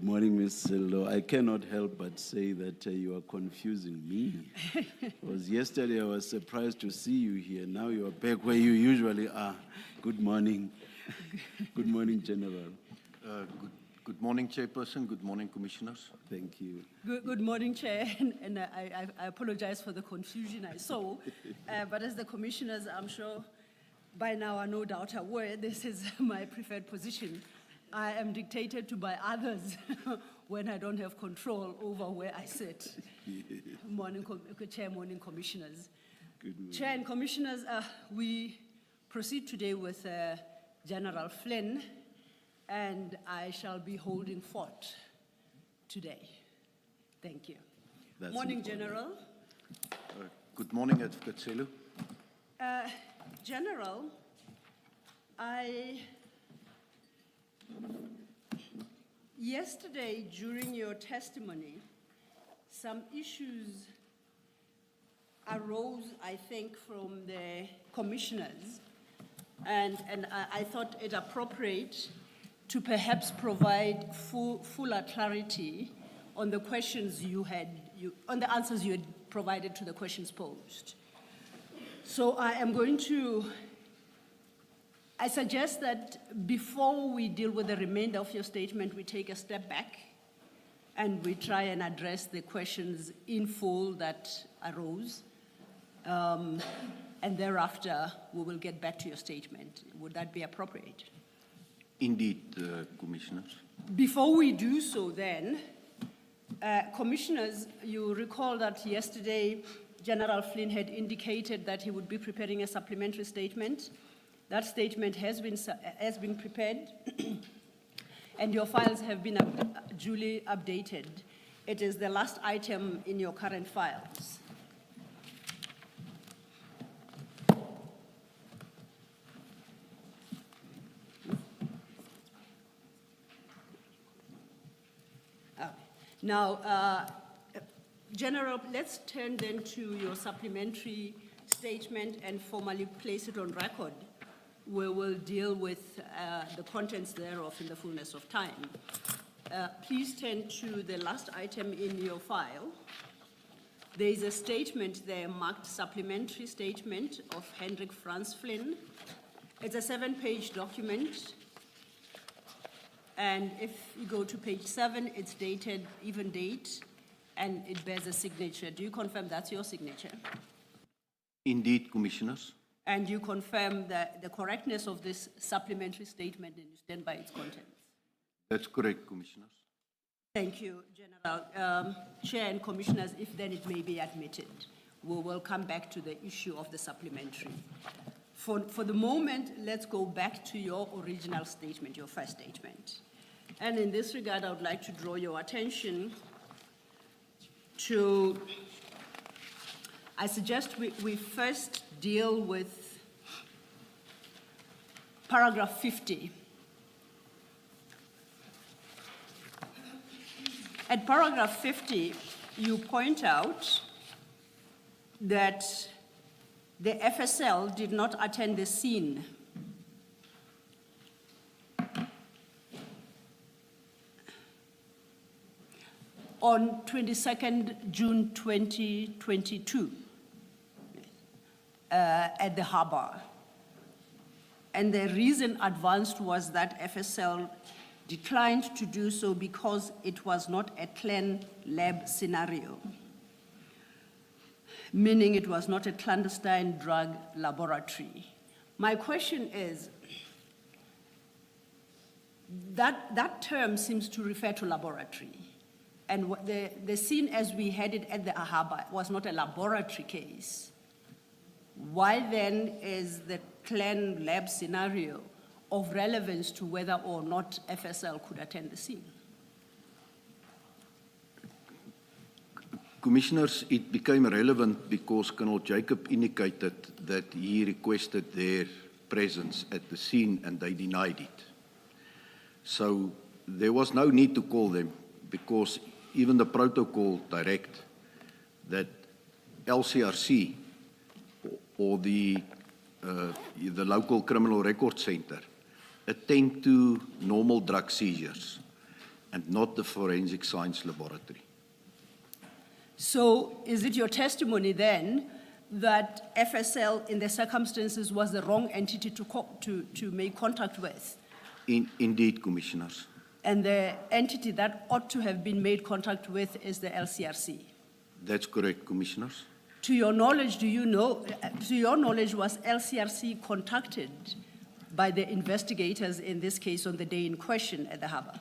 Good morning, Ms. Sillo. I cannot help but say that you are confusing me. Because yesterday I was surprised to see you here. Now you are back where you usually are. Good morning. Good morning, General. Good morning, Chairperson. Good morning, Commissioners. Thank you. Good morning, Chair, and I apologize for the confusion I saw. But as the Commissioners, I'm sure by now are no doubt aware, this is my preferred position. I am dictated to by others when I don't have control over where I sit. Morning, Chair, morning, Commissioners. Good morning. Chair and Commissioners, we proceed today with General Flynn, and I shall be holding fort today. Thank you. That's morning, important. General. Good morning, Advocate Selu. General, yesterday during your testimony, some issues arose, I think, from the commissioners, and I thought it appropriate to perhaps provide fuller clarity on the questions on the answers you had provided to the questions posed. So I suggest that before we deal with the remainder of your statement, we take a step back and we try and address the questions in full that arose. And thereafter, we will get back to your statement. Would that be appropriate? Indeed, Commissioners. Before we do so then, Commissioners, you recall that yesterday General Flynn had indicated that he would be preparing a supplementary statement. That statement has been prepared and your files have been duly updated. It is the last item in your current files. Now, General, let's turn then to your supplementary statement and formally place it on record, where we'll deal with the contents thereof in the fullness of time. Please turn to the last item in your file. There is a statement there marked supplementary statement of Hendrik Franz Flynn. It's a 7-page document. And if you go to page 7, it's dated even date, and it bears a signature. Do you confirm that's your signature? Indeed, Commissioners. And you confirm the correctness of this supplementary statement and you stand by its contents? That's correct, Commissioners. Thank you, General. Chair and Commissioners, if then it may be admitted, we will come back to the issue of the supplementary. For the moment, let's go back to your original statement, your first statement. And in this regard, I would like to draw your attention to, I suggest we first deal with paragraph 50. At paragraph 50, you point out that the FSL did not attend the scene. On 22nd June 2022 at the harbor. And the reason advanced was that FSL declined to do so because it was not a clan lab scenario, meaning it was not a clandestine drug laboratory. My question is, that term seems to refer to laboratory. And the scene as we had it at the harbor was not a laboratory case. Why then is the clan lab scenario of relevance to whether or not FSL could attend the scene? Commissioners, it became relevant because Colonel Jacob indicated that he requested their presence at the scene and they denied it. So there was no need to call them because even the protocol direct that LCRC or the local criminal record center attend to normal drug seizures. and not the Forensic Science Laboratory. So is it your testimony then that FSL in the circumstances was the wrong entity to make contact with? Indeed, Commissioners. And the entity that ought to have been made contact with is the LCRC? That's correct, Commissioners. To your knowledge, to your knowledge, was LCRC contacted by the investigators in this case on the day in question at the harbour?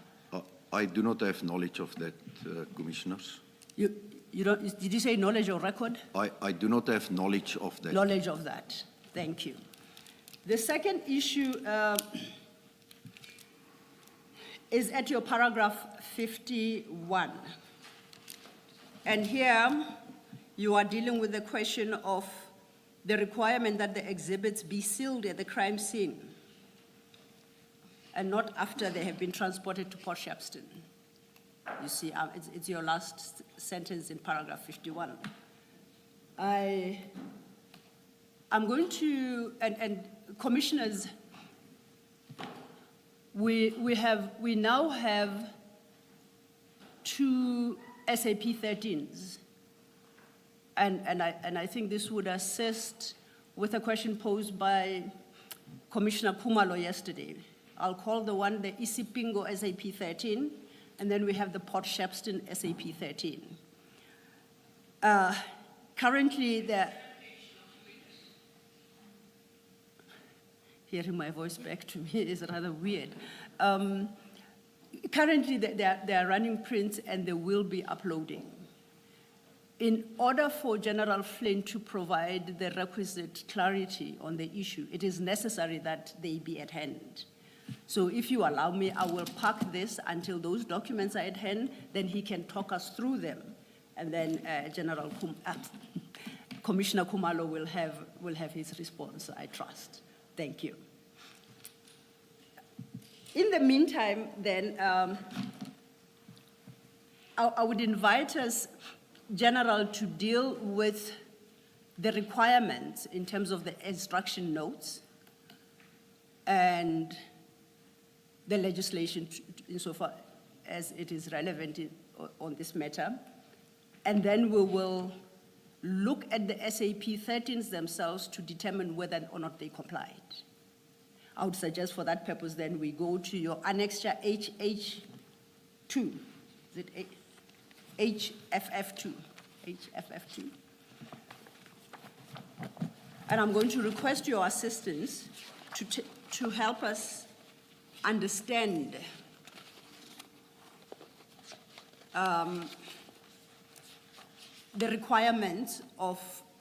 I do not have knowledge of that, Commissioners. You don't, did you say knowledge or record? I do not have knowledge of that. Knowledge of that. Thank you. The second issue is at your paragraph 51. And here you are dealing with the question of the requirement that the exhibits be sealed at the crime scene and not after they have been transported to Port Shepstone. You see, it's your last sentence in paragraph 51. I'm going to, and commissioners, we now have 2 SAP 13s. And I think this would assist with a question posed by Commissioner Khumalo yesterday. I'll call the one the Isipingo SAP 13, and then we have the Port Shepstone SAP 13. Currently, hearing my voice back to me is rather weird. Currently, they are running prints and they will be uploading. In order for General Flynn to provide the requisite clarity on the issue, it is necessary that they be at hand. So if you allow me, I will park this until those documents are at hand, then he can talk us through them. And then Commissioner Khumalo will have his response, I trust. Thank you. In the meantime, then, I would invite us, General, to deal with the requirements in terms of the instruction notes and the legislation insofar as it is relevant on this matter. And then we will look at the SAP 13s themselves to determine whether or not they complied. I would suggest for that purpose, then we go to your annexure HH2. Is it HFF2? HFF2. And I'm going to request your assistance to help us understand the requirements of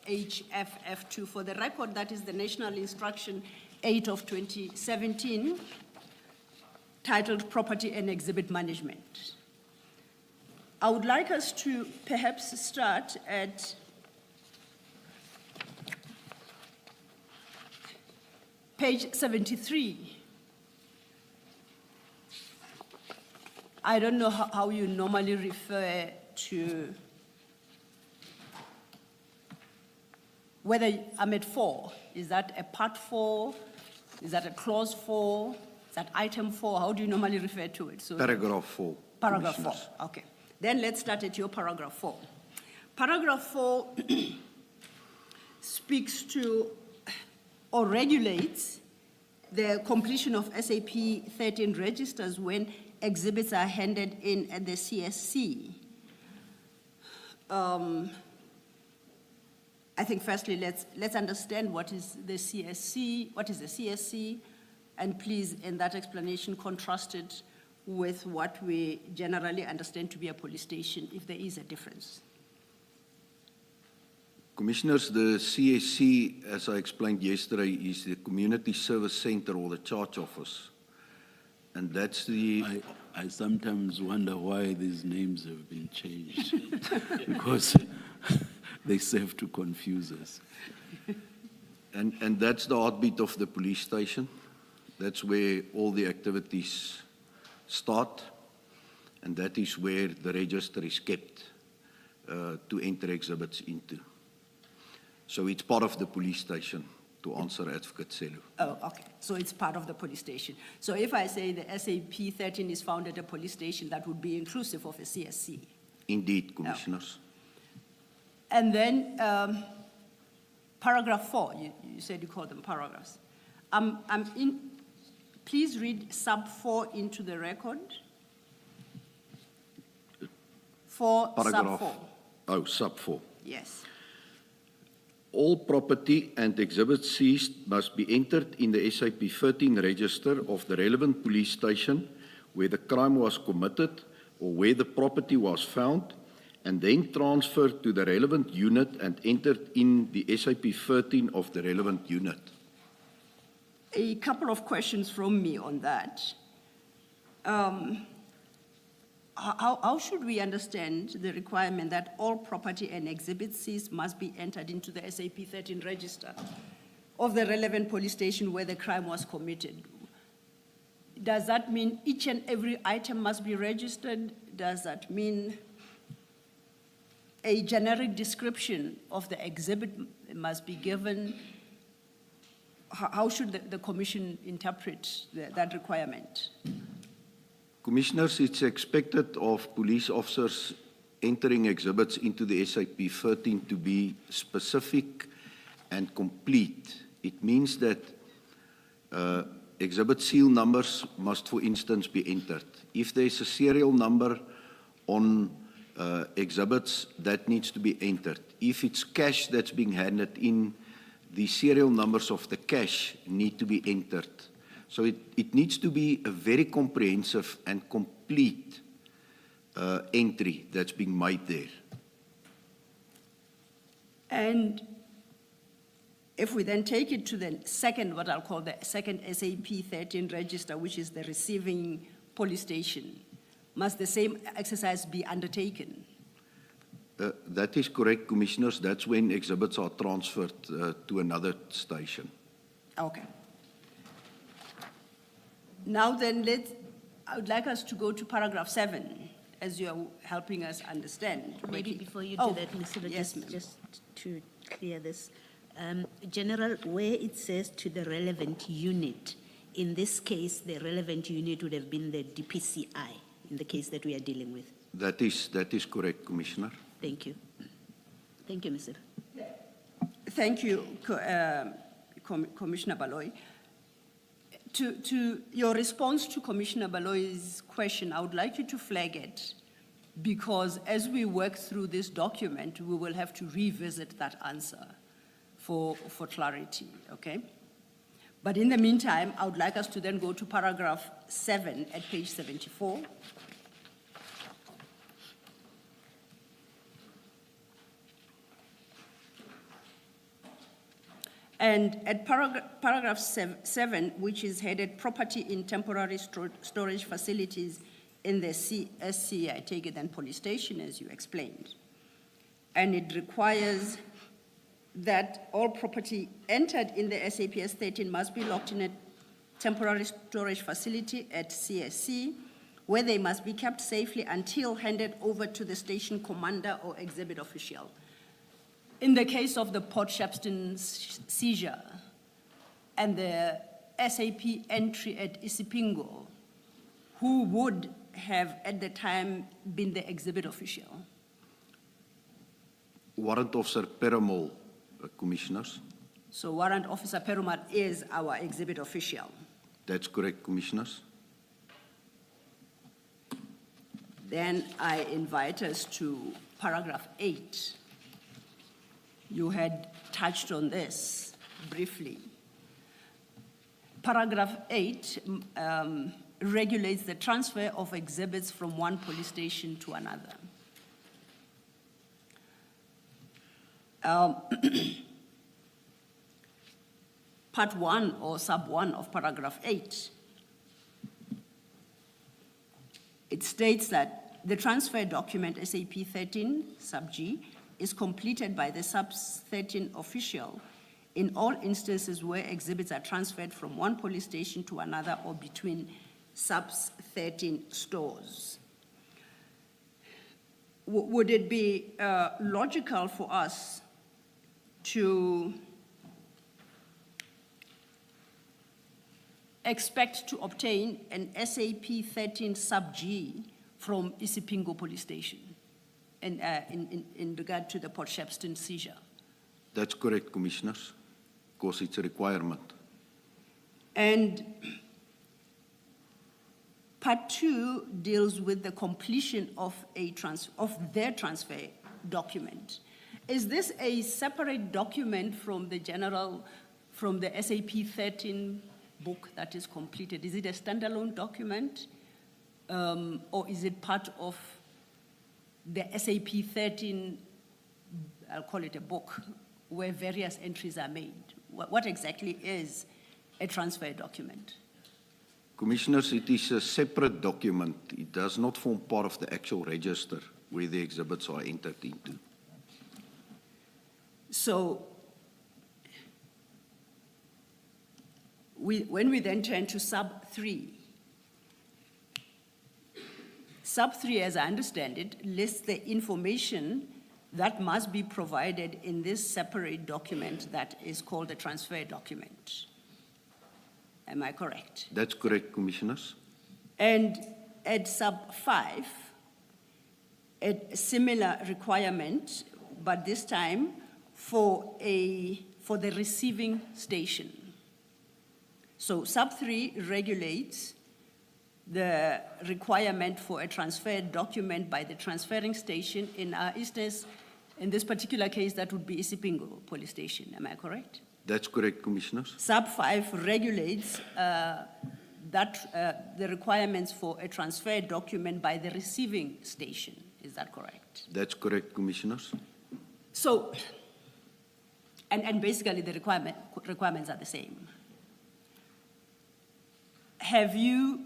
HFF2. For the record, that is the National Instruction 8 of 2017, titled Property and Exhibit Management. I would like us to perhaps start at page 73. I don't know how you normally refer to whether I'm at 4. Is that a part 4? Is that a clause 4? Is that item 4? How do you normally refer to it? So Paragraph 4. Paragraph 4, okay. Then let's start at your paragraph 4. Paragraph 4 speaks to or regulates the completion of SAP 13 registers when exhibits are handed in at the CSC. I think firstly, let's understand what is the CSC, and please, in that explanation, contrast it with what we generally understand to be a police station, if there is a difference. Commissioners, the CSC, as I explained yesterday, is the Community Service Center or the Charge Office. And that's the... I sometimes wonder why these names have been changed, because they serve to confuse us. And that's the heartbeat of the police station. That's where all the activities start, and that is where the register is kept to enter exhibits into. So it's part of the police station to answer Advocate Selu. Oh, okay. So it's part of the police station. So if I say the SAP 13 is found at a police station, that would be inclusive of a CSC. Indeed, Commissioners. And then paragraph 4, you said you call them paragraphs. Please read sub 4 into the record. For sub 4. Oh, sub 4. Yes. All property and exhibits seized must be entered in the SAP 13 register of the relevant police station where the crime was committed or where the property was found, and then transferred to the relevant unit and entered in the SAP 13 of the relevant unit. A couple of questions from me on that. How should we understand the requirement that all property and exhibits seized must be entered into the SAP 13 register of the relevant police station where the crime was committed? Does that mean each and every item must be registered? Does that mean a generic description of the exhibit must be given? How should the Commission interpret that requirement? Commissioners, it's expected of police officers entering exhibits into the SAP 13 to be specific and complete. It means that exhibit seal numbers must, for instance, be entered. If there's a serial number on exhibits, that needs to be entered. If it's cash that's being handed in, the serial numbers of the cash need to be entered. So it needs to be a very comprehensive and complete entry that's being made there. And if we then take it to the second, what I'll call the second SAP 13 register, which is the receiving police station, must the same exercise be undertaken? That is correct, Commissioners. That's when exhibits are transferred to another station. Okay. Now then, I would like us to go to paragraph 7, as you're helping us understand. Maybe before you do that, Ms. Silo, yes, just to clear this. General, where it says to the relevant unit, in this case, the relevant unit would have been the DPCI, in the case that we are dealing with. That is correct, Commissioner. Thank you. Thank you, Mr. Thank you, Commissioner Baloyi. To your response to Commissioner Baloyi's question, I would like you to flag it, because as we work through this document, we will have to revisit that answer for clarity, okay? But in the meantime, I would like us to then go to paragraph 7 at page 74. And at paragraph 7, which is headed Property in Temporary Storage Facilities in the CSC, I take it then police station, as you explained. And it requires that all property entered in the SAPS 13 must be locked in a temporary storage facility at CSC, where they must be kept safely until handed over to the station commander or exhibit official. In the case of the Port Shepstone seizure and the SAP entry at Isipingo, who would have at the time been the exhibit official? Warrant Officer Perumal, Commissioners. So Warrant Officer Perumal is our exhibit official. That's correct, Commissioners. Then I invite us to paragraph 8. You had touched on this briefly. Paragraph 8 regulates the transfer of exhibits from one police station to another. Part 1 or sub 1 of paragraph 8, it states that the transfer document SAP 13 sub G is completed by the sub 13 official in all instances where exhibits are transferred from one police station to another or between sub 13 stores. Would it be logical for us to expect to obtain an SAP 13 sub G from Isipingo police station in regard to the Port Shepstone seizure? That's correct, Commissioners, because it's a requirement. And part 2 deals with the completion of their transfer document. Is this a separate document from the SAP 13 book that is completed? Is it a standalone document, or is it part of the SAP 13, I'll call it a book, where various entries are made? What exactly is a transfer document? Commissioners, it is a separate document. It does not form part of the actual register where the exhibits are entered into. So, when we then turn to sub 3, sub 3, as I understand it, lists the information that must be provided in this separate document that is called a transfer document. Am I correct? That's correct, Commissioners. And at sub 5, a similar requirement, but this time for the receiving station. So sub 3 regulates the requirement for a transfer document by the transferring station. In our instance, in this particular case, that would be Isipingo police station. Am I correct? That's correct, Commissioners. Sub 5 regulates the requirements for a transfer document by the receiving station. Is that correct? That's correct, Commissioners. So, and basically the requirements are the same. Have you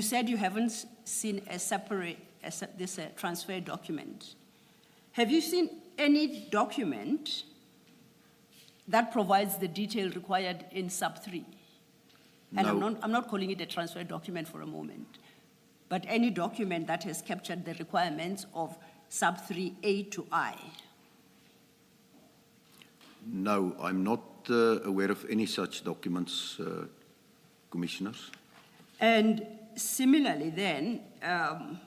said you haven't seen a separate, this transfer document. Have you seen any document that provides the detail required in sub 3? And No. I'm not calling it a transfer document for a moment, but any document that has captured the requirements of sub 3A to I. No, I'm not aware of any such documents, Commissioners. And similarly then, am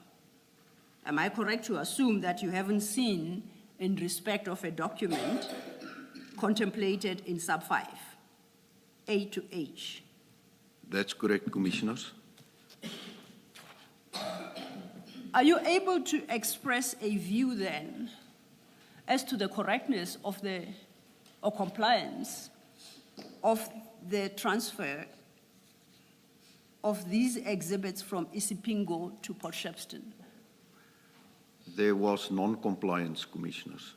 I correct to assume that you haven't seen in respect of a document contemplated in sub 5, A to H? That's correct, Commissioners. Are you able to express a view then as to the correctness of or compliance of the transfer of these exhibits from Isipingo to Port Shepstone? There was non-compliance, Commissioners.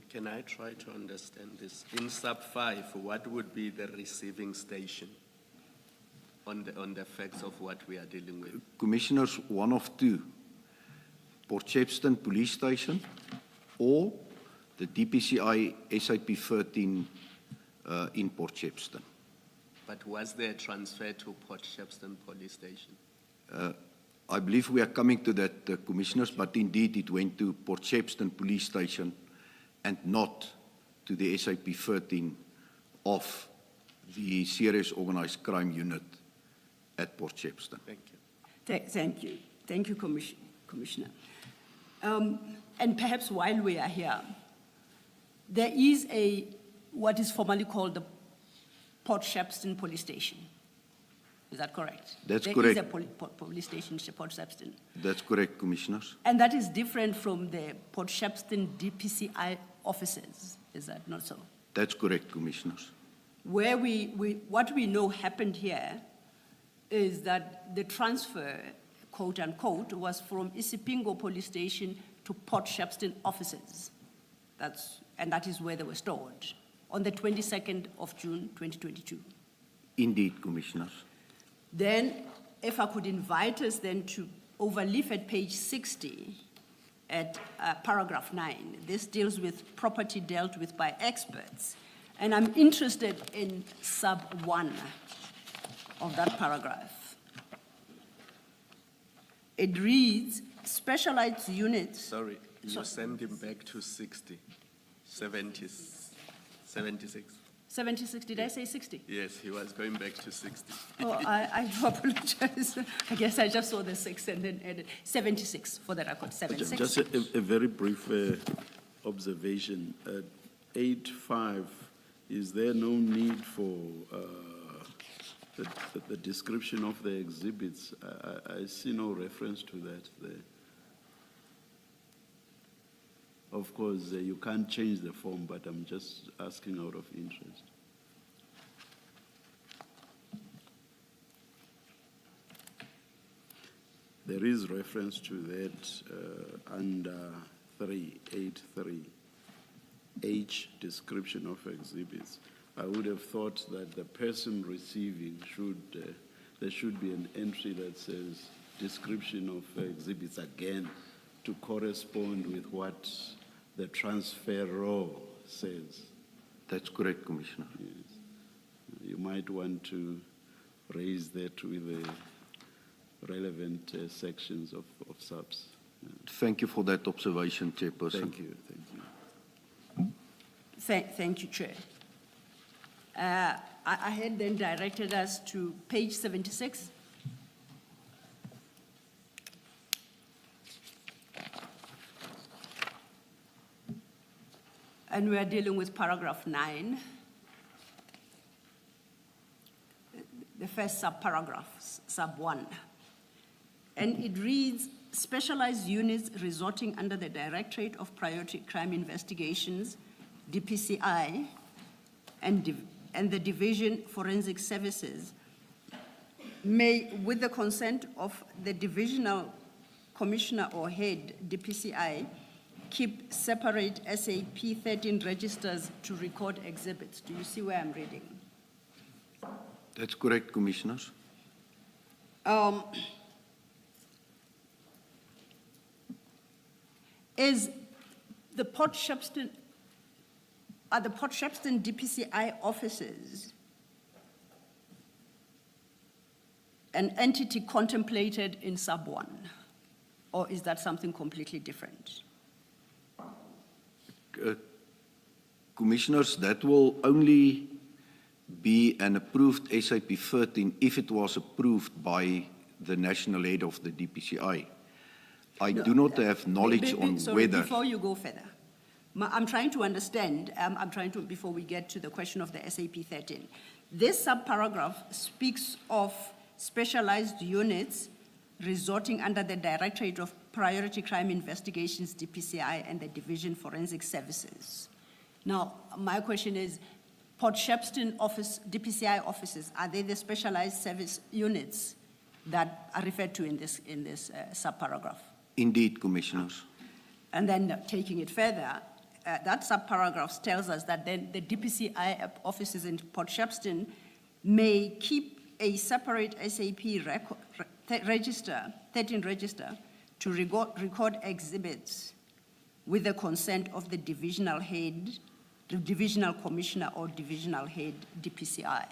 Can I try to understand this? In sub 5, what would be the receiving station on the facts of what we are dealing with? Commissioners, one of two, Port Shepstone Police Station or the DPCI SAP 13 in Port Shepstone. But was there a transfer to Port Shepstone Police Station? I believe we are coming to that, Commissioners, but indeed it went to Port Shepstone Police Station and not to the SAP 13 of the Serious Organized Crime Unit at Port Shepstone. Thank you. Thank you. Thank you, Commissioner. And perhaps while we are here, there is what is formally called the Port Shepstone Police Station. Is that correct? That's correct. There is a police station in Port Shepstone. That's correct, Commissioners. And that is different from the Port Shepstone DPCI offices. Is that not so? That's correct, Commissioners. Where what we know happened here is that the transfer, quote unquote, was from Isipingo Police Station to Port Shepstone offices. And that is where they were stored on the 22nd of June, 2022. Indeed, Commissioners. Then, if I could invite us then to overleaf at page 60 at paragraph 9. This deals with property dealt with by experts. And I'm interested in sub 1 of that paragraph. It reads, specialized units. Sorry, you send him back to 60, 76. 76, did I say 60? Yes, he was going back to 60. Oh, I do apologize. I guess I just saw the 6 and then added 76 for the record, 76. Just a very brief observation. 8.5, is there no need for the description of the exhibits? I see no reference to that there. Of course, you can't change the form, but I'm just asking out of interest. There is reference to that under 383, H, description of exhibits. I would have thought that the person receiving there should be an entry that says description of exhibits again to correspond with what the transferor says. That's correct, Commissioner. Yes. You might want to raise that with the relevant sections of subs. Yeah. Thank you for that observation, Chairperson. Thank you, thank you. Thank you, Chair. I had then directed us to page 76. And we are dealing with paragraph 9. The first subparagraph, sub 1. And it reads, specialized units resorting under the Directorate of Priority Crime Investigations, DPCI, and the Division Forensic Services may, with the consent of the Divisional Commissioner or Head, DPCI, keep separate SAP 13 registers to record exhibits. Do you see where I'm reading? That's correct, Commissioners. Is the Port Shepstone, are the Port Shepstone DPCI offices an entity contemplated in sub 1? Or is that something completely different? Commissioners, that will only be an approved SAP 13 if it was approved by the national head of the DPCI. I do not have knowledge on sorry, whether... Before you go further, I'm trying to understand, before we get to the question of the SAP 13, this subparagraph speaks of specialized units resorting under the Directorate of Priority Crime Investigations, DPCI, and the Division Forensic Services. Now, my question is, Port Shepstone office, DPCI offices, are they the specialized service units that are referred to in this subparagraph? Indeed, Commissioners. And then taking it further, that subparagraph tells us that then the DPCI offices in Port Shepstone may keep a separate SAP register, 13 register, to record exhibits with the consent of the divisional head, the divisional commissioner or divisional head, DPCI.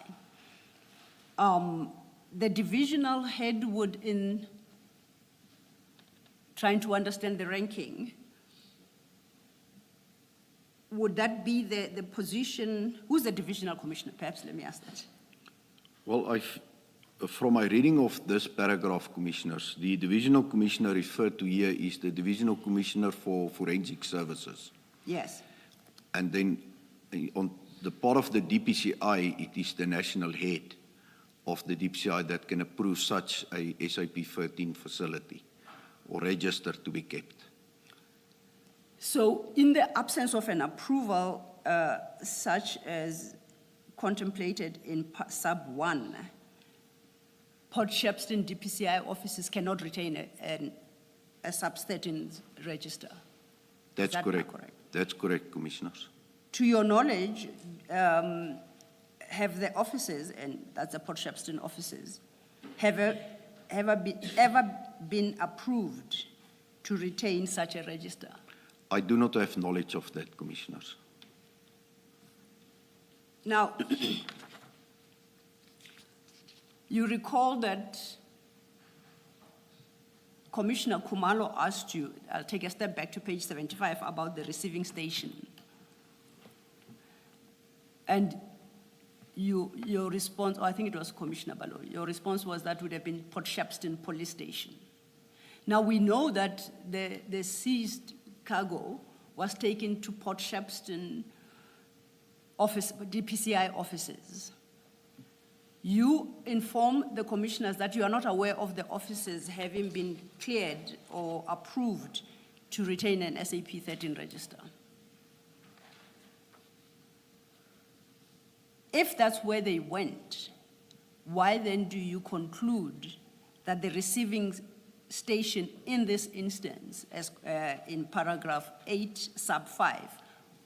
The divisional head would, in trying to understand the ranking, would that be the position, who's the divisional commissioner? Perhaps let me ask that. Well, from my reading of this paragraph, Commissioners, the divisional commissioner referred to here is the divisional commissioner for forensic services. Yes. And then on the part of the DPCI, it is the national head of the DPCI that can approve such a SAP 13 facility or register to be kept. So in the absence of an approval such as contemplated in sub 1, Port Shepstone DPCI offices cannot retain a sub 13 register. That's correct. That's correct, Commissioners. To your knowledge, have the offices, and that's the Port Shepstone offices, ever been approved to retain such a register? I do not have knowledge of that, Commissioners. Now, you recall that Commissioner Khumalo asked you, I'll take a step back to page 75, about the receiving station. And your response, or I think it was Commissioner Baloyi, your response was that would have been Port Shepstone Police Station. Now we know that the seized cargo was taken to Port Shepstone office, DPCI offices. You inform the commissioners that you are not aware of the offices having been cleared or approved to retain an SAP 13 register. If that's where they went, why then do you conclude that the receiving station in this instance, as in paragraph 8, sub 5,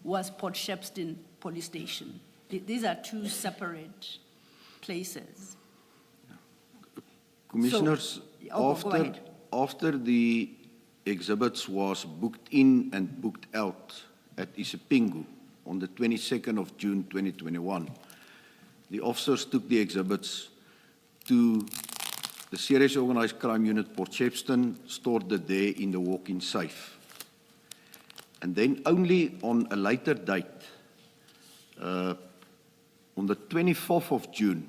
was Port Shepstone Police Station? These are two separate places. Commissioners, go ahead. after the exhibits was booked in and booked out at Isipingo on the 22nd of June 2021, the officers took the exhibits to the Serious Organized Crime Unit Port Shepstone, stored it there in the walk-in safe. And then only on a later date, on the 24th of June,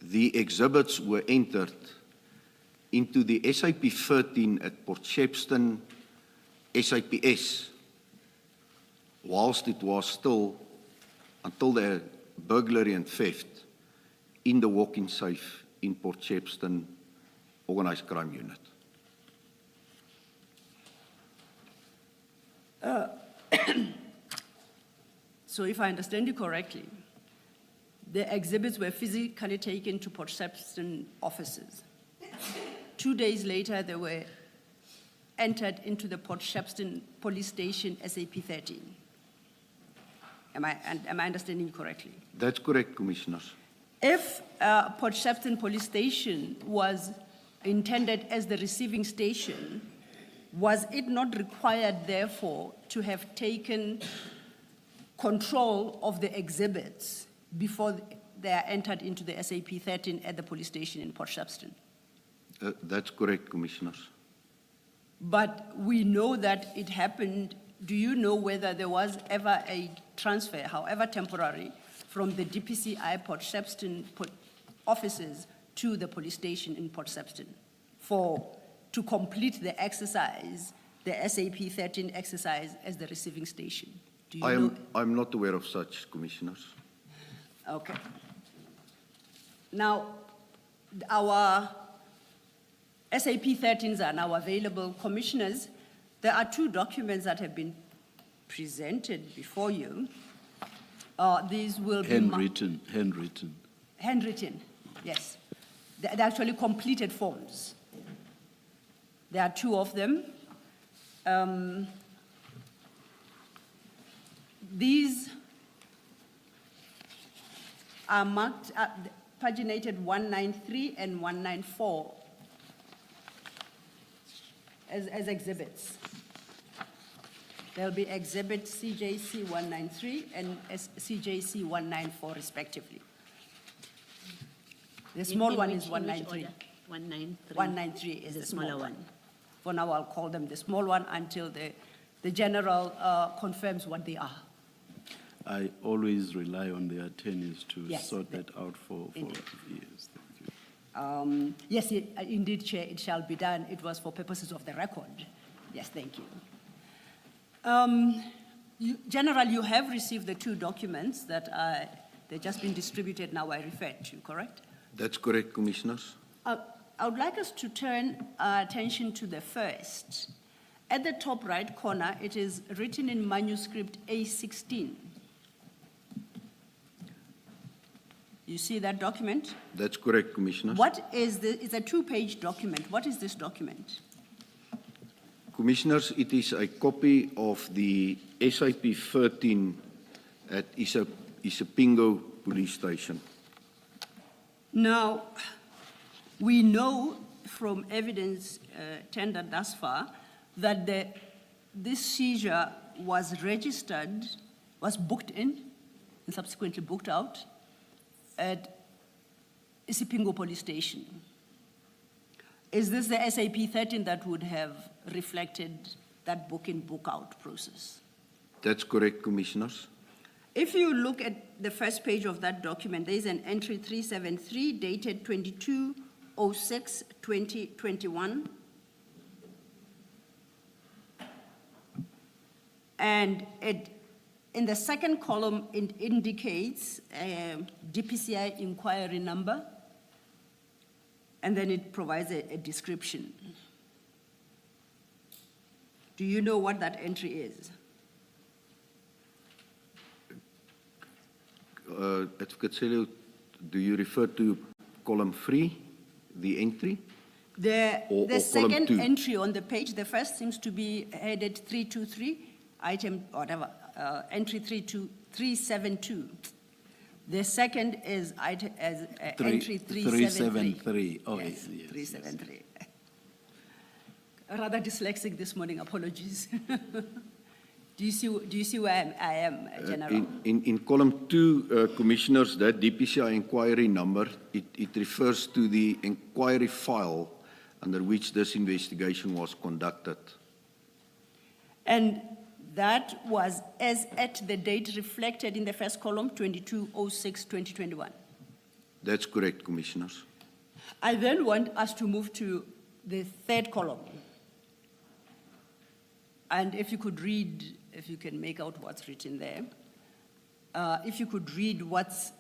the exhibits were entered into the SAP 13 at Port Shepstone SAPS, whilst it was still, until the burglary and theft, in the walk-in safe in Port Shepstone Organised Crime Unit. So if I understand you correctly, the exhibits were physically taken to Port Shepstone offices. 2 days later, they were entered into the Port Shepstone Police Station SAP 13. Am I understanding you correctly? That's correct, Commissioners. If Port Shepstone Police Station was intended as the receiving station, was it not required, therefore, to have taken control of the exhibits before they are entered into the SAP 13 at the police station in Port Shepstone? That's correct, Commissioners. But we know that it happened. Do you know whether there was ever a transfer, however temporary, from the DPCI Port Shepstone offices to the police station in Port Shepstone to complete the exercise, the SAP 13 exercise as the receiving station? Do you know? I'm not aware of such, Commissioners. Okay. Now, our SAP 13s are now available. Commissioners, there are two documents that have been presented before you. These will be Handwritten. handwritten, yes. They're actually completed forms. There are two of them. These are marked, paginated 193 and 194 as exhibits. There'll be exhibit CJC 193 and CJC 194 respectively. The small one is 193. 193. 193 is the smaller one. For now, I'll call them the small one until the general confirms what they are. I always rely on the attorneys to Yes, sort that out for indeed. years. Thank you. Yes, indeed, Chair, it shall be done. It was for purposes of the record. Yes, thank you. General, you have received the two documents that they've just been distributed now, I referred to, correct? That's correct, Commissioners. I would like us to turn our attention to the first. At the top right corner, it is written in manuscript A16. You see that document? That's correct, Commissioners. What is this? It's a two-page document. What is this document? Commissioners, it is a copy of the SAP 13 at Isipingo Police Station. Now, we know from evidence tendered thus far that this seizure was registered, was booked in, and subsequently booked out at Isipingo Police Station. Is this the SAP 13 that would have reflected that book-in, book-out process? That's correct, Commissioners. If you look at the first page of that document, there is an entry 373 dated 22/06/2021. And in the second column, it indicates DPCI inquiry number, and then it provides a description. Do you know what that entry is? Advocate Celo, do you refer to column 3, the entry? The or column second 2? entry on the page, the first seems to be headed 323, item, whatever, entry 372. The second is entry 373. 373. Oh, Yes, yes, 373. Rather dyslexic this morning, apologies. Do you see where I am, General? In column 2, Commissioners, that DPCI inquiry number, it refers to the inquiry file under which this investigation was conducted. And that was as at the date reflected in the first column, 22/06/2021. That's correct, Commissioners. I then want us to move to the third column. And if you could read, if you can make out what's written there, if you could read what's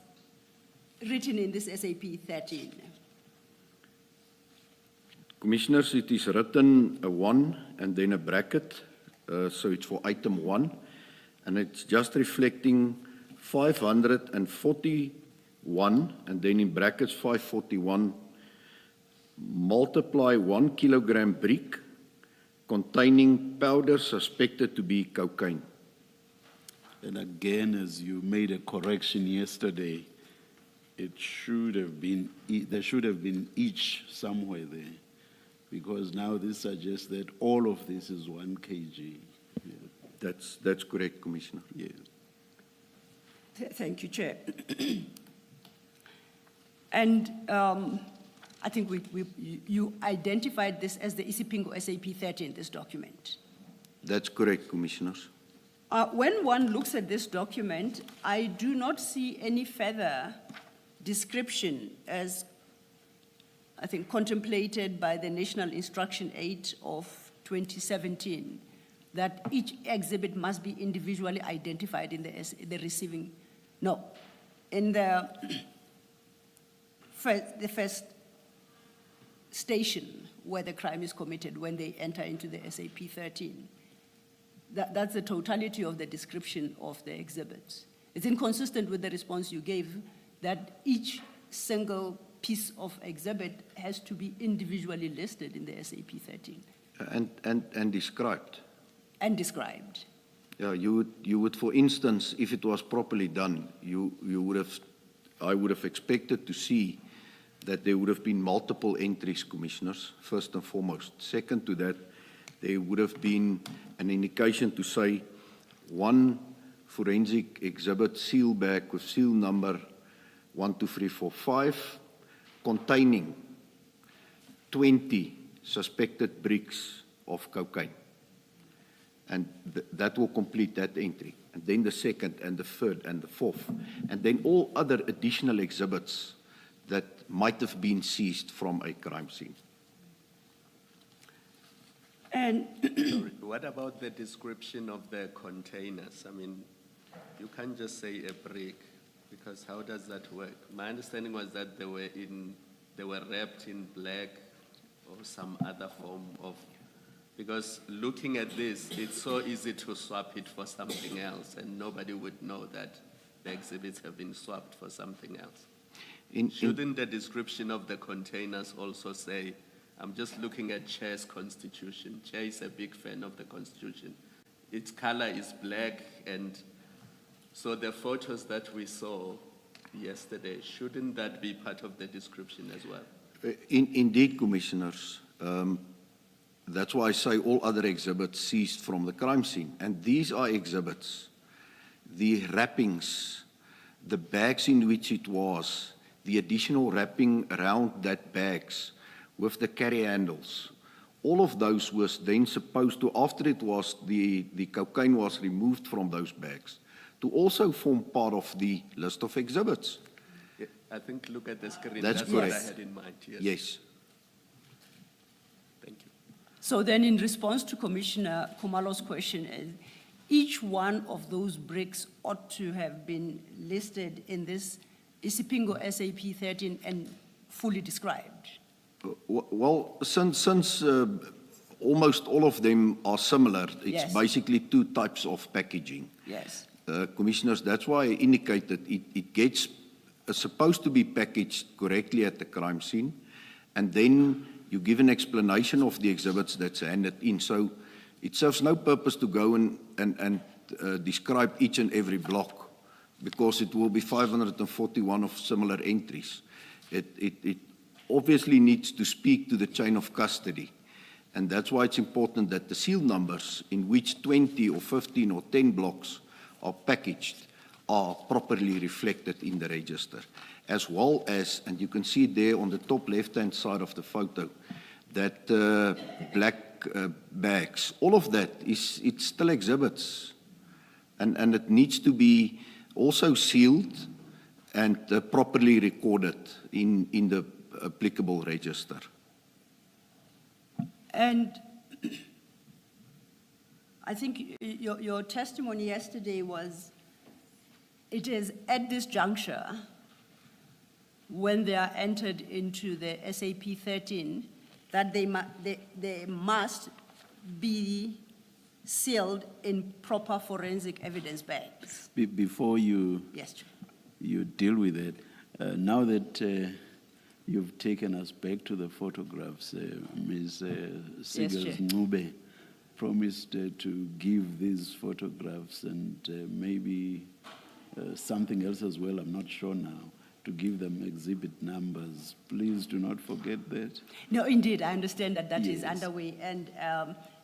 written in this SAP 13. Commissioners, it is written a 1 and then a bracket, so it's for item 1, and it's just reflecting 541, and then in brackets 541, multiply 1 kilogram brick containing powder suspected to be cocaine. And again, as you made a correction yesterday, it should have been, there should have been each somewhere there, because now this suggests that all of this is 1 kg. Yeah. That's correct, Commissioner. Yeah. Thank you, Chair. And I think you identified this as the Isipingo SAP 13, this document. That's correct, Commissioners. When one looks at this document, I do not see any further description as, I think, contemplated by the National Instruction 8 of 2017, that each exhibit must be individually identified in the receiving. No, in the first station where the crime is committed when they enter into the SAP 13. That's the totality of the description of the exhibits. It's inconsistent with the response you gave that each single piece of exhibit has to be individually listed in the SAP 13. And described. And described. Yeah, you would, for instance, if it was properly done, I would have expected to see that there would have been multiple entries, Commissioners, first and foremost. Second to that, there would have been an indication to say 1 forensic exhibit seal bag with seal number 12345 containing 20 suspected bricks of cocaine. And that will complete that entry. And then the second and the third and the fourth. And then all other additional exhibits that might have been seized from a crime scene. And what about the description of the containers? I mean, you can't just say a brick, because how does that work? My understanding was that they were wrapped in black or some other form of, because looking at this, it's so easy to swap it for something else, and nobody would know that the exhibits have been swapped for something else. Shouldn't the description of the containers also say, I'm just looking at Chair's Constitution. Chair is a big fan of the Constitution. Its color is black, and so the photos that we saw yesterday, shouldn't that be part of the description as well? Indeed, Commissioners. That's why I say all other exhibits seized from the crime scene. And these are exhibits, the wrappings, the bags in which it was, the additional wrapping around that bags with the carry handles. All of those was then supposed to, after it was, the cocaine was removed from those bags, to also form part of the list of exhibits. Yeah, I think look at the screen. That's what I correct. had in mind. Yes. Yes. Thank you. So then in response to Commissioner Khumalo's question, each one of those bricks ought to have been listed in this Isipingo SAP 13 and fully described. Well, since almost all of them are similar, it's Yes. basically two types of packaging. Yes. Commissioners, that's why I indicated it gets supposed to be packaged correctly at the crime scene, and then you give an explanation of the exhibits that's handed in. So it serves no purpose to go and describe each and every block, because it will be 541 of similar entries. It obviously needs to speak to the chain of custody, and that's why it's important that the seal numbers in which 20 or 15 or 10 blocks are packaged are properly reflected in the register, as well as, and you can see it there on the top left-hand side of the photo, that black bags, all of that it's still exhibits, and it needs to be also sealed and properly recorded in the applicable register. And I think your testimony yesterday was, it is at this juncture, when they are entered into the SAP 13, that they must be sealed in proper forensic evidence bags. Before you Yes, Chair. you deal with it, now that you've taken us back to the photographs, Ms. Sigels Ncube promised to give these photographs and maybe something else as well, I'm not sure now, to give them exhibit numbers. Please do not forget that. No, indeed, I understand that is Yes. underway. And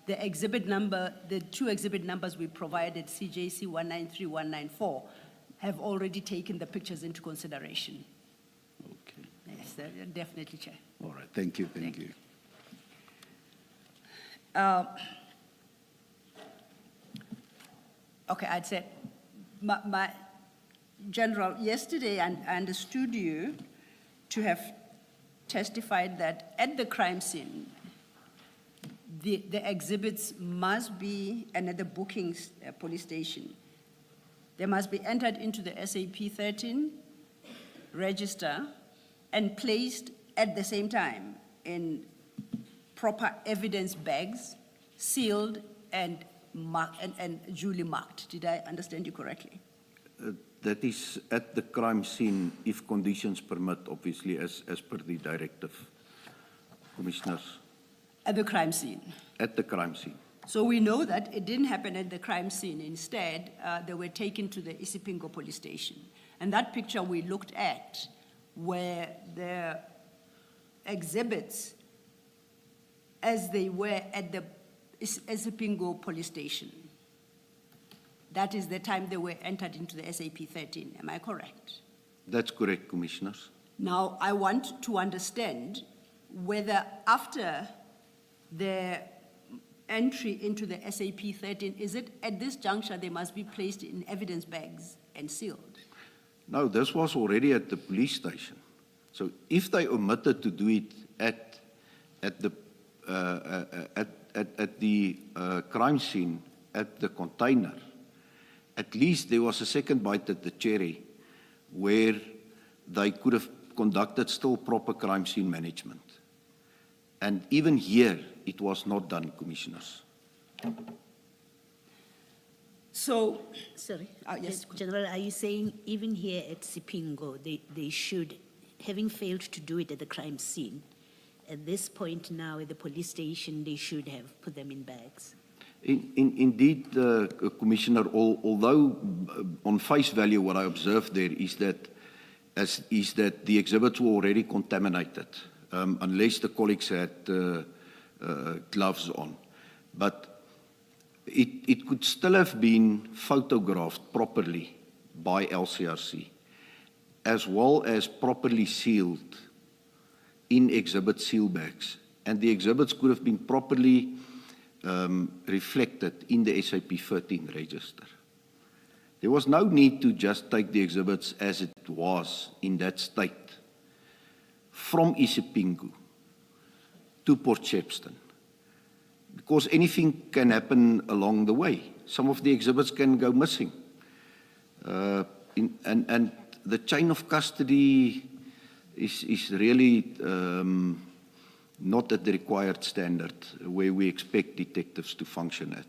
the exhibit number, the two exhibit numbers we provided, CJC 193194, have already taken the pictures into consideration. Okay. Yes, definitely, Chair. All right. Thank you. Thank you. Okay, I'd say, my General, yesterday I understood you to have testified that at the crime scene, the exhibits must be, and at the bookings police station, they must be entered into the SAP 13 register and placed at the same time in proper evidence bags, sealed and duly marked. Did I understand you correctly? That is at the crime scene, if conditions permit, obviously, as per the directive, Commissioners. At the crime scene. At the crime scene. So we know that it didn't happen at the crime scene. Instead, they were taken to the Isipingo police station. And that picture we looked at were the exhibits as they were at the Isipingo police station. That is the time they were entered into the SAP 13. Am I correct? That's correct, Commissioners. Now, I want to understand whether after the entry into the SAP 13, is it at this juncture they must be placed in evidence bags and sealed? No, this was already at the police station. So if they omitted to do it at the crime scene, at the container, at least there was a second bite at the cherry where they could have conducted still proper crime scene management. And even here, it was not done, Commissioners. So, Sorry. yes. General, are you saying even here at Sipingo, they should, having failed to do it at the crime scene, at this point now at the police station, they should have put them in bags? Indeed, Commissioner, although on face value what I observed there is that the exhibits were already contaminated, unless the colleagues had gloves on. But it could still have been photographed properly by LCRC, as well as properly sealed in exhibit seal bags. And the exhibits could have been properly reflected in the SAP 13 register. There was no need to just take the exhibits as it was in that state from Isipingo to Port Shepstone, because anything can happen along the way. Some of the exhibits can go missing. And the chain of custody is really not at the required standard where we expect detectives to function at.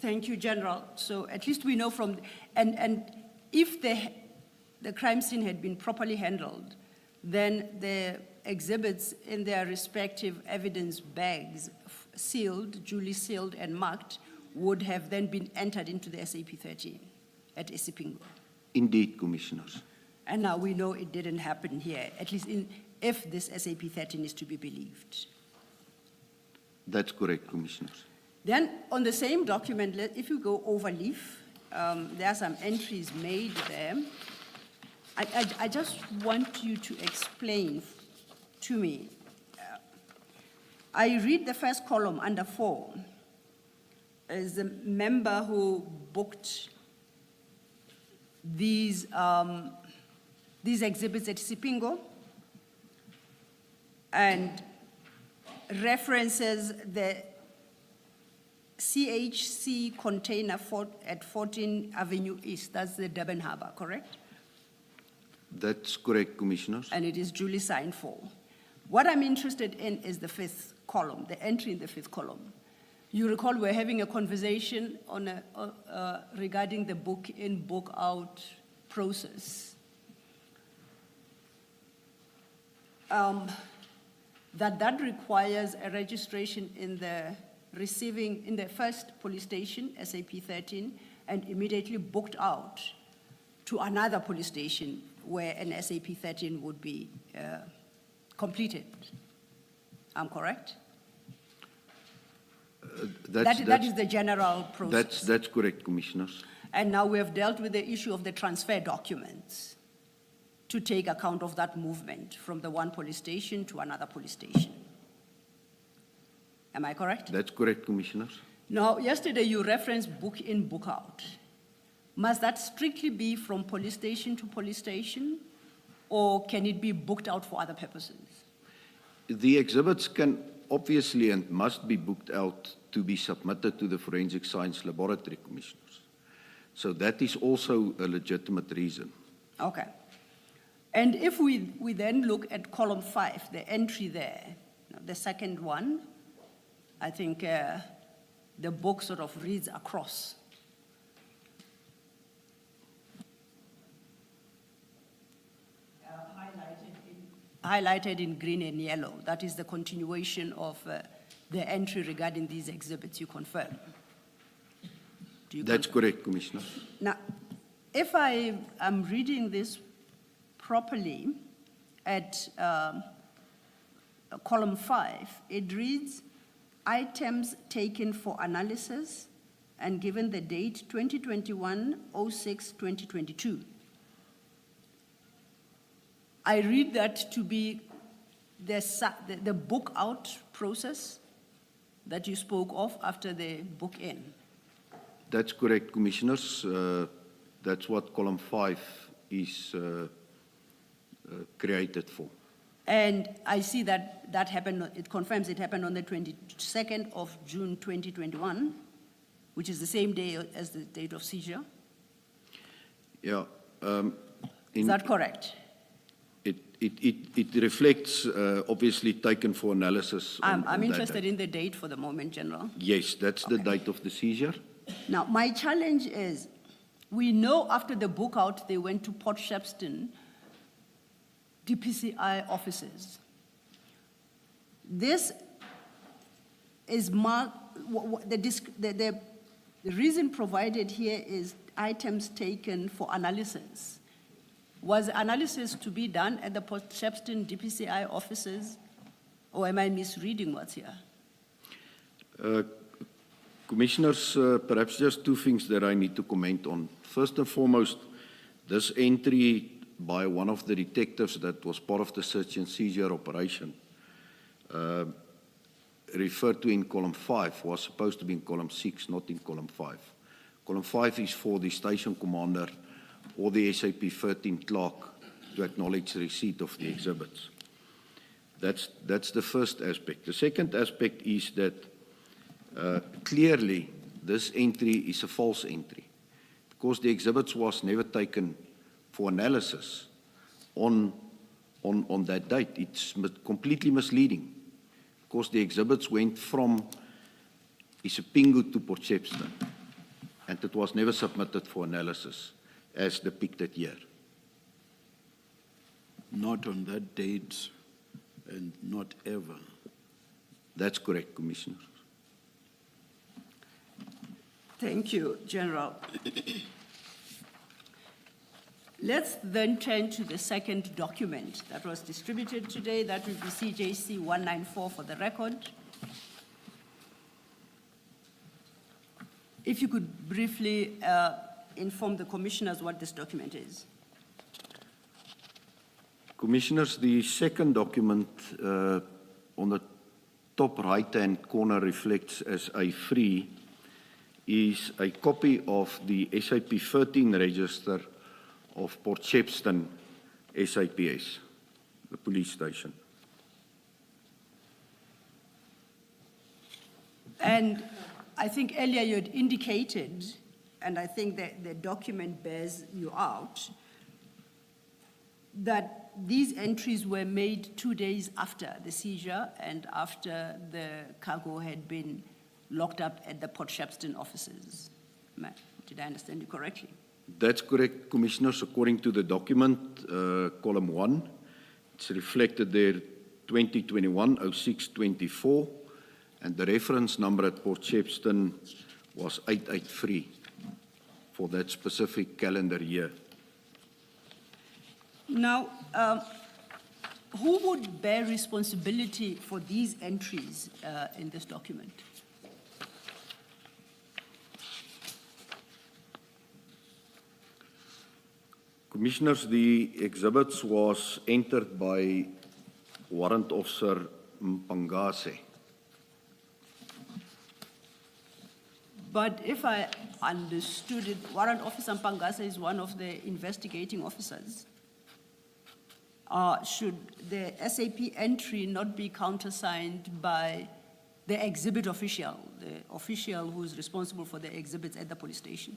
Thank you, General. So at least we know from, and if the crime scene had been properly handled, then the exhibits in their respective evidence bags, sealed, duly sealed and marked, would have then been entered into the SAP 13 at Isipingo. Indeed, Commissioners. And now we know it didn't happen here, at least if this SAP 13 is to be believed. That's correct, Commissioners. Then on the same document, if you go over leaf, there are some entries made there. I just want you to explain to me. I read the first column under 4 as the member who booked these exhibits at Isipingo and references the CHC container at 14 Avenue East. That's the Durban Harbour, correct? That's correct, Commissioners. And it is duly signed for. What I'm interested in is the 5th column, the entry in the 5th column. You recall we're having a conversation on regarding the book-in, book-out process. That requires a registration in the first police station, SAP 13, and immediately booked out to another police station where an SAP 13 would be completed. I'm correct? That is the general process. That's correct, Commissioners. And now we have dealt with the issue of the transfer documents to take account of that movement from the one police station to another police station. Am I correct? That's correct, Commissioners. Now, yesterday you referenced book in, book out. Must that strictly be from police station to police station, or can it be booked out for other purposes? The exhibits can obviously and must be booked out to be submitted to the Forensic Science Laboratory, Commissioners. So that is also a legitimate reason. Okay. And if we then look at column 5, the entry there, the second one, I think the book sort of reads across. Highlighted in green and yellow. That is the continuation of the entry regarding these exhibits, you confirm? That's correct, Commissioner. Now, if I am reading this properly at column 5, it reads, items taken for analysis and given the date 2021-06-2022. I read that to be the book out process that you spoke of after the book in. That's correct, Commissioners. That's what column 5 is created for. And I see that happened, it confirms it happened on the 22nd of June 2021, which is the same day as the date of seizure. Yeah. Is that correct? It reflects, obviously, taken for analysis. I'm interested in the date for the moment, General. Yes, that's the date of the seizure. Now, my challenge is, we know after the book out, they went to Port Shepstone DPCI offices. This is the reason provided here is items taken for analysis. Was analysis to be done at the Port Shepstone DPCI offices, or am I misreading what's here? Commissioners, perhaps just two things that I need to comment on. First and foremost, this entry by one of the detectives that was part of the search and seizure operation referred to in column 5 was supposed to be in column 6, not in column 5. Column 5 is for the station commander or the SAP 13 clerk to acknowledge the receipt of the exhibits. That's the first aspect. The second aspect is that clearly this entry is a false entry because the exhibits was never taken for analysis on that date. It's completely misleading because the exhibits went from Isipingo to Port Shepstone and it was never submitted for analysis as depicted here. Not on that date and not ever. That's correct, Commissioner. Thank you, General. Let's then turn to the second document that was distributed today. That will be CJC 194 for the record. If you could briefly inform the commissioners what this document is. Commissioners, the second document on the top right-hand corner reflects as A3 is a copy of the SAP 13 register of Port Shepstone SAPS, the police station. And I think earlier you had indicated, and I think that the document bears you out, that these entries were made 2 days after the seizure and after the cargo had been locked up at the Port Shepstone offices. Did I understand you correctly? That's correct, Commissioners. According to the document, column 1, it's reflected there 2021-06-24, and the reference number at Port Shepstone was 883 for that specific calendar year. Now, who would bear responsibility for these entries in this document? Commissioners, the exhibits was entered by Warrant Officer Mpangase. But if I understood it, Warrant Officer Mpangase is one of the investigating officers. Should the SAP entry not be countersigned by the exhibit official, the official who is responsible for the exhibits at the police station?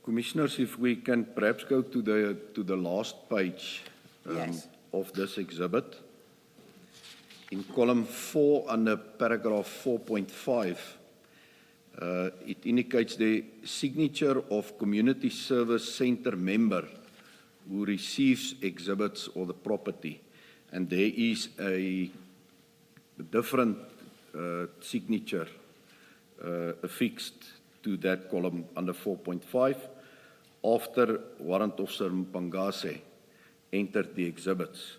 Commissioners, if we can perhaps go to the last page Yes. of this exhibit. In column 4 under paragraph 4.5, it indicates the signature of Community Service Center member who receives exhibits or the property. And there is a different signature affixed to that column under 4.5 after Warrant Officer Mpangase entered the exhibits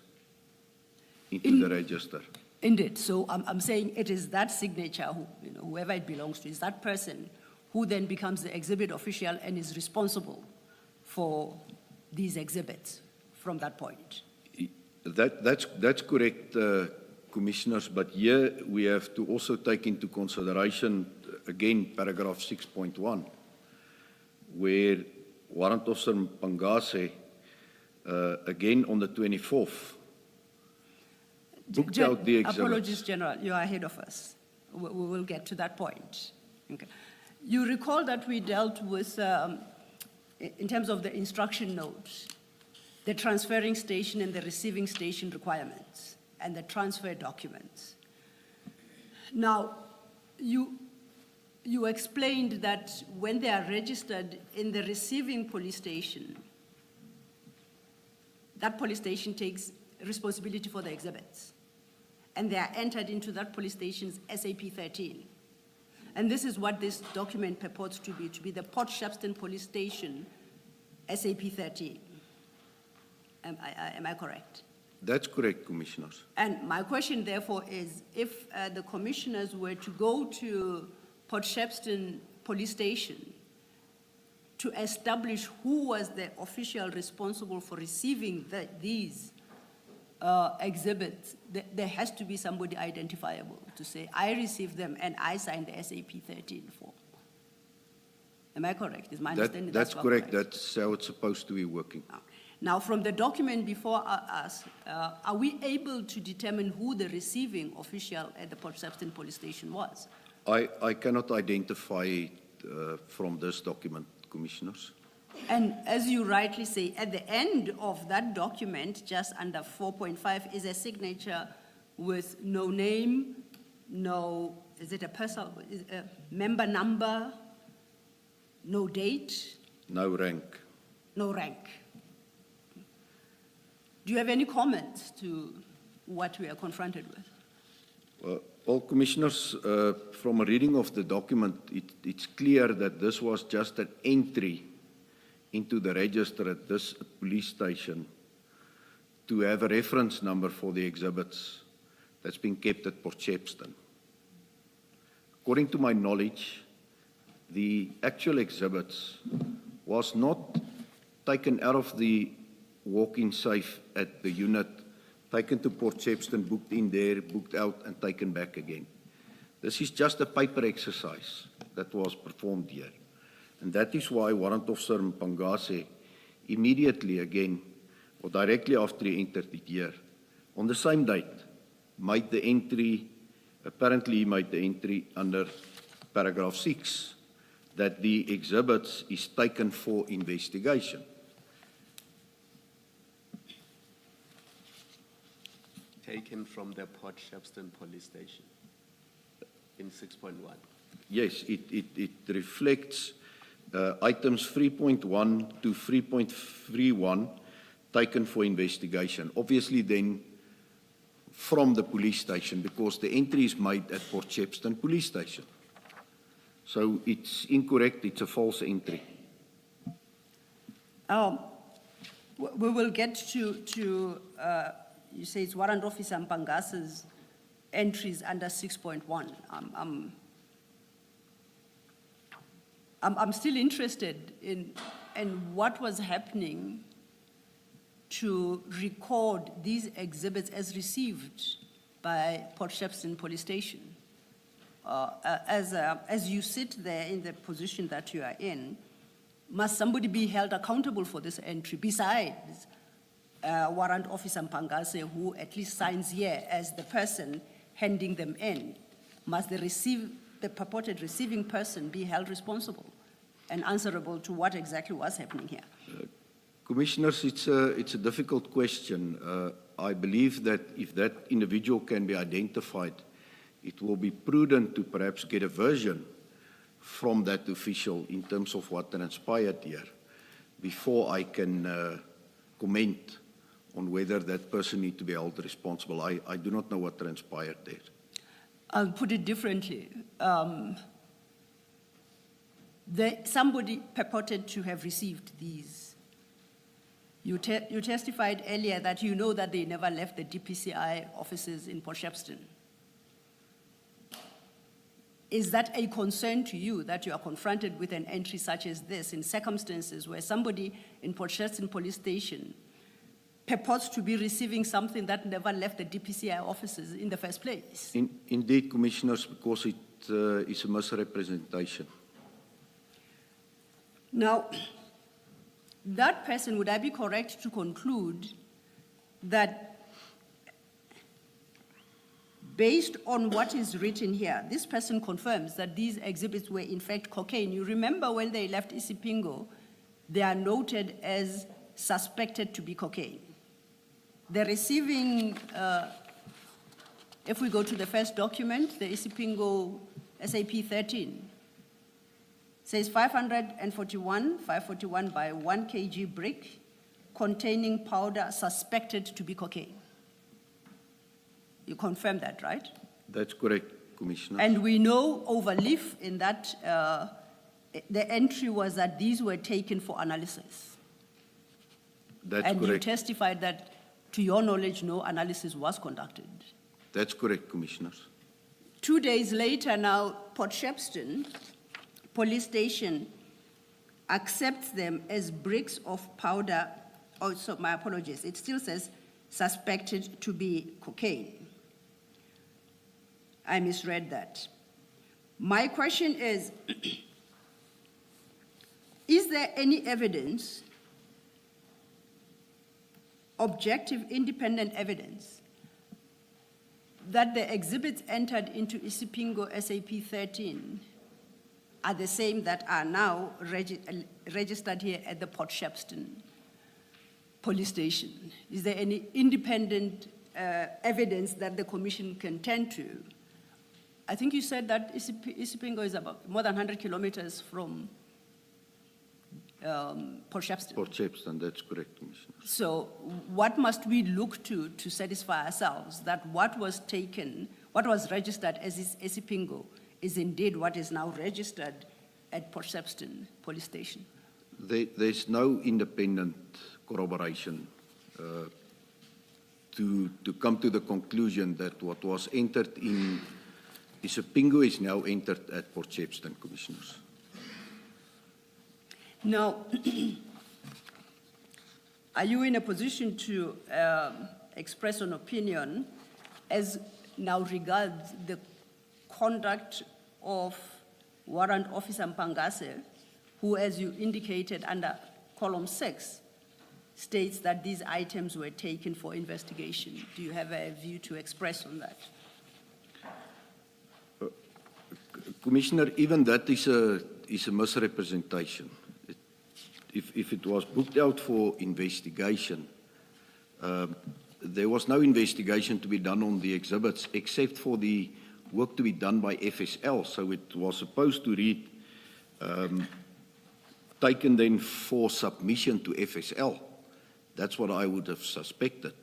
into the register. Indeed. So I'm saying it is that signature, whoever it belongs to, is that person who then becomes the exhibit official and is responsible for these exhibits from that point. That's correct, Commissioners, but here we have to also take into consideration, again, paragraph 6.1, where Warrant Officer Mpangase, again on the 24th, booked out the exhibits. Apologies, General, you are ahead of us. We will get to that point. Okay. You recall that we dealt with, in terms of the instruction notes, the transferring station and the receiving station requirements and the transfer documents. Now, you explained that when they are registered in the receiving police station, that police station takes responsibility for the exhibits, and they are entered into that police station's SAP 13. And this is what this document purports to be the Port Shepstone Police Station SAP 13. Am I correct? That's correct, Commissioners. And my question, therefore, is if the commissioners were to go to Port Shepstone Police Station to establish who was the official responsible for receiving these exhibits, there has to be somebody identifiable to say, I received them and I signed the SAP 13 form. Am I correct? Is my understanding? That's correct. That's how it's supposed to be working. Now, from the document before us, are we able to determine who the receiving official at the Port Shepstone police station was? I cannot identify it from this document, Commissioners. And as you rightly say, at the end of that document, just under 4.5, is a signature with no name, no, is it a personal, member number, no date? No rank. No rank. Do you have any comments to what we are confronted with? Well, Commissioners, from a reading of the document, it's clear that this was just an entry into the register at this police station to have a reference number for the exhibits that's been kept at Port Shepstone. According to my knowledge, the actual exhibits was not taken out of the walk-in safe at the unit, taken to Port Shepstone, booked in there, booked out, and taken back again. This is just a paper exercise that was performed here. And that is why Warrant Officer Mpangase immediately again, or directly after he entered it here, on the same date, made the entry, apparently he made the entry under paragraph 6, that the exhibits is taken for investigation. Taken from the Port Shepstone police station in 6.1. Yes, it reflects items 3.1 to 3.31 taken for investigation. Obviously then from the police station, because the entry is made at Port Shepstone police station. So it's incorrect, it's a false entry. We will get to you say it's Warrant Officer Mpangase's entries under 6.1. I'm still interested in what was happening to record these exhibits as received by Port Shepstone police station. As you sit there in the position that you are in, must somebody be held accountable for this entry besides Warrant Officer Mpangase, who at least signs here as the person handing them in? Must the purported receiving person be held responsible and answerable to what exactly was happening here? Commissioners, it's a difficult question. I believe that if that individual can be identified, it will be prudent to perhaps get a version from that official in terms of what transpired here before I can comment on whether that person needs to be held responsible. I do not know what transpired there. I'll put it differently. Somebody purported to have received these. You testified earlier that you know that they never left the DPCI offices in Port Shepstone. Is that a concern to you that you are confronted with an entry such as this in circumstances where somebody in Port Shepstone police station purports to be receiving something that never left the DPCI offices in the first place? Indeed, Commissioners, because it is a misrepresentation. Now, that person, would I be correct to conclude that based on what is written here, this person confirms that these exhibits were in fact cocaine? You remember when they left Isipingo, they are noted as suspected to be cocaine. The receiving, if we go to the first document, the Isipingo SAP 13, says 541 by 1 kg brick containing powder suspected to be cocaine. You confirm that, right? That's correct, Commissioner. And we know overleaf in that, the entry was that these were taken for analysis. That's and correct. You testified that, to your knowledge, no analysis was conducted. That's correct, Commissioners. 2 days later now, Port Shepstone police station accepts them as bricks of powder. Oh, so my apologies. It still says suspected to be cocaine. I misread that. My question is there any evidence, objective, independent evidence, that the exhibits entered into Isipingo SAP 13 are the same that are now registered here at the Port Shepstone police station? Is there any independent evidence that the commission can turn to? I think you said that Isipingo is about more than 100 kilometers from Port Shepstone. Port Shepstone, that's correct, Commissioner. So what must we look to satisfy ourselves that what was taken, what was registered as Isipingo is indeed what is now registered at Port Shepstone police station? There's no independent corroboration to come to the conclusion that what was entered in Isipingo is now entered at Port Shepstone, Commissioners. Now, are you in a position to express an opinion as now regards the conduct of Warrant Officer Mpangase, who, as you indicated under column 6, states that these items were taken for investigation? Do you have a view to express on that? Commissioner, even that is a misrepresentation. If it was booked out for investigation, there was no investigation to be done on the exhibits except for the work to be done by FSL. So it was supposed to read, taken then for submission to FSL. That's what I would have suspected,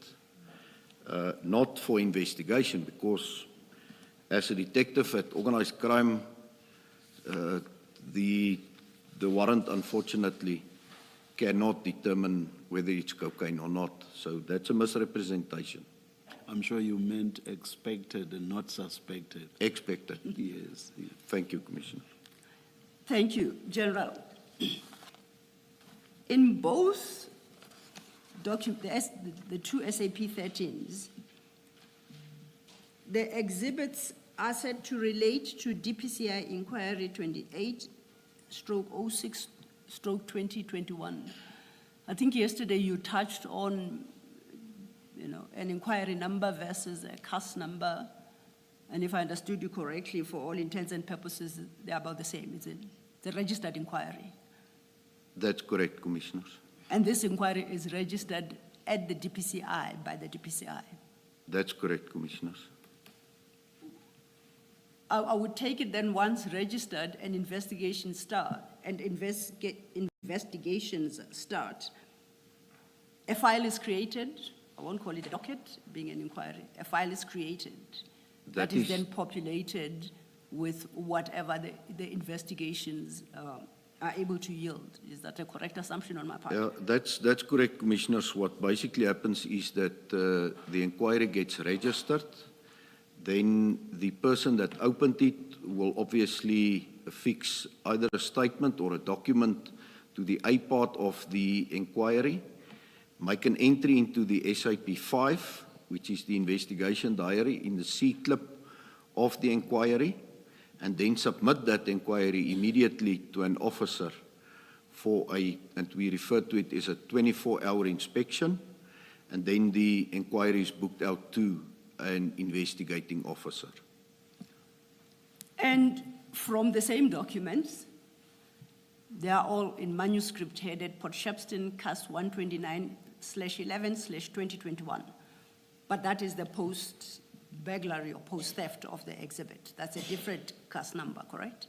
not for investigation, because as a detective at organized crime, the warrant unfortunately cannot determine whether it's cocaine or not. So that's a misrepresentation. I'm sure you meant expected and not suspected. Expected. Yes. Thank you, Commissioner. Thank you, General. In both documents, the two SAP 13s, the exhibits are said to relate to DPCI Inquiry 28/06/2021. I think yesterday you touched on, an inquiry number versus a CAS number. And if I understood you correctly, for all intents and purposes, they're about the same. It's a registered inquiry. That's correct, Commissioners. And this inquiry is registered at the DPCI, by the DPCI. That's correct, Commissioners. I would take it then once registered and investigations start, investigations start, a file is created. I won't call it a docket, being an inquiry. A file is created that is then populated with whatever the investigations are able to yield. Is that a correct assumption on my part? Yeah, that's correct, Commissioners. What basically happens is that the inquiry gets registered. Then the person that opened it will obviously affix either a statement or a document to the A part of the inquiry, make an entry into the SAP-5, which is the investigation diary, in the C clip of the inquiry, and then submit that inquiry immediately to an officer for and we refer to it as a 24-hour inspection, and then the inquiry is booked out to an investigating officer. And from the same documents, they are all in manuscript headed Port Shepstone CAS 129/11/2021. But that is the post-burglary or post-theft of the exhibit. That's a different CAS number, correct?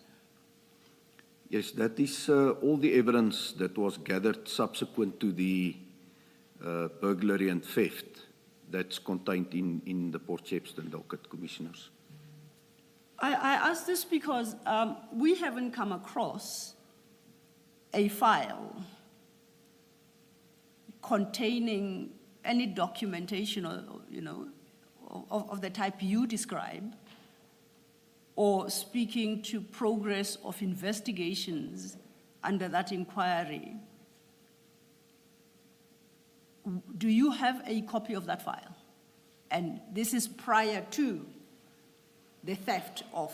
Yes, that is all the evidence that was gathered subsequent to the burglary and theft that's contained in the Port Shepstone docket, Commissioners. I ask this because we haven't come across a file containing any documentation of the type you describe, or speaking to progress of investigations under that inquiry, Do you have a copy of that file? And this is prior to the theft of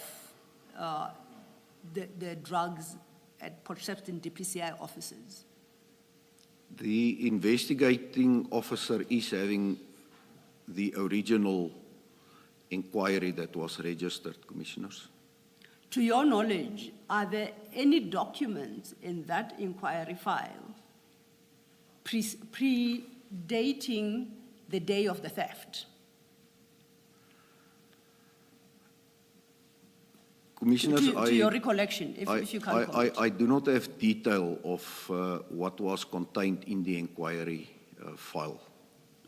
the drugs at Port Shepstone DPCI offices? The investigating officer is having the original inquiry that was registered, Commissioners. To your knowledge, are there any documents in that inquiry file predating the day of the theft? Commissioners, To your recollection, if you can comment. I do not have detail of what was contained in the inquiry file.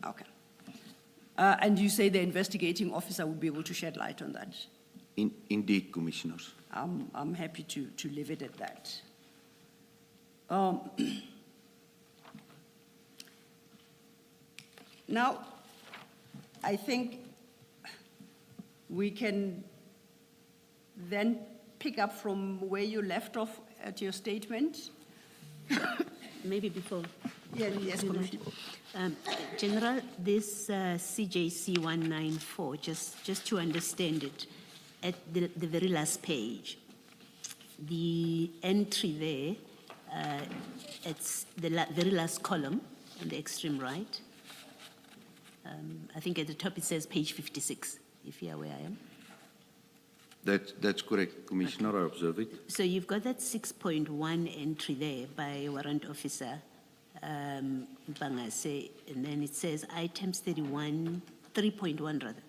Okay. And you say the investigating officer would be able to shed light on that? Indeed, Commissioners. I'm happy to leave it at that. Now, I think we can then pick up from where you left off at your statement. Maybe before. Yes, Commissioner. General, this CJC 194, just to understand it, at the very last page, the entry there, it's the very last column on the extreme right. I think at the top it says page 56, if you're where I am. That's correct, Commissioner. I observe it. So you've got that 6.1 entry there by Warrant Officer Bangase, and then it says items 3.1 rather,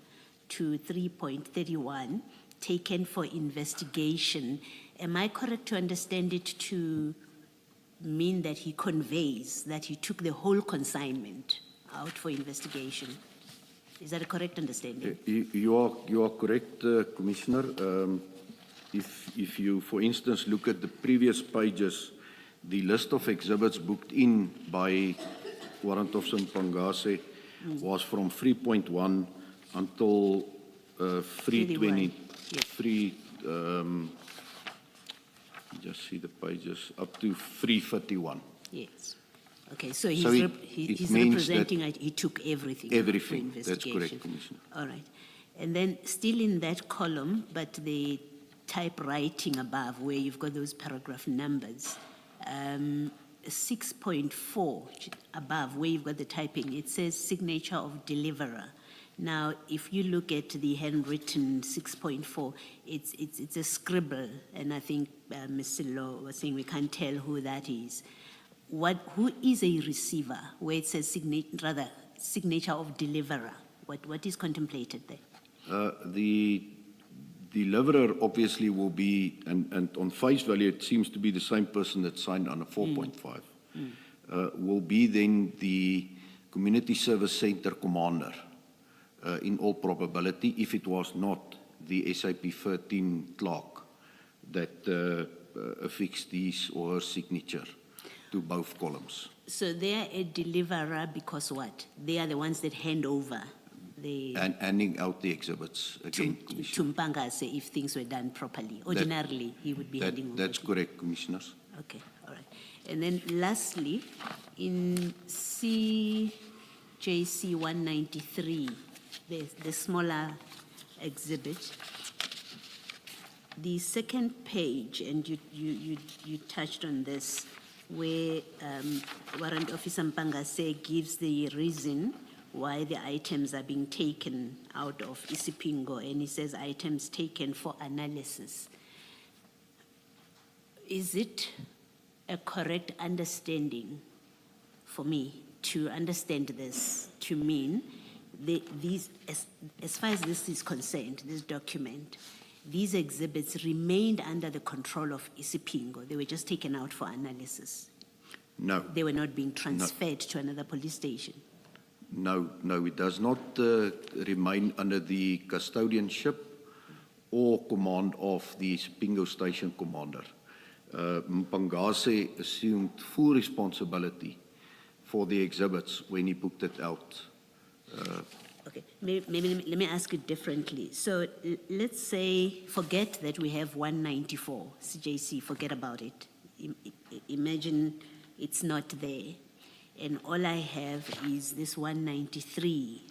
to 3.31 taken for investigation. Am I correct to understand it to mean that he conveys that he took the whole consignment out for investigation? Is that a correct understanding? You are correct, Commissioner. If you, for instance, look at the previous pages, the list of exhibits booked in by Warrant Officer Mpangase was from 3.1 until 320. Just see the pages up to 351. Yes. Okay, so he's it means representing that he took everything. Everything, for that's investigation. correct, Commissioner. All right. And then still in that column, but the typewriting above where you've got those paragraph numbers, 6.4 above where you've got the typing, it says signature of deliverer. Now, if you look at the handwritten 6.4, it's a scribble, and I think Ms. Silo was saying we can't tell who that is. Who is a receiver where it says signature of deliverer? What is contemplated there? The deliverer obviously will be, and on face value it seems to be the same person that signed on a 4.5, will be then the Community Service Center commander in all probability, if it was not the SAP 13 clerk that affixed his or her signature to both columns. So they are a deliverer because what? They are the ones that hand over the... And handing out the exhibits again, Commissioner. To Mpangase if things were done properly. Ordinarily, he would be handing over. That's correct, Commissioners. Okay, all right. And then lastly, in CJC 193, the smaller exhibit, the second page, and you touched on this, where Warrant Officer Mpangase gives the reason why the items are being taken out of Isipingo, and he says items taken for analysis. Is it a correct understanding for me to understand this to mean these, as far as this is concerned, this document, these exhibits remained under the control of Isipingo? They were just taken out for analysis? No. They were not being transferred to another police station? No, it does not remain under the custodianship or command of the Isipingo station commander. Mpangase assumed full responsibility for the exhibits when he booked it out. Okay, maybe let me ask it differently. So let's say, forget that we have 194 CJC, forget about it. Imagine it's not there. and all I have is this 193.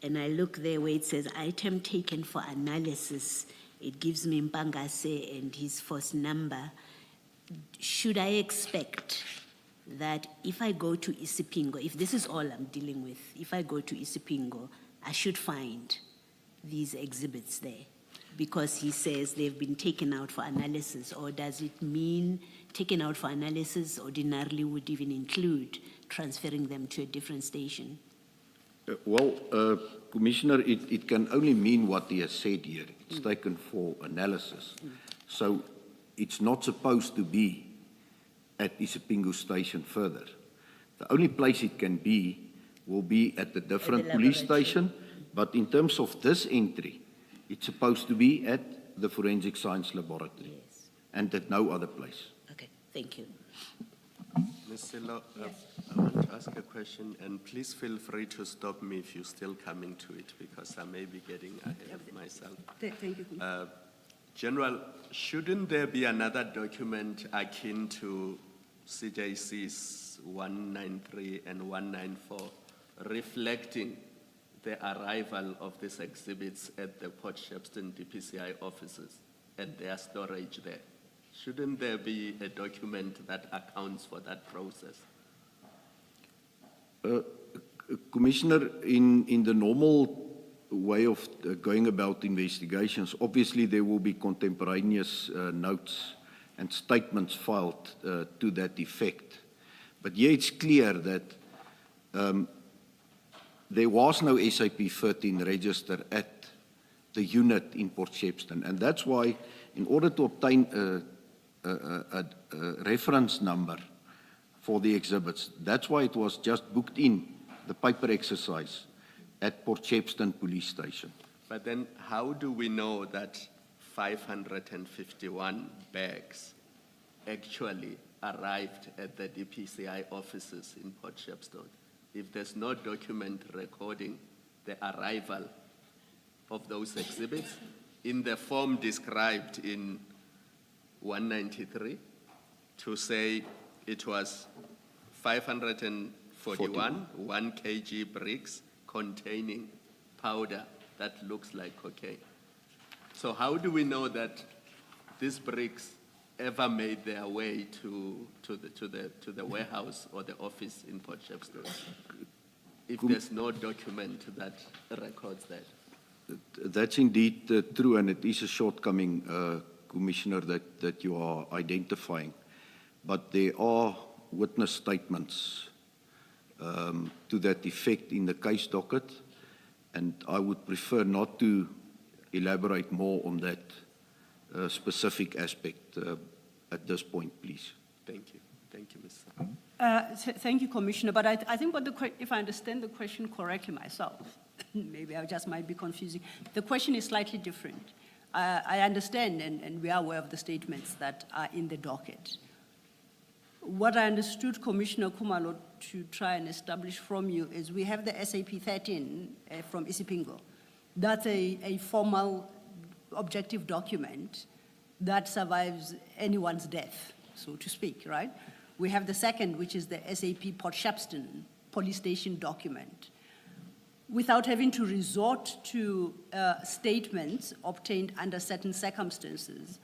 And I look there where it says item taken for analysis. It gives me Mpangase and his force number. Should I expect that if I go to Isipingo, if this is all I'm dealing with, if I go to Isipingo, I should find these exhibits there? Because he says they've been taken out for analysis, or does it mean taken out for analysis ordinarily would even include transferring them to a different station? Commissioner, it can only mean what he has said here. It's taken for analysis. So it's not supposed to be at Isipingo station further. The only place it can be will be at the different police station, but in terms of this entry, it's supposed to be at the Forensic Science Laboratory. Yes. And at no other place. Okay, thank you. Ms. Silo, I want to ask a question, and please feel free to stop me if you're still coming to it, because I may be getting ahead of myself. Thank you. General, shouldn't there be another document akin to CJC's 193 and 194 reflecting the arrival of these exhibits at the Port Shepstone DPCI offices and their storage there? Shouldn't there be a document that accounts for that process? Commissioner, in the normal way of going about investigations, obviously there will be contemporaneous notes and statements filed to that effect. But here it's clear that there was no SAP 13 register at the unit in Port Shepstone, and that's why, in order to obtain a reference number for the exhibits, that's why it was just booked in the paper exercise at Port Shepstone Police Station. But then how do we know that 551 bags actually arrived at the DPCI offices in Port Shepstone if there's no document recording the arrival of those exhibits in the form described in 193 to say it was 541 1 kg bricks containing powder that looks like cocaine? So how do we know that these bricks ever made their way to the warehouse or the office in Port Shepstone if there's no document that records that? That's indeed true, and it is a shortcoming, Commissioner, that you are identifying. But there are witness statements to that effect in the case docket, and I would prefer not to elaborate more on that specific aspect at this point, please. Thank you. Thank you, Mr. Thank you, Commissioner. But I think if I understand the question correctly myself, maybe I just might be confusing. The question is slightly different. I understand, and we are aware of the statements that are in the docket. What I understood, Commissioner Kumalo, to try and establish from you is we have the SAP 13 from Isipingo. That's a formal objective document that survives anyone's death, so to speak, right? We have the second, which is the SAP Port Shepstone police station document. Without having to resort to statements obtained under certain circumstances,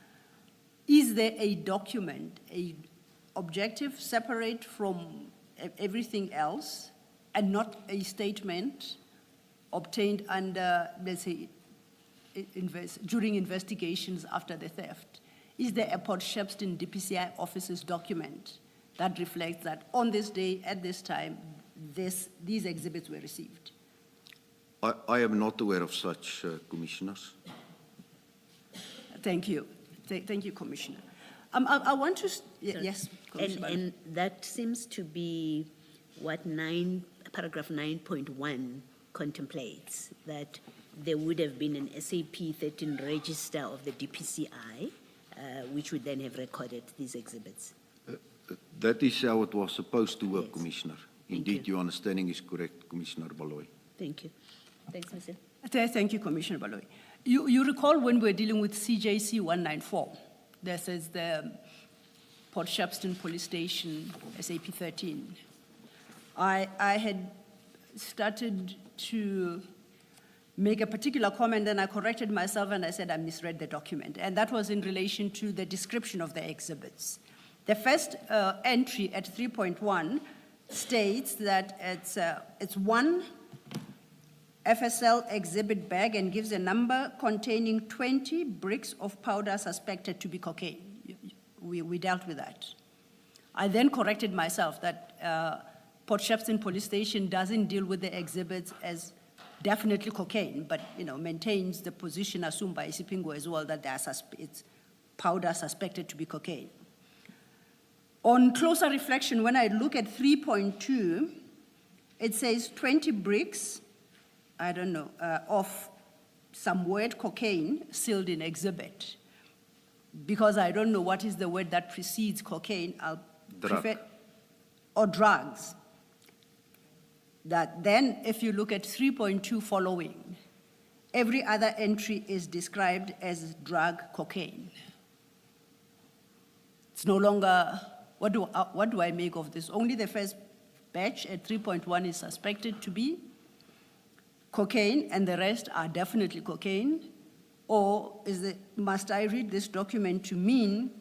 is there a document, a objective separate from everything else and not a statement obtained under, let's say, during investigations after the theft? Is there a Port Shepstone DPCI officer's document that reflects that on this day, at this time, these exhibits were received? I am not aware of such, Commissioners. Thank you. Thank you, Commissioner. I want to, yes, Commissioner. And that seems to be what paragraph 9.1 contemplates, that there would have been an SAP 13 register of the DPCI, which would then have recorded these exhibits. That is how it was supposed to work, yes. Commissioner. Thank Indeed, you. Your understanding is correct, Commissioner Baloy. Thank you. Thanks, Mr. Thank you, Commissioner Baloy. You recall when we were dealing with CJC 194, there says the Port Shepstone Police Station, SAP 13. I had started to make a particular comment, and I corrected myself and I said I misread the document. And that was in relation to the description of the exhibits. The first entry at 3.1 states that it's one FSL exhibit bag and gives a number containing 20 bricks of powder suspected to be cocaine. We dealt with that. I then corrected myself that Port Shepstone Police Station doesn't deal with the exhibits as definitely cocaine, but maintains the position assumed by Isipingo as well that it's powder suspected to be cocaine. On closer reflection, when I look at 3.2, it says 20 bricks, I don't know, of some word cocaine sealed in exhibit. Because I don't know what is the word that precedes cocaine, I'll prefer, or drugs. That then, if you look at 3.2 following, every other entry is described as drug cocaine. It's no longer, what do I make of this? Only the first batch at 3.1 is suspected to be cocaine, and the rest are definitely cocaine? Or must I read this document to mean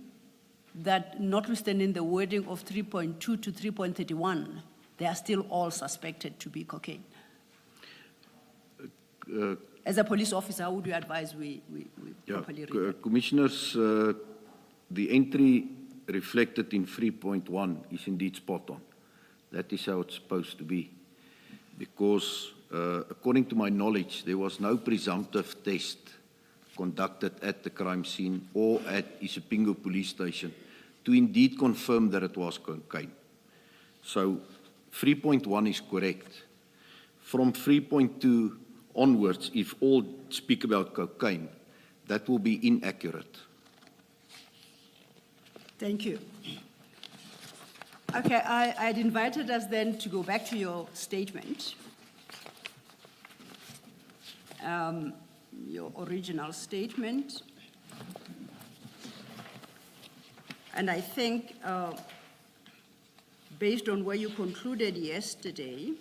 that notwithstanding the wording of 3.2 to 3.31, they are still all suspected to be cocaine? As a police officer, how would you advise we properly read it? Commissioners, the entry reflected in 3.1 is indeed spot on. That is how it's supposed to be. Because according to my knowledge, there was no presumptive test conducted at the crime scene or at Isipingo Police Station to indeed confirm that it was cocaine. So 3.1 is correct. From 3.2 onwards, if all speak about cocaine, that will be inaccurate. Thank you. Okay, I'd invited us then to go back to your statement, your original statement. And I think, based on where you concluded yesterday,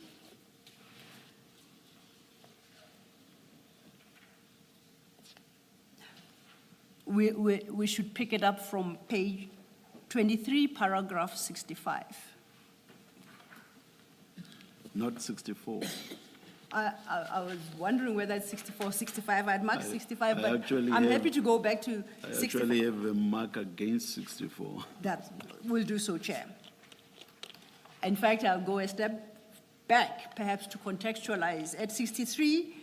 we should pick it up from page 23, paragraph 65. Not 64. I was wondering whether it's 64 or 65. I'd marked 65, I but actually I'm have- happy to go back to I 64. actually have a mark against 64. That will do so, Chair. In fact, I'll go a step back, perhaps to contextualize. At 63,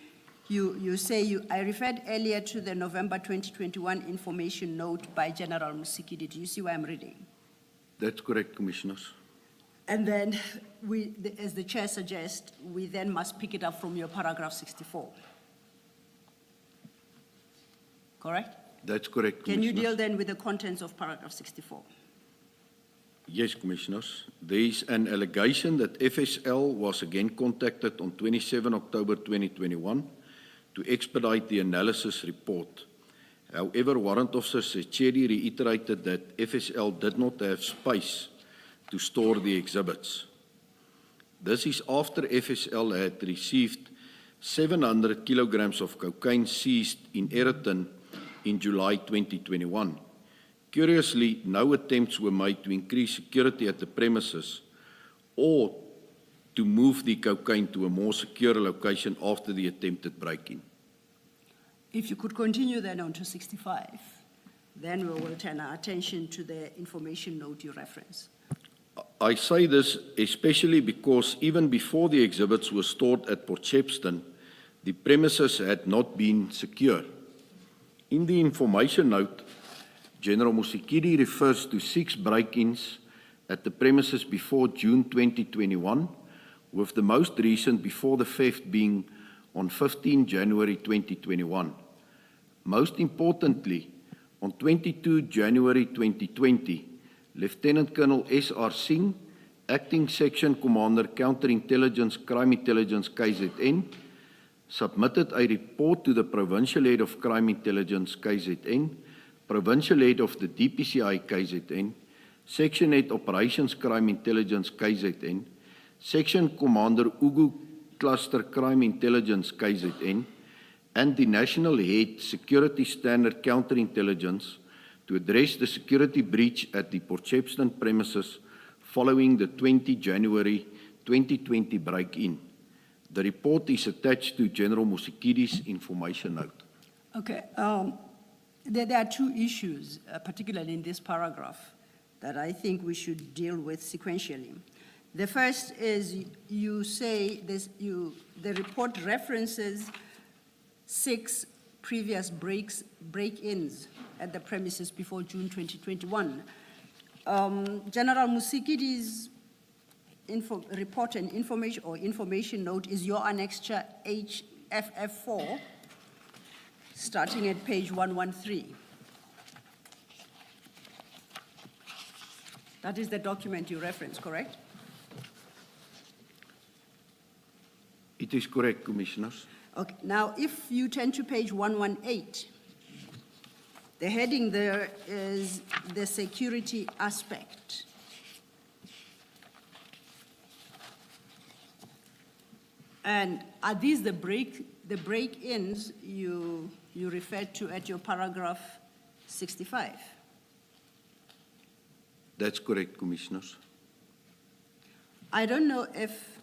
you say I referred earlier to the November 2021 information note by General Musikidi. Do you see where I'm reading? That's correct, Commissioners. And then, as the Chair suggests, we then must pick it up from your paragraph 64. Correct? That's correct, Can you Commissioners. deal then with the contents of paragraph 64? Yes, Commissioners. There is an allegation that FSL was again contacted on 27 October 2021 to expedite the analysis report. However, Warrant Officer Secheri reiterated that FSL did not have space to store the exhibits. This is after FSL had received 700 kilograms of cocaine seized in Ereton in July 2021. Curiously, no attempts were made to increase security at the premises or to move the cocaine to a more secure location after the attempted break-in. If you could continue then on to 65, then we will turn our attention to the information note you reference. I say this especially because even before the exhibits were stored at Port Shepstone, the premises had not been secure. In the information note, General Musikidi refers to 6 break-ins at the premises before June 2021, with the most recent before the theft being on 15 January 2021. Most importantly, on 22 January 2020, Lieutenant Colonel S.R. Singh, Acting Section Commander Counterintelligence Crime Intelligence KZN, submitted a report to the Provincial Head of Crime Intelligence KZN, Provincial Head of the DPCI KZN, Section Head Operations Crime Intelligence KZN, Section Commander Ugu Cluster Crime Intelligence KZN and the National Head Security Standard Counterintelligence to address the security breach at the Port Shepstone premises following the 20 January 2020 break-in. The report is attached to General Musikidi's information note. Okay, there are two issues, particularly in this paragraph, that I think we should deal with sequentially. The first is you say the report references 6 previous break-ins at the premises before June 2021. General Musikidi's report and information note is your annexure HFF4, starting at page 113. That is the document you reference, correct? It is correct, Commissioners. Okay, now if you turn to page 118, the heading there is the security aspect. And are these the break-ins you referred to at your paragraph 65? That's correct, Commissioners. I don't know if,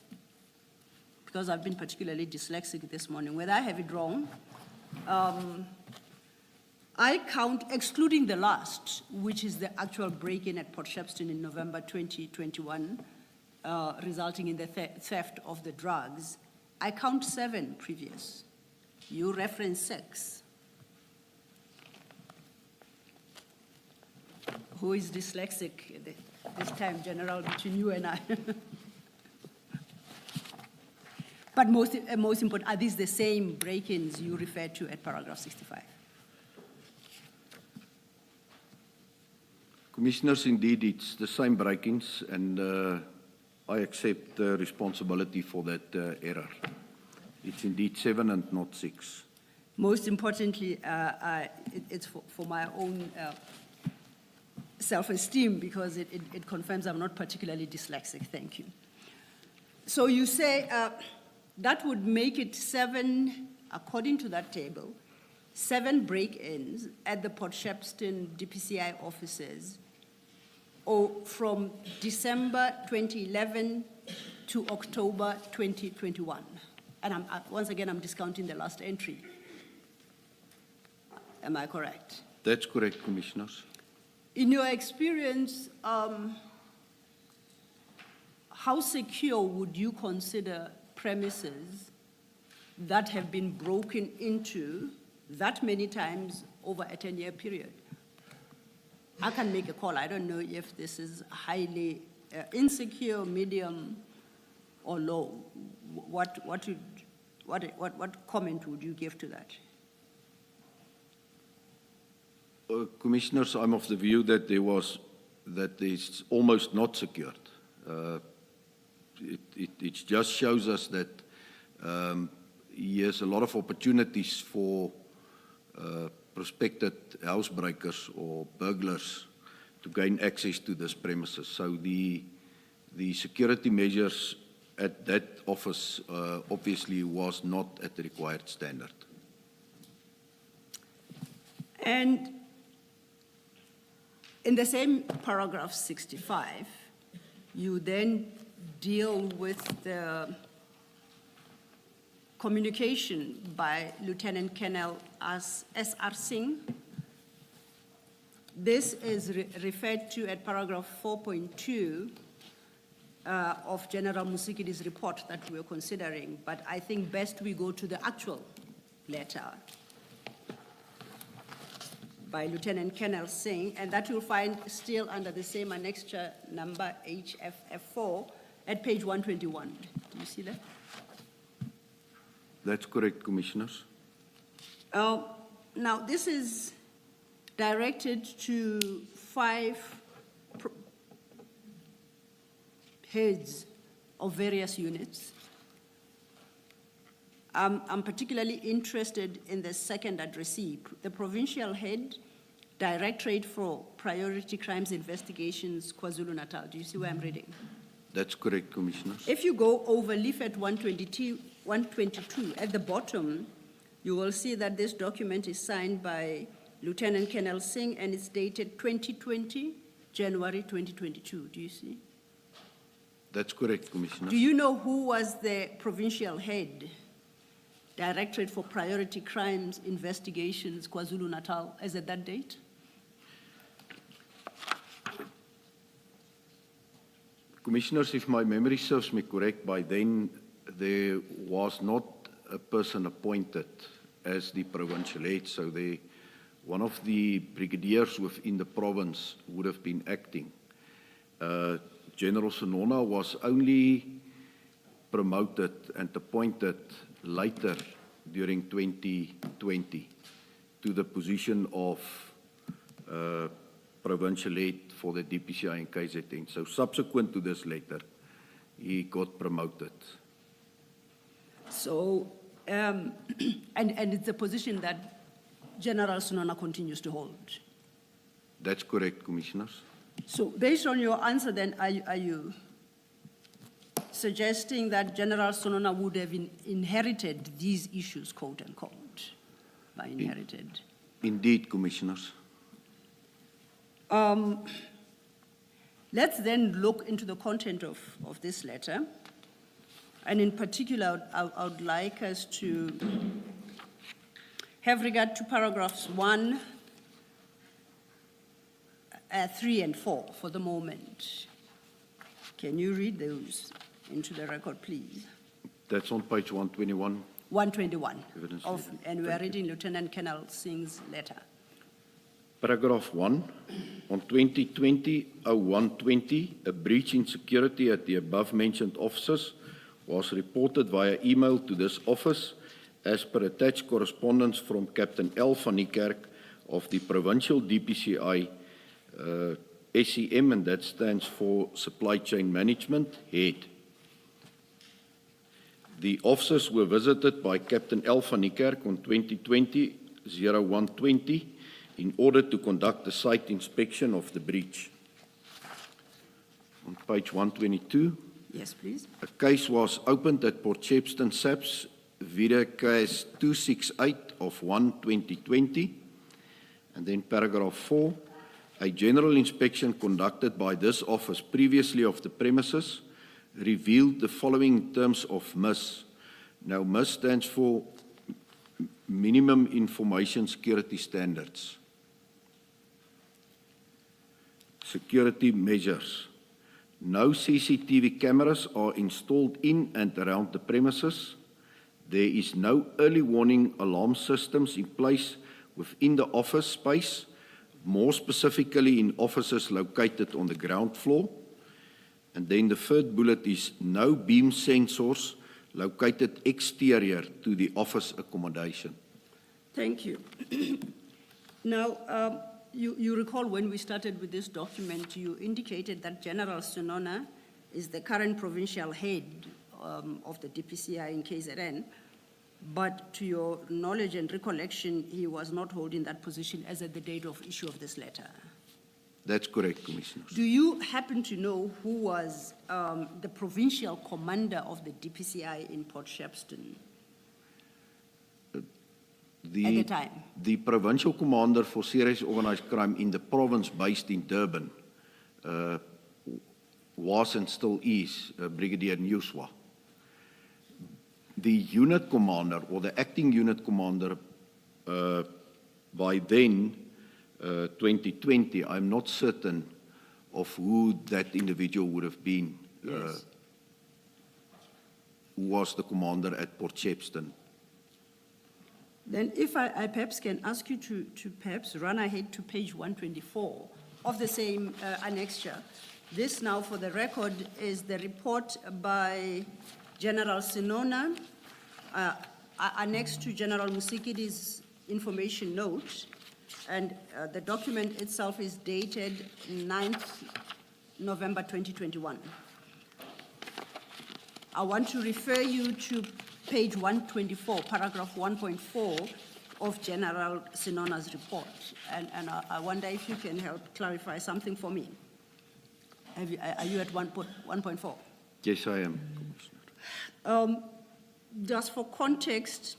because I've been particularly dyslexic this morning, whether I have it wrong. I count, excluding the last, which is the actual break-in at Port Shepstone in November 2021, resulting in the theft of the drugs, I count 7 previous. You reference 6. Who is dyslexic this time, General, between you and I? But most important, are these the same break-ins you referred to at paragraph 65? Commissioners, indeed, it's the same break-ins, and I accept responsibility for that error. It's indeed 7 and not 6. Most importantly, it's for my own self-esteem, because it confirms I'm not particularly dyslexic. Thank you. So you say that would make it 7, according to that table, 7 break-ins at the Port Shepstone DPCI offices, or from December 2011 to October 2021. And once again, I'm discounting the last entry. Am I correct? That's correct, Commissioners. In your experience, how secure would you consider premises that have been broken into that many times over a 10-year period? I can make a call. I don't know if this is highly insecure, medium, or low. What comment would you give to that? Commissioners, I'm of the view that it's almost not secured. It just shows us that here's a lot of opportunities for prospective housebreakers or burglars to gain access to this premises. So the security measures at that office obviously was not at the required standard. And in the same paragraph 65, you then deal with the communication by Lieutenant Colonel S.R. Singh. This is referred to at paragraph 4.2 of General Musikidi's report that we're considering, but I think best we go to the actual letter by Lieutenant Colonel Singh, and that you'll find still under the same annexure number HFF4 at page 121. Do you see that? That's correct, Commissioners. Now, this is directed to 5 heads of various units. I'm particularly interested in the second addressee, the provincial head, Directorate for Priority Crimes Investigations, KwaZulu-Natal. Do you see where I'm reading? That's correct, Commissioners. If you go over leaflet 122, at the bottom, you will see that this document is signed by Lieutenant Colonel Singh and it's dated 2020, January 2022. Do you see? That's correct, Commissioners. Do you know who was the provincial head, Directorate for Priority Crimes Investigations, KwaZulu-Natal, as at that date? Commissioners, if my memory serves me correct, by then there was not a person appointed as the provincial head, so one of the brigadiers within the province would have been acting. General Sonona was only promoted and appointed later during 2020 to the position of provincial head for the DPCI and KZN. So subsequent to this letter, he got promoted. So, and it's a position that General Sonona continues to hold. That's correct, Commissioners. So based on your answer then, are you suggesting that General Sonona would have inherited these issues, quote unquote, by inherited? Indeed, Commissioners. Let's then look into the content of this letter. And in particular, I would like us to have regard to paragraphs 1, 3, and 4 for the moment. Can you read those into the record, please? That's on page 121. 121, Evidence and we are reading Lieutenant Colonel Singh's letter. Paragraph 1, on 2020-0120, a breach in security at the above-mentioned offices was reported via email to this office as per attached correspondence from Captain L. van Niekerk of the Provincial DPCI SEM, and that stands for Supply Chain Management Head. The officers were visited by Captain L. van Niekerk on 2020-0120 in order to conduct a site inspection of the breach. On page 122, Yes, please. a case was opened at Port Shepstone SAPS via case 268 of 1/2020. And then paragraph 4, a general inspection conducted by this office previously of the premises revealed the following in terms of MIS. Now, MIS stands for Minimum Information Security Standards. Security measures. No CCTV cameras are installed in and around the premises. There is no early warning alarm systems in place within the office space, more specifically in offices located on the ground floor. And then the third bullet is no beam sensors located exterior to the office accommodation. Thank you. Now, you recall when we started with this document, you indicated that General Sonona is the current provincial head of the DPCI in KZN, but to your knowledge and recollection, he was not holding that position as at the date of issue of this letter. That's correct, Commissioners. Do you happen to know who was the provincial commander of the DPCI in Port Shepstone at the time? The provincial commander for serious organized crime in the province based in Durban was and still is Brigadier Yusuf. The unit commander or the acting unit commander by then, 2020, I'm not certain of who that individual would have been, Yes. who was the commander at Port Shepstone. Then if I perhaps can ask you to perhaps run ahead to page 124 of the same annexure. This now, for the record, is the report by General Sonona, annexed to General Musikidi's information note, and the document itself is dated 9th November 2021. I want to refer you to page 124, paragraph 1.4 of General Sonona's report, and I wonder if you can help clarify something for me. Are you at 1.4? Yes, I am, Commissioner. Just for context,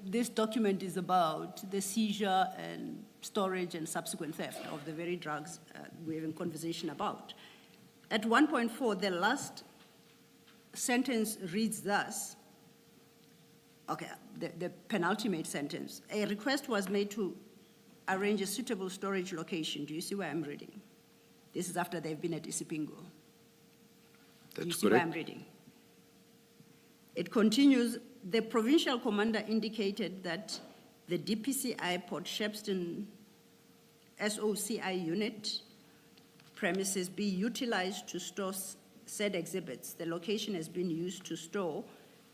this document is about the seizure and storage and subsequent theft of the very drugs we're having conversation about. At 1.4, the last sentence reads thus, okay, the penultimate sentence. A request was made to arrange a suitable storage location. Do you see where I'm reading? This is after they've been at Isipingo. Do you see where I'm reading? It continues, the provincial commander indicated that the DPCI Port Shepstone SOCI unit premises be utilized to store said exhibits. The location has been used to store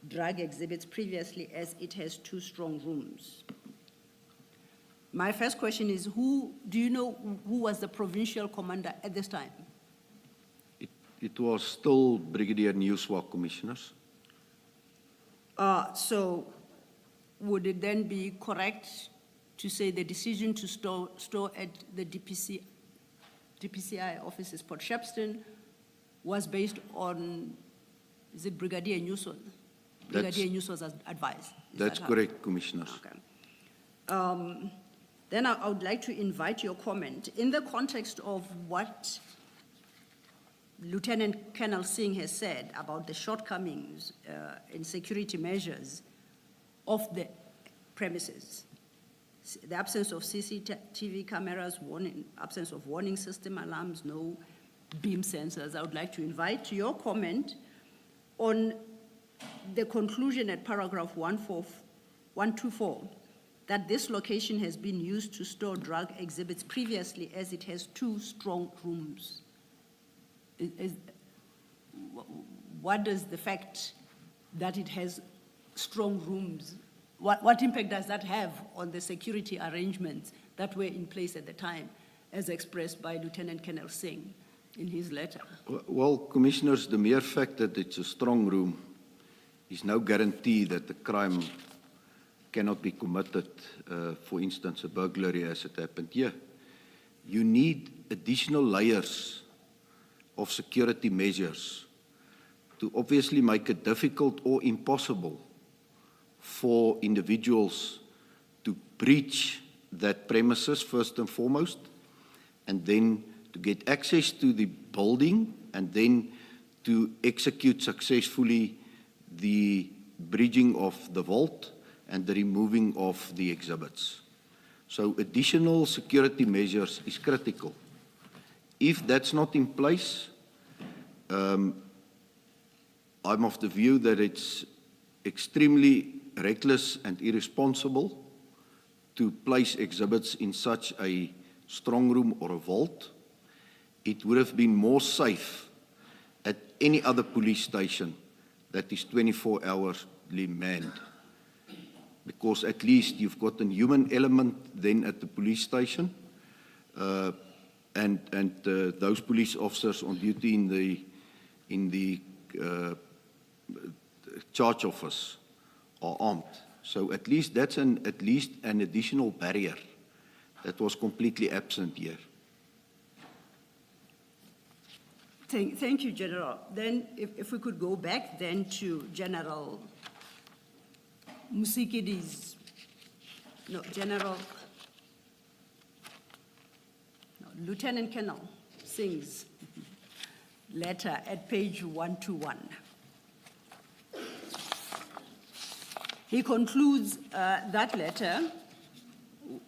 drug exhibits previously as it has 2 strong rooms. My first question is, do you know who was the provincial commander at this time? It was still Brigadier Yusuf, Commissioners. So would it then be correct to say the decision to store at the DPCI offices, Port Shepstone, was based on, is it Brigadier Yusuf? Brigadier Yusuf's advice? That's correct, Commissioners. Okay. Then I would like to invite your comment. In the context of what Lieutenant Colonel Singh has said about the shortcomings in security measures of the premises, the absence of CCTV cameras, absence of warning system alarms, no beam sensors, I would like to invite your comment on the conclusion at paragraph 124, that this location has been used to store drug exhibits previously as it has 2 strong rooms. What does the fact that it has strong rooms, what impact does that have on the security arrangements that were in place at the time, as expressed by Lieutenant Colonel Singh in his letter? Well, Commissioners, the mere fact that it's a strong room is no guarantee that the crime cannot be committed, for instance, a burglary as it happened here. You need additional layers of security measures to obviously make it difficult or impossible for individuals to breach that premises first and foremost, and then to get access to the building, and then to execute successfully the bridging of the vault and the removing of the exhibits. So additional security measures is critical. If that's not in place, I'm of the view that it's extremely reckless and irresponsible to place exhibits in such a strong room or a vault. It would have been more safe at any other police station that is 24 hours manned, because at least you've got a human element then at the police station, and those police officers on duty in the charge office are armed. So at least that's an additional barrier that was completely absent here. Thank you, General. Then if we could go back then to General Musikidi's, Lieutenant Colonel Singh's letter at page 121. He concludes that letter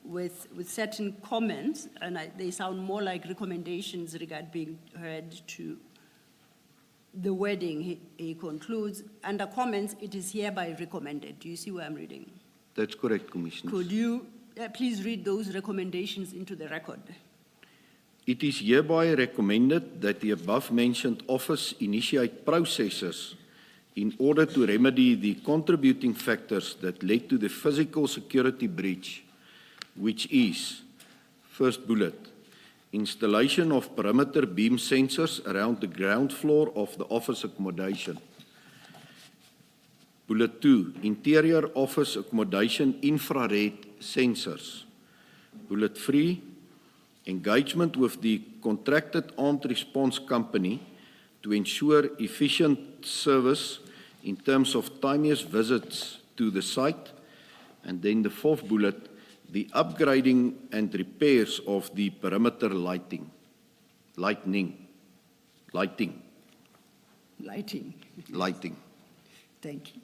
with certain comments, and they sound more like recommendations regarding being heard to the wording. He concludes, under comments, it is hereby recommended. Do you see where I'm reading? That's correct, Commissioner. Could you please read those recommendations into the record? It is hereby recommended that the above-mentioned office initiate processes in order to remedy the contributing factors that led to the physical security breach, which is, first bullet, installation of perimeter beam sensors around the ground floor of the office accommodation. Bullet 2, interior office accommodation infrared sensors. Bullet 3, engagement with the contracted armed response company to ensure efficient service in terms of timeliest visits to the site. And then the fourth bullet, the upgrading and repairs of the perimeter lighting. Lighting. Thank you.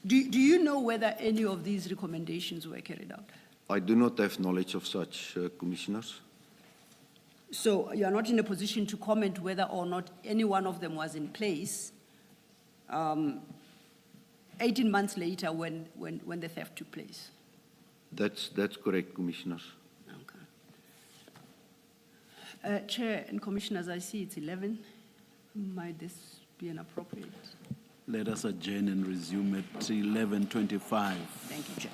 Do you know whether any of these recommendations were carried out? I do not have knowledge of such, Commissioners. So you are not in a position to comment whether or not any one of them was in place 18 months later when the theft took place? That's correct, Commissioners. Okay. Chair and Commissioners, I see it's 11. Might this be inappropriate? Let us adjourn and resume at 11:25. Thank you, Chair.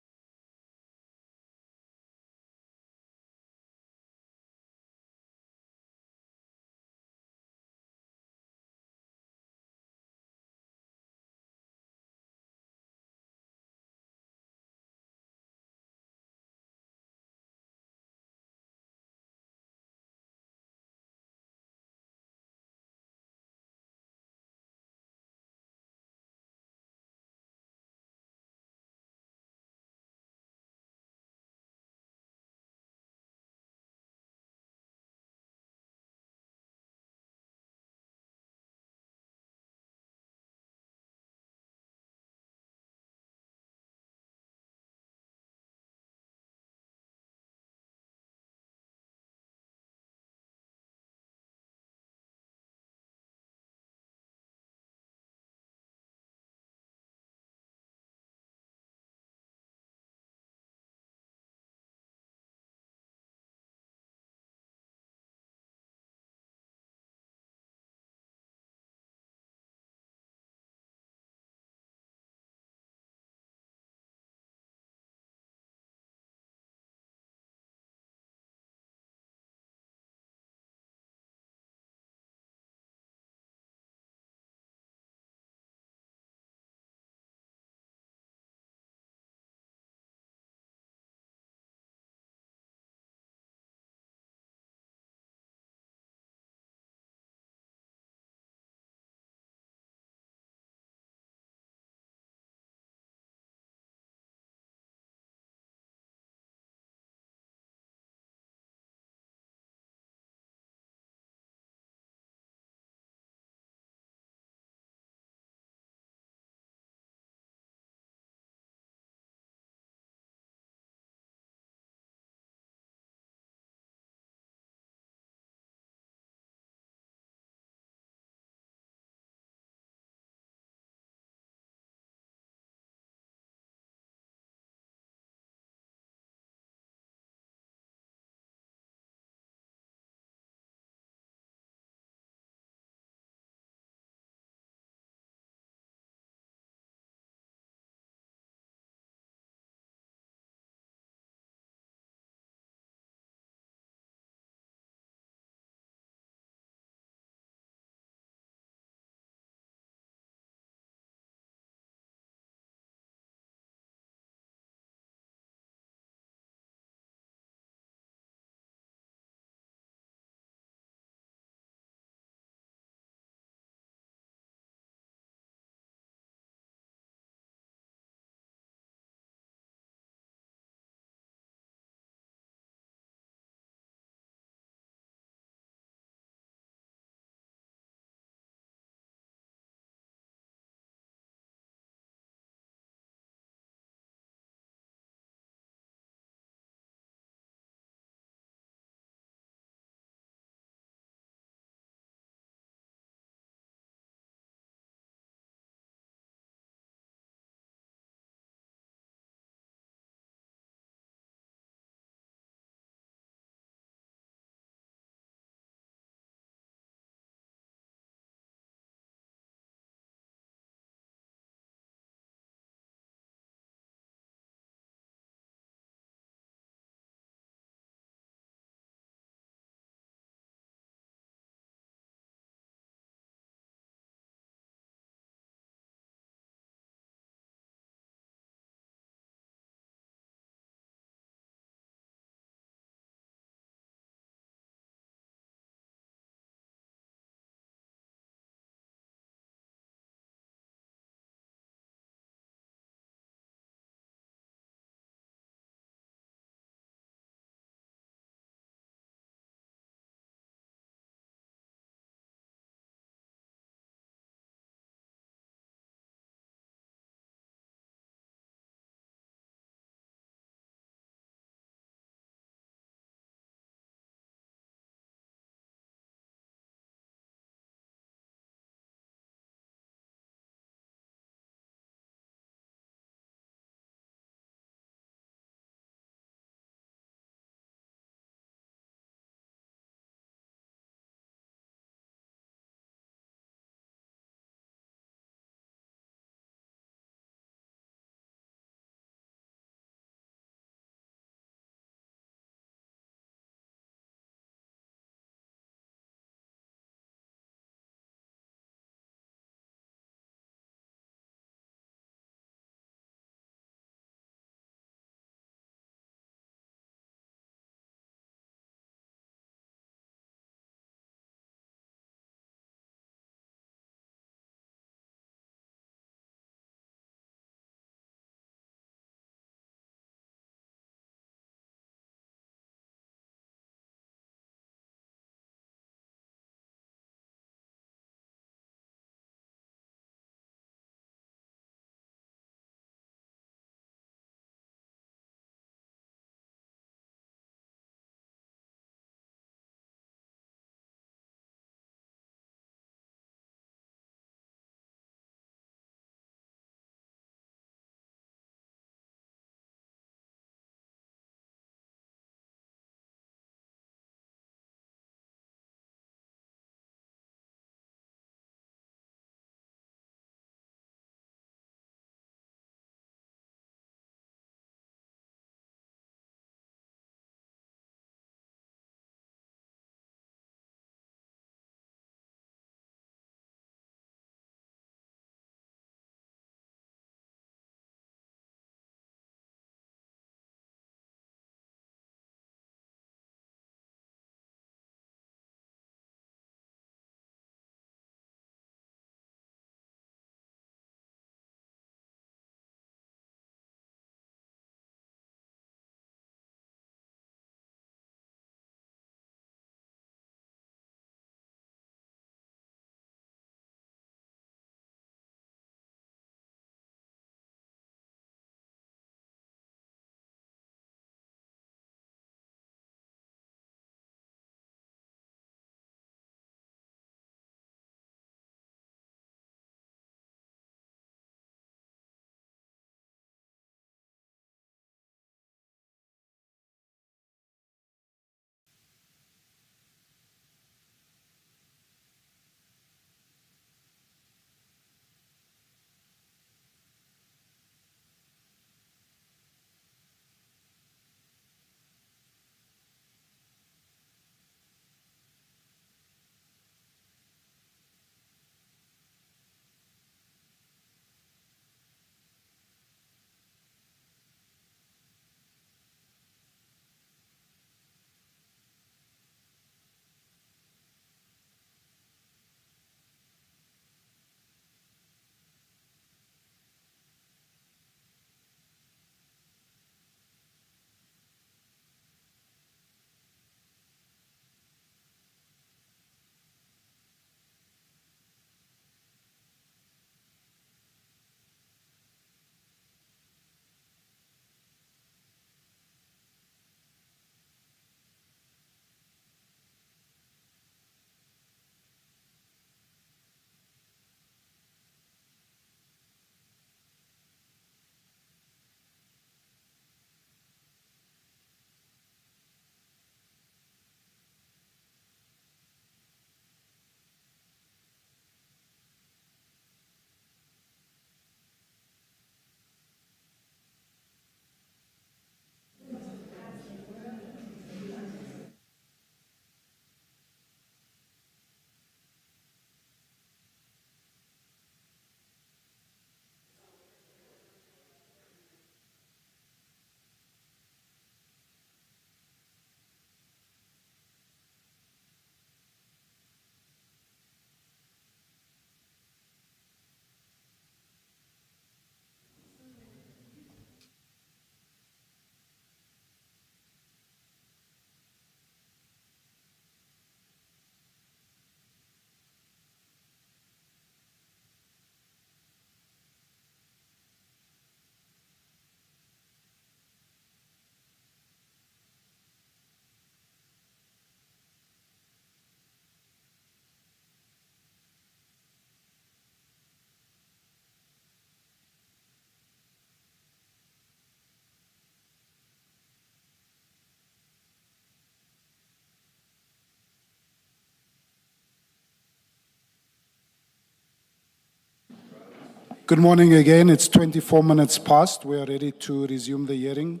Good morning again. It's 24 minutes past. We are ready to resume the hearing.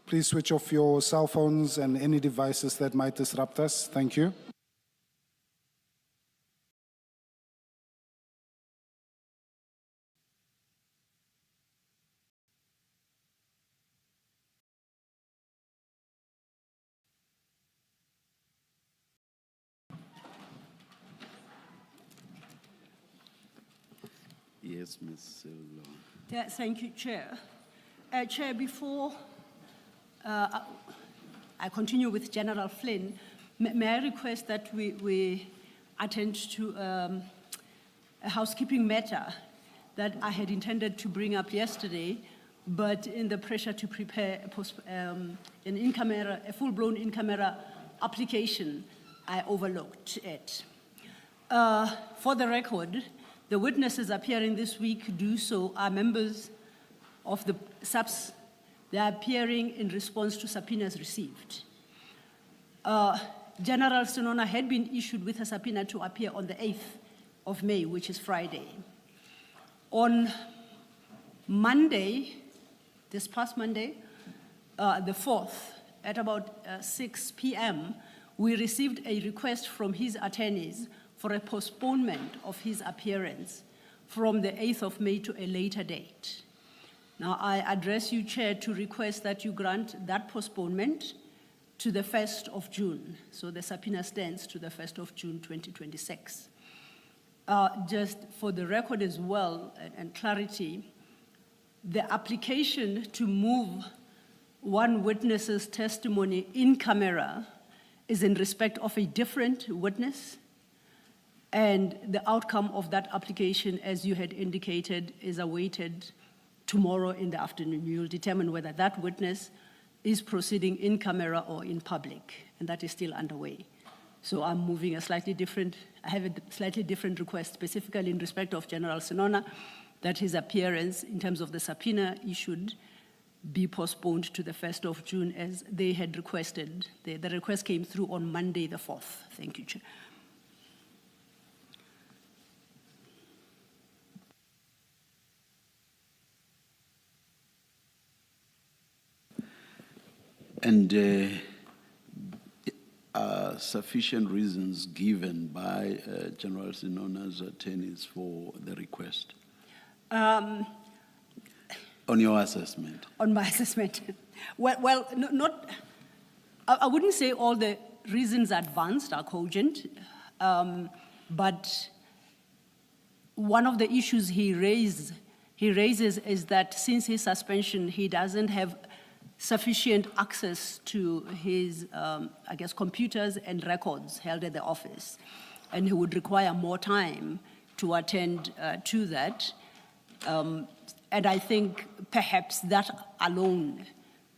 Please switch off your cell phones and any devices that might disrupt us. Thank you. Yes, Ms. Silva. Yeah, thank you, Chair. Chair, before I continue with General Flynn, may I request that we attend to a housekeeping matter that I had intended to bring up yesterday, but in the pressure to prepare a full-blown in-camera application, I overlooked it. For the record, the witnesses appearing this week do so are members of the SAPS. They are appearing in response to subpoenas received. General Sinona had been issued with a subpoena to appear on the 8th of May, which is Friday. On Monday, this past Monday, the 4th, at about 6 p.m., we received a request from his attorneys for a postponement of his appearance from the 8th of May to a later date. Now, I address you, Chair, to request that you grant that postponement to the 1st of June. So the subpoena stands to the 1st of June, 2026. Just for the record as well and clarity, the application to move one witness's testimony in camera is in respect of a different witness, and the outcome of that application, as you had indicated, is awaited tomorrow in the afternoon. You will determine whether that witness is proceeding in camera or in public, and that is still underway. So I'm moving I have a slightly different request, specifically in respect of General Sinona, that his appearance in terms of the subpoena issued be postponed to the 1st of June as they had requested. The request came through on Monday the 4th. Thank you, Chair. And sufficient reasons given by General Sinona's attorneys for the request? On your assessment? On my assessment. Well, I wouldn't say all the reasons advanced are cogent, but one of the issues he raises is that since his suspension, he doesn't have sufficient access to his, computers and records held at the office, and he would require more time to attend to that. And I think perhaps that alone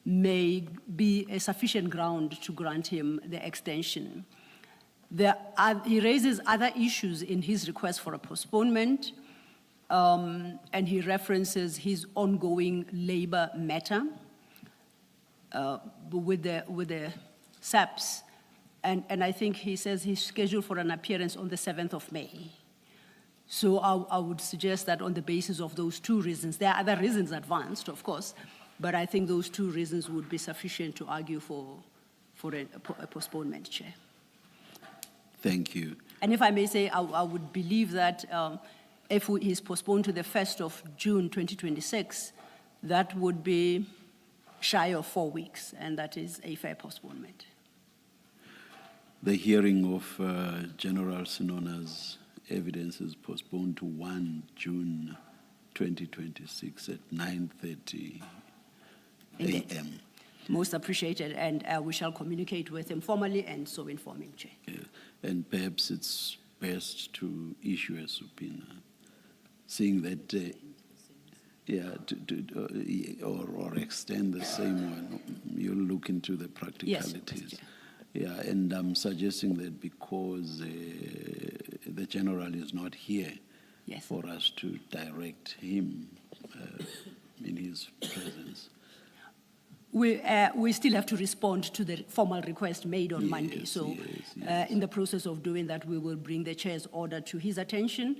may be a sufficient ground to grant him the extension. He raises other issues in his request for a postponement, and he references his ongoing labor matter with the SAPS. And I think he says he's scheduled for an appearance on the 7th of May. So I would suggest that on the basis of those two reasons, there are other reasons advanced, of course, but I think those two reasons would be sufficient to argue for a postponement, Chair. Thank you. And if I may say, I would believe that if he is postponed to the 1st of June 2026, that would be shy of 4 weeks, and that is a fair postponement. The hearing of General Sinona's evidence is postponed to 1 June 2026 at 9:30 a.m. Most appreciated, and we shall communicate with him formally and so inform him, Chair. And perhaps it's best to issue a subpoena, seeing that, or extend the same one. You'll look into the practicalities. Yes, yeah, and I'm suggesting that because the general is not here, yes, for us to direct him in his presence. We still have to respond to the formal request made on Monday. So in the process of doing that, we will bring the chair's order to his attention,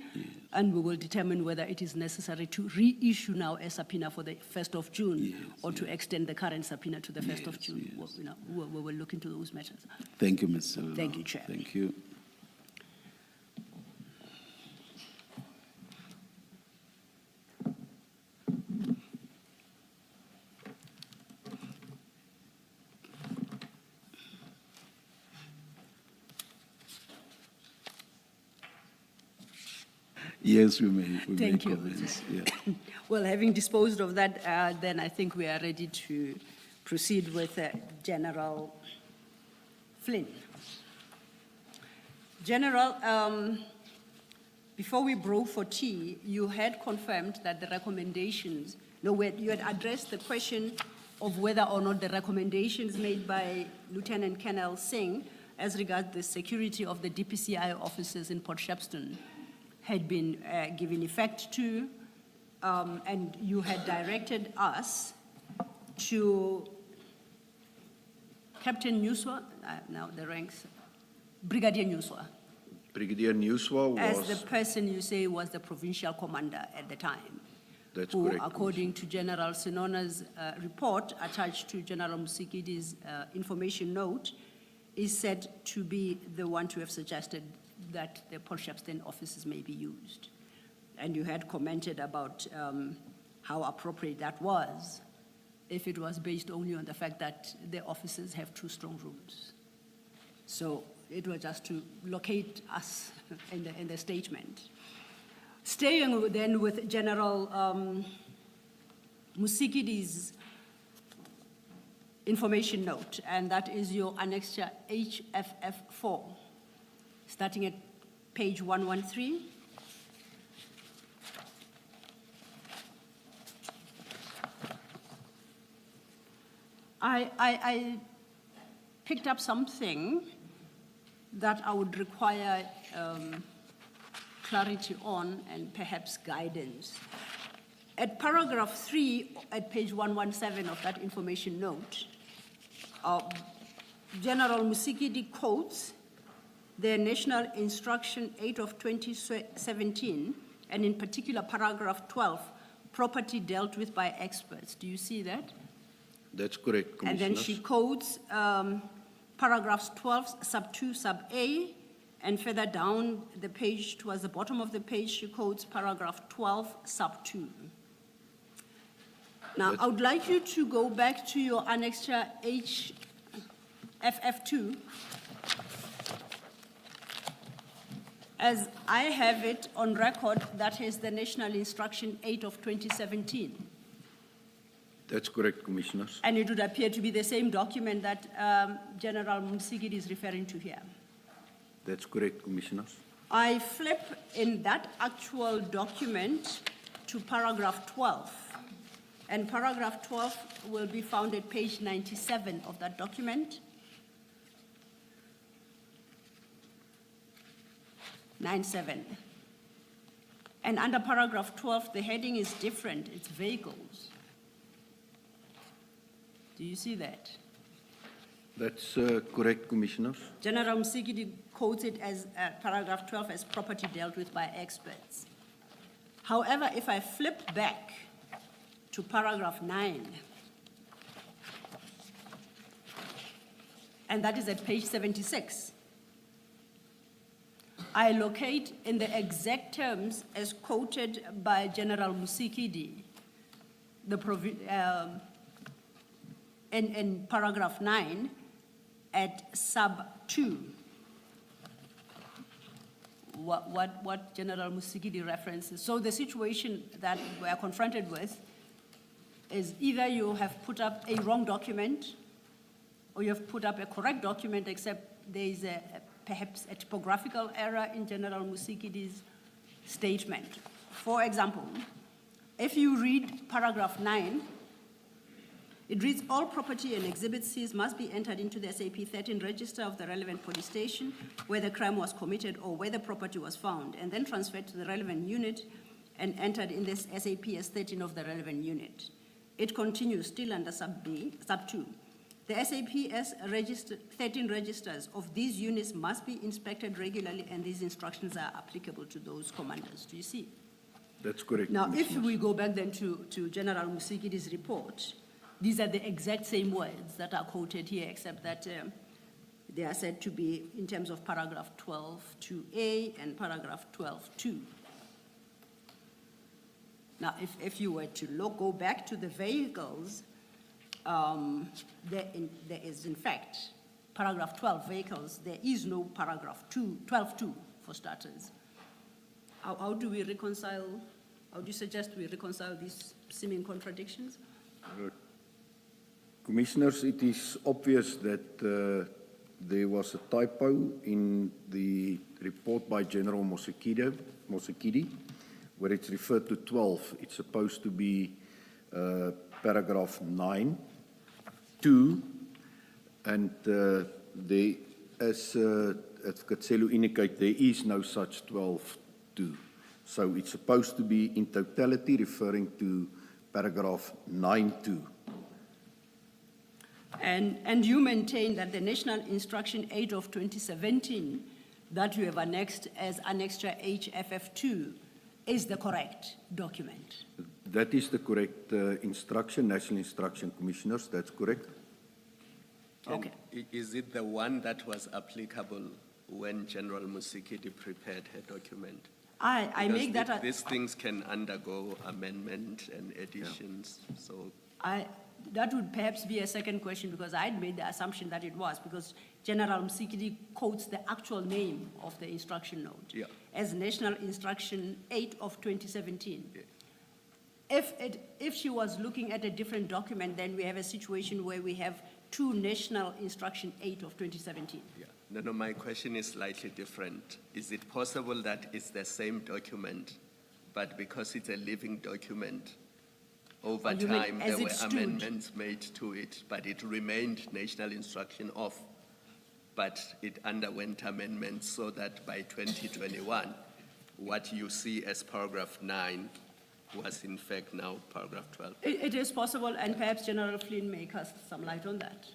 and we will determine whether it is necessary to reissue now a subpoena for the 1st of June or to extend the current subpoena to the 1st of June. We will look into those matters. Thank you, Ms. Sello. Thank you, Chair. Thank you. Yes, we may Thank you. commence. Yeah. Well, having disposed of that, then I think we are ready to proceed with General Flynn. General, before we broke for tea, you had confirmed that the recommendations, you had addressed the question of whether or not the recommendations made by Lieutenant Colonel Singh as regards the security of the DPCI officers in Port Shepstone had been given effect to, and you had directed us to Captain Nuswa, now the ranks, Brigadier Nuswa, Brigadier Nuswa as was, the person you say was the provincial commander at the time. that's Who, correct. according to General Sinona's report attached to General Musikidi's information note, is said to be the one to have suggested that the Port Shepstone offices may be used. And you had commented about how appropriate that was, if it was based only on the fact that the offices have 2 strong rooms. So it was just to locate us in the statement. Staying then with General Musikidi's information note, and that is your annexure HFF4, starting at page 113. I picked up something that I would require clarity on and perhaps guidance. At paragraph 3 at page 117 of that information note, General Musikidi quotes the National Instruction 8 of 2017, and in particular paragraph 12, property dealt with by experts. Do you see that? That's correct, And then Commissioners. she quotes paragraphs 12, sub 2, sub A, and further down the page, towards the bottom of the page, she quotes paragraph 12, sub 2. Now, I would like you to go back to your annexure HFF2. As I have it on record, that is the National Instruction 8 of 2017. That's correct, Commissioners. And it would appear to be the same document that General Musigidi is referring to here. That's correct, Commissioners. I flip in that actual document to paragraph 12. And paragraph 12 will be found at page 97 of that document. 97. And under paragraph 12, the heading is different. It's vehicles. Do you see that? That's correct, Commissioners. General Musigidi quotes it as paragraph 12 as property dealt with by experts. However, if I flip back to paragraph 9, and that is at page 76, I locate in the exact terms as quoted by General Musigidi, in paragraph 9 at sub 2. What General Musigidi references. So the situation that we are confronted with is either you have put up a wrong document or you have put up a correct document, except there is perhaps a typographical error in General Musigidi's statement. For example, if you read paragraph 9, it reads, all property and exhibits seized must be entered into the SAP 13 register of the relevant police station where the crime was committed or where the property was found, and then transferred to the relevant unit and entered in this SAP as 13 of the relevant unit. It continues still under sub B, sub 2. The SAPS 13 registers of these units must be inspected regularly, and these instructions are applicable to those commanders. Do you see? That's correct. Now, if Commissioners. we go back then to General Musikidi's report, these are the exact same words that are quoted here, except that they are said to be in terms of paragraph 12.2a and paragraph 12.2. Now, if you were to go back to the vehicles, there is, in fact, paragraph 12 vehicles, there is no paragraph 12.2 for starters. How do we reconcile, how do you suggest we reconcile these seeming contradictions? Commissioners, it is obvious that there was a typo in the report by General Mosekidi, where it's referred to 12. It's supposed to be paragraph 9, 2, and there, as Advocate Selu indicated, there is no such 12, 2. So it's supposed to be in totality referring to paragraph 9, 2. And you maintain that the National Instruction 8 of 2017 that you have annexed as Annexure HFF2 is the correct document. That is the correct instruction, National Instruction, Commissioners, that's correct. Okay. Is it the one that was applicable when General Musikidi prepared her document? I Because make that. these things can undergo amendment and additions, so. That would perhaps be a second question, because I'd made the assumption that it was, because General Musikidi quotes the actual name of the instruction note as National Instruction 8 of 2017. Yeah. If she was looking at a different document, then we have a situation where we have two National Instruction 8 of 2017. Yeah. No, my question is slightly different. Is it possible that it's the same document, but because it's a living document, over You mean time as there it were stood? amendments made to it, but it remained National Instruction of, but it underwent amendments so that by 2021, what you see as paragraph 9 was in fact now paragraph 12. It is possible, and perhaps General Flynn may cast some light on that.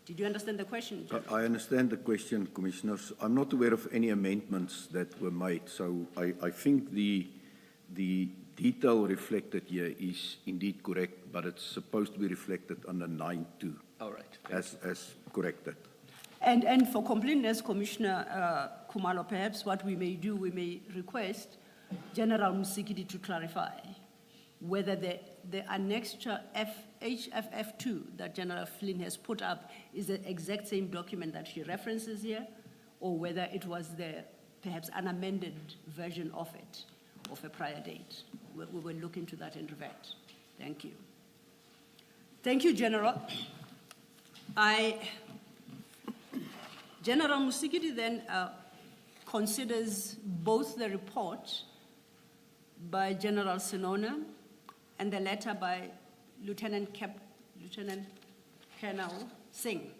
Did you understand the question, General? I understand the question, Commissioners. I'm not aware of any amendments that were made, so I think the detail reflected here is indeed correct, but it's supposed to be reflected under 9.2. All right. As corrected. And for completeness, Commissioner Khumalo, perhaps what we may do, we may request General Musikidi to clarify whether the annexure HFF2 that General Flynn has put up is the exact same document that she references here, or whether it was perhaps an amended version of it, of a prior date. We will look into that and revert. Thank you. Thank you, General. General Musikidi then considers both the report by General Sinona and the letter by Lieutenant Colonel Singh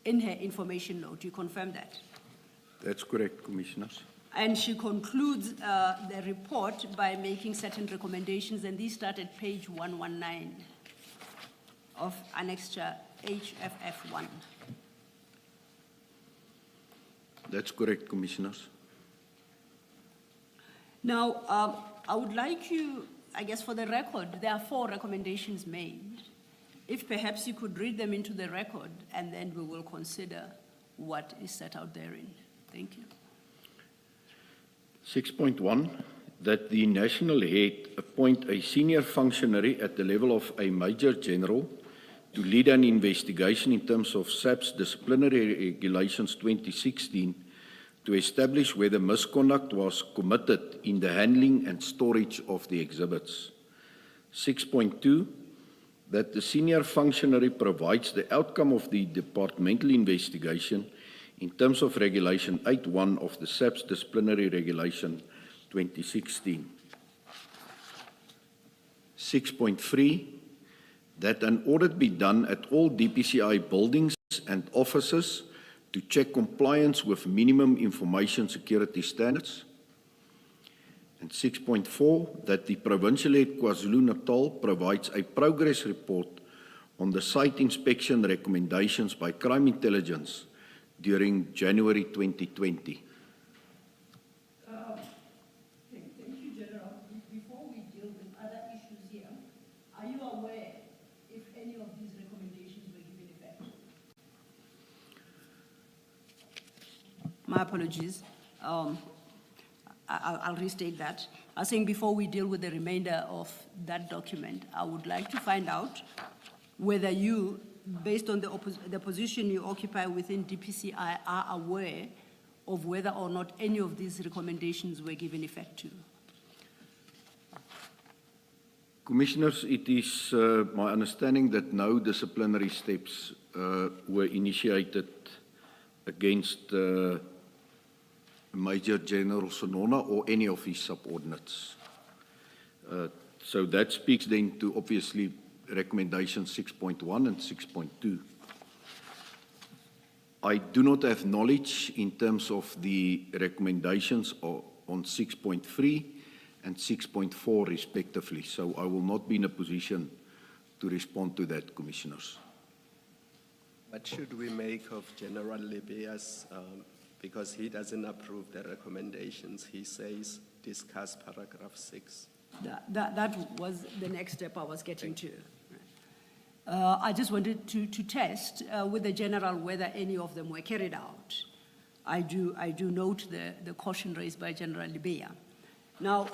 in her information note. You confirm that? That's correct, Commissioners. And she concludes the report by making certain recommendations, and these start at page 119 of Annexure HFF1. That's correct, Commissioners. Now, I would like you, I guess for the record, there are 4 recommendations made. If perhaps you could read them into the record, and then we will consider what is set out therein. Thank you. 6.1, that the national head appoint a senior functionary at the level of a Major General to lead an investigation in terms of SAP's disciplinary regulations 2016 to establish whether misconduct was committed in the handling and storage of the exhibits. 6.2, that the senior functionary provides the outcome of the departmental investigation in terms of Regulation 8.1 of the SAP's Disciplinary Regulation 2016. 6.3, that an audit be done at all DPCI buildings and offices to check compliance with minimum information security standards. And 6.4, that the Provincial Head KwaZulu-Natal provides a progress report on the site inspection recommendations by Crime Intelligence during January 2020. Thank you, General. Before we deal with other issues here, are you aware if any of these recommendations were given effect? My apologies. I'll restate that. I was saying before we deal with the remainder of that document, I would like to find out whether you, based on the position you occupy within DPCI, are aware of whether or not any of these recommendations were given effect to. Commissioners, it is my understanding that no disciplinary steps were initiated against Major General Sonona or any of his subordinates. So that speaks then to obviously recommendation 6.1 and 6.2. I do not have knowledge in terms of the recommendations on 6.3 and 6.4 respectively, so I will not be in a position to respond to that, Commissioners. What should we make of General Libia's, because he doesn't approve the recommendations, he says discuss paragraph 6. That was the next step I was getting to. I just wanted to test with the general whether any of them were carried out. I do note the caution raised by General Libia. Now,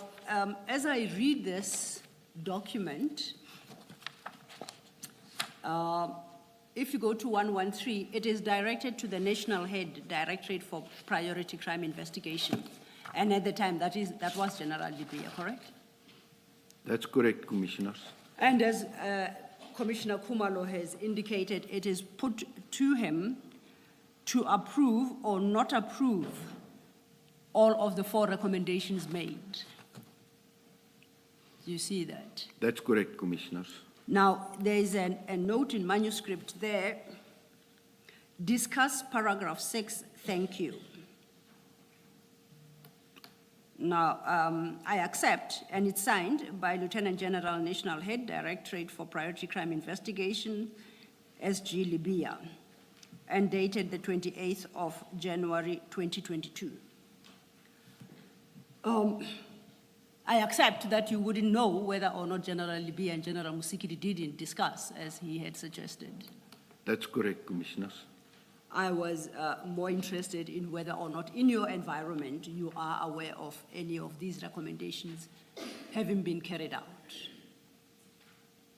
as I read this document, if you go to 113, it is directed to the National Head Directorate for Priority Crime Investigation. And at the time, that was General Libia, correct? That's correct, Commissioners. And as Commissioner Khumalo has indicated, it is put to him to approve or not approve all of the 4 recommendations made. Do you see that? That's correct, Commissioners. Now, there is a note in manuscript there. Discuss paragraph 6, thank you. Now, I accept, and it's signed by Lieutenant General National Head, Directorate for Priority Crime Investigation, SG Libya, and dated the 28th of January 2022. I accept that you wouldn't know whether or not General Libya and General Musikidi didn't discuss, as he had suggested. That's correct, Commissioners. I was more interested in whether or not in your environment you are aware of any of these recommendations having been carried out.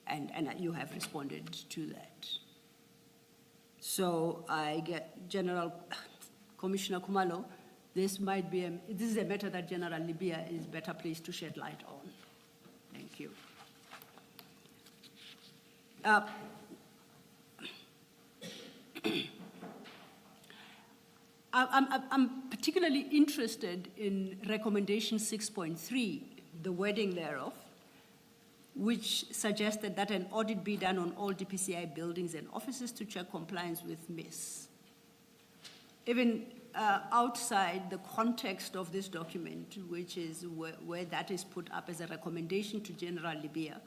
And you have responded to that. So I get Commissioner Khumalo, this is a matter that General Libya is better placed to shed light on. Thank you. I'm particularly interested in recommendation 6.3, the wording thereof, which suggested that an audit be done on all DPCI buildings and offices to check compliance with MIS. Even outside the context of this document, which is where that is put up as a recommendation to General Libya,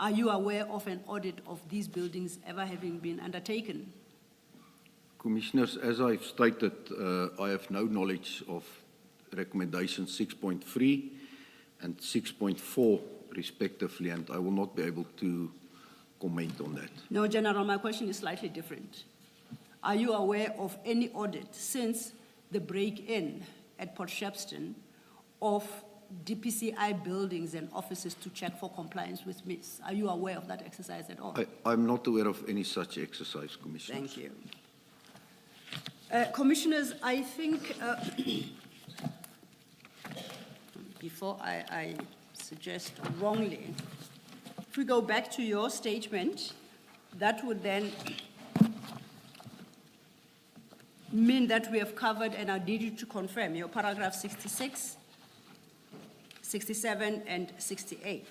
are you aware of an audit of these buildings ever having been undertaken? Commissioners, as I've stated, I have no knowledge of recommendation 6.3 and 6.4 respectively, and I will not be able to comment on that. No, General, my question is slightly different. Are you aware of any audit since the break-in at Port Shepstone of DPCI buildings and offices to check for compliance with MIS? Are you aware of that exercise at all? I'm not aware of any such exercise, Commissioners. Thank you. Commissioners, I think before I suggest wrongly, if we go back to your statement, that would then mean that we have covered, and I need you to confirm, your paragraph 66, 67, and 68.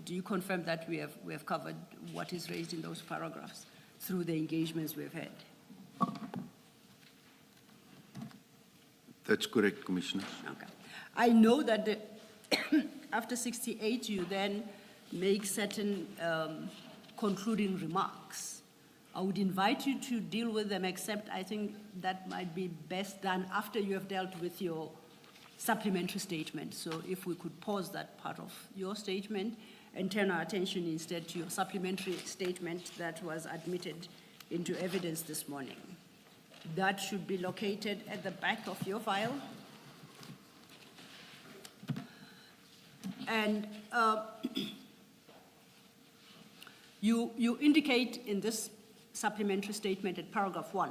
do you confirm that we have covered what is raised in those paragraphs through the engagements we've had? That's correct, Commissioners. Okay. I know that after 68, you then make certain concluding remarks. I would invite you to deal with them, except I think that might be best done after you have dealt with your supplementary statement. So if we could pause that part of your statement and turn our attention instead to your supplementary statement that was admitted into evidence this morning. That should be located at the back of your file. And you indicate in this supplementary statement at paragraph 1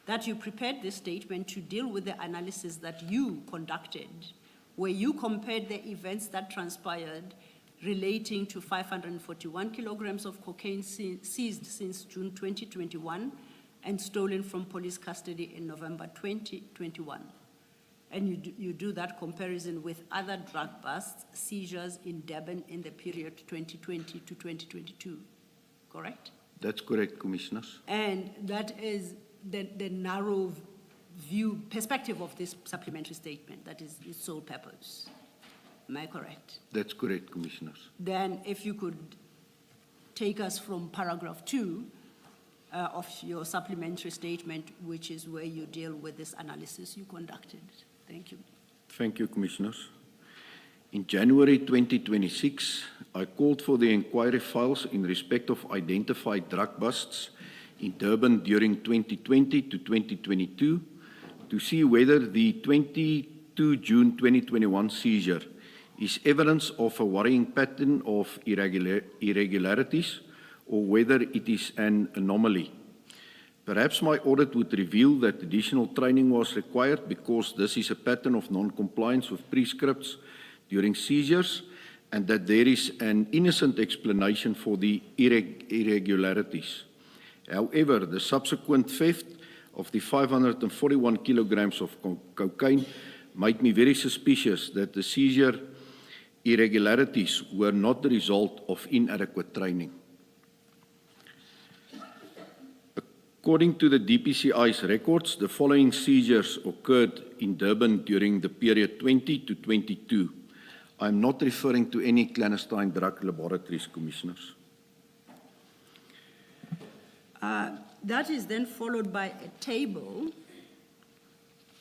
that you prepared this statement to deal with the analysis that you conducted, where you compared the events that transpired relating to 541 kilograms of cocaine seized since June 2021 and stolen from police custody in November 2021. And you do that comparison with other drug busts, seizures in Durban in the period 2020 to 2022, correct? That's correct, Commissioners. And that is the narrow view, perspective of this supplementary statement, that is its sole purpose. Am I correct? That's correct, Commissioners. Then if you could take us from paragraph 2 of your supplementary statement, which is where you deal with this analysis you conducted. Thank you. Thank you, Commissioners. In January 2026, I called for the inquiry files in respect of identified drug busts in Durban during 2020 to 2022 to see whether the 22 June 2021 seizure is evidence of a worrying pattern of irregularities or whether it is an anomaly. Perhaps my audit would reveal that additional training was required because this is a pattern of non-compliance with prescripts during seizures and that there is an innocent explanation for the irregularities. However, the subsequent theft of the 541 kilograms of cocaine made me very suspicious that the seizure irregularities were not the result of inadequate training. According to the DPCI's records, the following seizures occurred in Durban during the period 20 to 22. I'm not referring to any clandestine drug laboratories, Commissioners. That is then followed by a table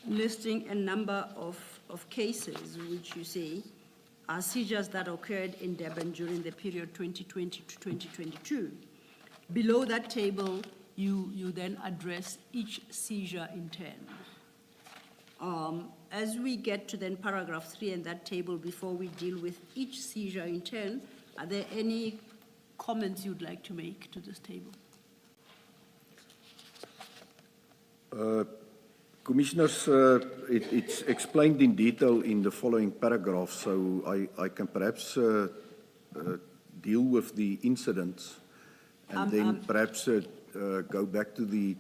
listing a number of cases which you say are seizures that occurred in Durban during the period 2020 to 2022. Below that table, you then address each seizure in turn. As we get to then paragraph 3 in that table, before we deal with each seizure in turn, are there any comments you'd like to make to this table? Commissioners, it's explained in detail in the following paragraph, so I can perhaps deal with the incidents and then perhaps go back to the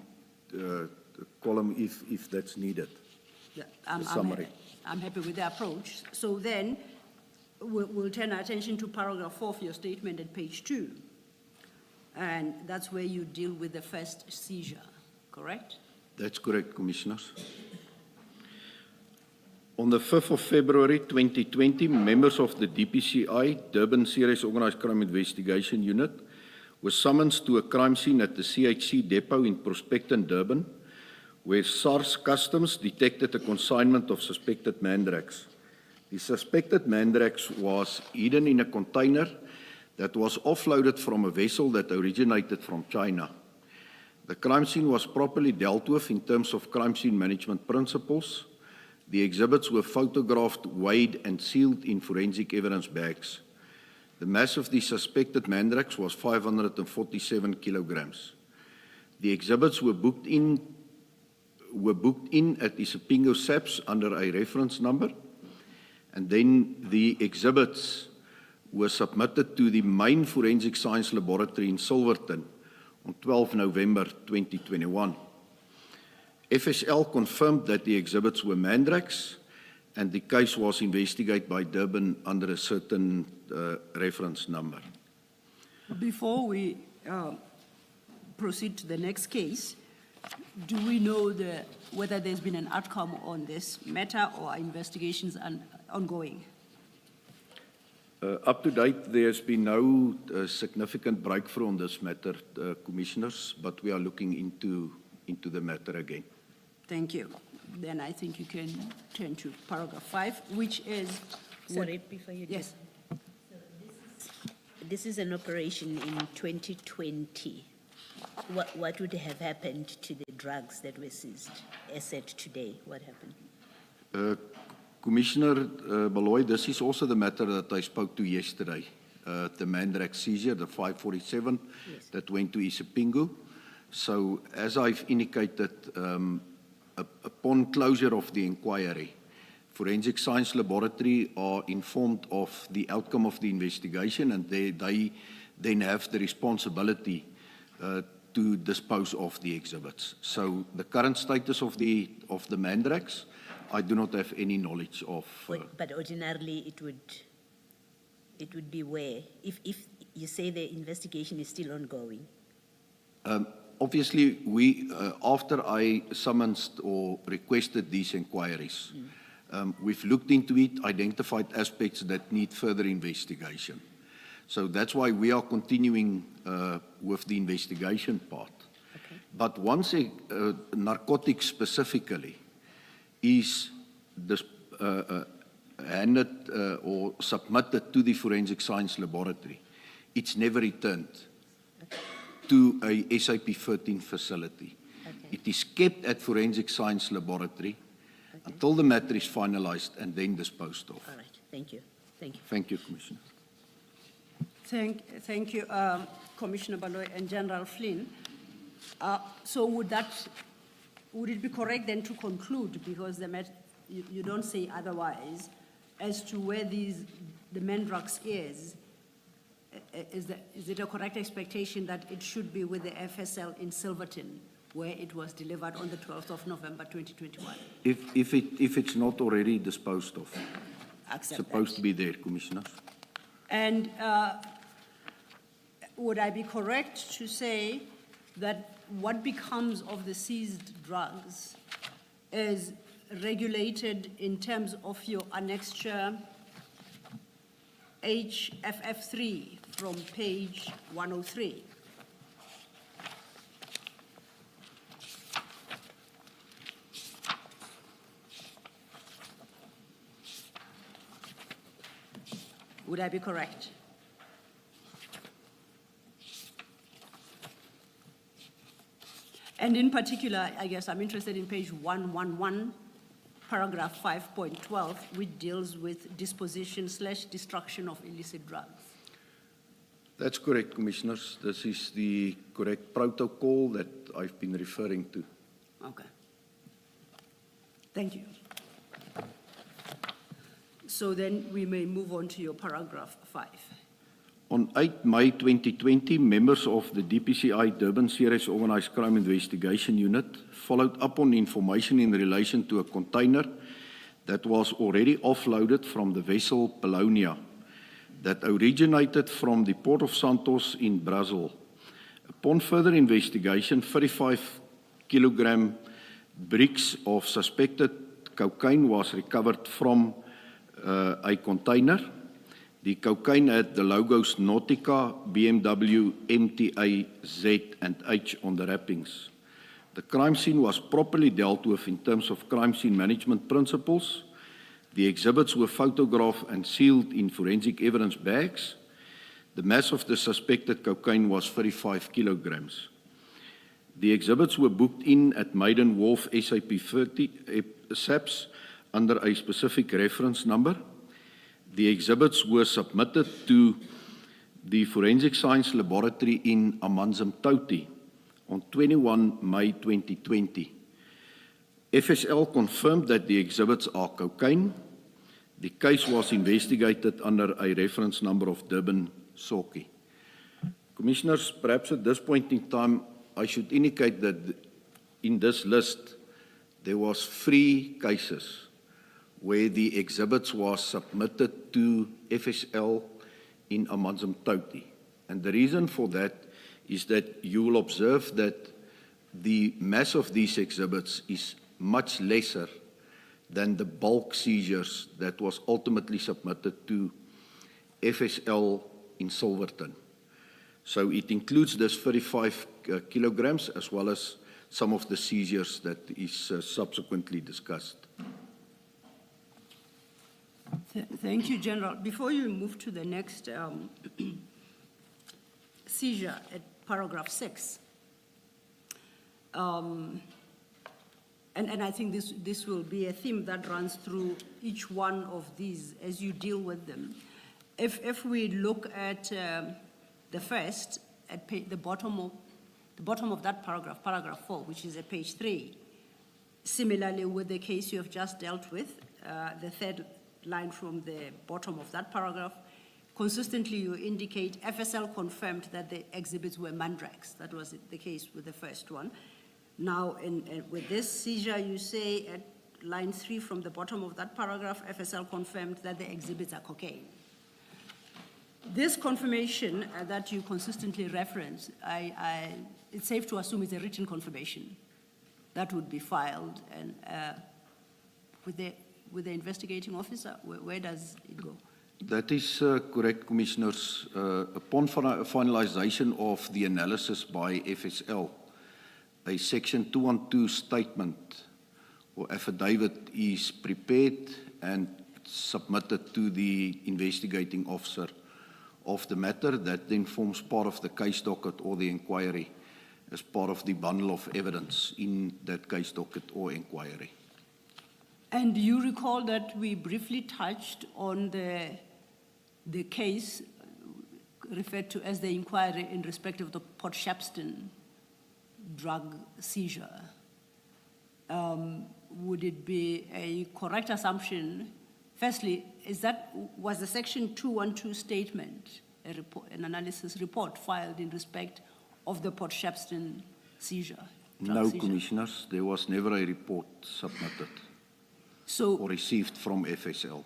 column if that's needed. Yeah, the summary. I'm happy with the approach. So then we'll turn our attention to paragraph 4 of your statement at page 2. And that's where you deal with the first seizure, correct? That's correct, Commissioners. On the 5th of February 2020, members of the DPCI, Durban Serious Organised Crime Investigation Unit, were summoned to a crime scene at the CHC depot in Prospecton, Durban, where SARS Customs detected a consignment of suspected mandrax. The suspected mandrax was hidden in a container that was offloaded from a vessel that originated from China. The crime scene was properly dealt with in terms of crime scene management principles. The exhibits were photographed, weighed, and sealed in forensic evidence bags. The mass of the suspected mandrax was 547 kilograms. The exhibits were booked in at Isipingo SAPS under a reference number, and then the exhibits were submitted to the main forensic science laboratory in Silverton on 12 November 2021. FSL confirmed that the exhibits were mandrax and the case was investigated by Durban under a certain reference number. Before we proceed to the next case, do we know whether there's been an outcome on this matter or are investigations ongoing? Up to date, there's been no significant breakthrough on this matter, Commissioners, but we are looking into the matter again. Thank you. Then I think you can turn to paragraph 5, which is... Sorry, before you do. Yes. This is an operation in 2020. What would have happened to the drugs that were seized? As at today, what happened? Commissioner Baloy, this is also the matter that I spoke to yesterday. The Mandrake seizure, the 547 Yes. that went to Isipingo. So as I've indicated, upon closure of the inquiry, Forensic Science Laboratory are informed of the outcome of the investigation, and they then have the responsibility to dispose of the exhibits. So the current status of the Mandrakes, I do not have any knowledge of. But ordinarily, it would be where, if you say the investigation is still ongoing. Obviously, we after I summoned or requested these inquiries, we've looked into it, identified aspects that need further investigation. So that's why we are continuing with the investigation part. Okay. But once narcotics specifically is handed or submitted to the Forensic Science Laboratory, it's never returned to a SAP 13 facility. Okay. It is kept at Forensic Science Laboratory until the matter is finalized and then disposed of. All right, thank you. Thank you. Thank you, Commissioner. Thank you, Commissioner Baloy and General Flynn. So would it be correct then to conclude, because you don't say otherwise, as to where the Mandrax is it a correct expectation that it should be with the FSL in Silverton, where it was delivered on the 12th of November 2021? If it's not already disposed of, Accept supposed that. to be there, Commissioners. And would I be correct to say that what becomes of the seized drugs is regulated in terms of your annexure HFF3 from page 103? Would I be correct? And in particular, I guess I'm interested in page 111, paragraph 5.12, which deals with disposition/destruction of illicit drugs. That's correct, Commissioners. This is the correct protocol that I've been referring to. Okay. Thank you. So then we may move on to your paragraph 5. On 8 May 2020, members of the DPCI Durban Serious Organised Crime Investigation Unit followed up on information in relation to a container that was already offloaded from the vessel Polonia that originated from the port of Santos in Brazil. Upon further investigation, 35-kilogram bricks of suspected cocaine was recovered from a container. The cocaine had the logos Nautica, BMW, MTA, Z and H on the wrappings. The crime scene was properly dealt with in terms of crime scene management principles. The exhibits were photographed and sealed in forensic evidence bags. The mass of the suspected cocaine was 35 kilograms. The exhibits were booked in at Maiden Wharf SAP 30 SAPS under a specific reference number. The exhibits were submitted to the Forensic Science Laboratory in Amanzimtoti on 21 May 2020. FSL confirmed that the exhibits are cocaine. The case was investigated under a reference number of Durban Soki. Commissioners, perhaps at this point in time, I should indicate that in this list, there was 3 cases where the exhibits was submitted to FSL in Amanzimtoti. And the reason for that is that you will observe that the mass of these exhibits is much lesser than the bulk seizures that was ultimately submitted to FSL in Silverton. So it includes this 35 kilograms as well as some of the seizures that is subsequently discussed. Thank you, General. Before you move to the next seizure at paragraph 6, and I think this will be a theme that runs through each one of these as you deal with them. If we look at the first, at the bottom of that paragraph, paragraph 4, which is at page 3, similarly with the case you have just dealt with, the third line from the bottom of that paragraph, consistently you indicate FSL confirmed that the exhibits were mandrakes. That was the case with the first one. Now, with this seizure, you say at line 3 from the bottom of that paragraph, FSL confirmed that the exhibits are cocaine. This confirmation that you consistently reference, it's safe to assume it's a written confirmation that would be filed and with the investigating officer. Where does it go? That is correct, Commissioners. Upon finalization of the analysis by FSL, a Section 212 statement or affidavit is prepared and submitted to the investigating officer of the matter. That then forms part of the case docket or the inquiry as part of the bundle of evidence in that case docket or inquiry. And you recall that we briefly touched on the case referred to as the inquiry in respect of the Port Shepstone drug seizure. Would it be a correct assumption? Firstly, was the Section 212 statement an analysis report filed in respect of the Port Shepstone seizure? No, Commissioners, there was never a report submitted or received from FSL.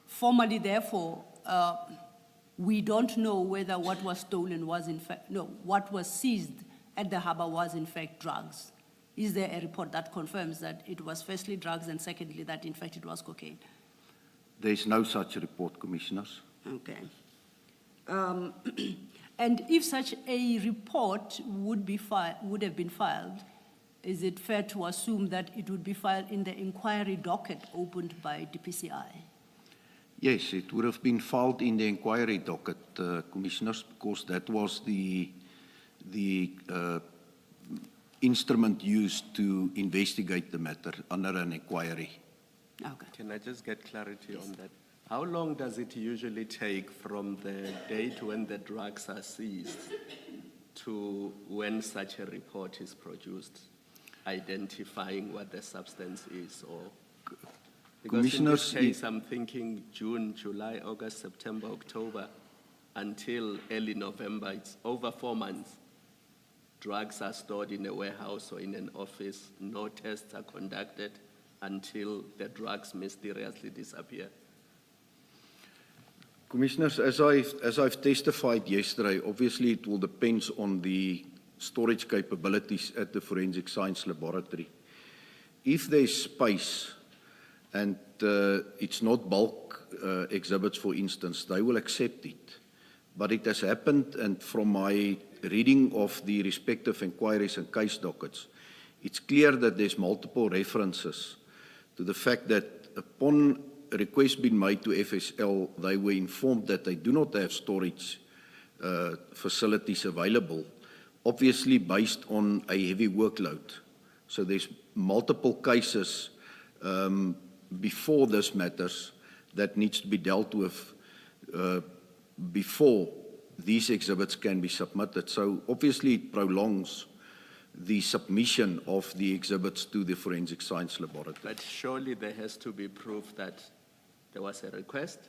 Formally, therefore, we don't know whether what was stolen was in fact, what was seized at the harbour was in fact drugs. Is there a report that confirms that it was firstly drugs and secondly that in fact it was cocaine? There is no such report, Commissioners. Okay. And if such a report would have been filed, is it fair to assume that it would be filed in the inquiry docket opened by DPCI? Yes, it would have been filed in the inquiry docket, Commissioners, because that was the instrument used to investigate the matter under an inquiry. Okay. Can I just get clarity on that? How long does it usually take from the date when the drugs are seized to when such a report is produced, identifying what the substance is? Or because Commissioners, in this case, I'm thinking June, July, August, September, October, until early November. It's over 4 months. Drugs are stored in a warehouse or in an office. No tests are conducted until the drugs mysteriously disappear. Commissioners, as I've testified yesterday, obviously it will depend on the storage capabilities at the Forensic Science Laboratory. If there's space and it's not bulk exhibits, for instance, they will accept it. But it has happened, and from my reading of the respective inquiries and case dockets, it's clear that there's multiple references to the fact that upon a request being made to FSL, they were informed that they do not have storage facilities available, obviously based on a heavy workload. So there's multiple cases before this matters that needs to be dealt with before these exhibits can be submitted. So obviously it prolongs the submission of the exhibits to the Forensic Science Laboratory. But surely there has to be proof that there was a request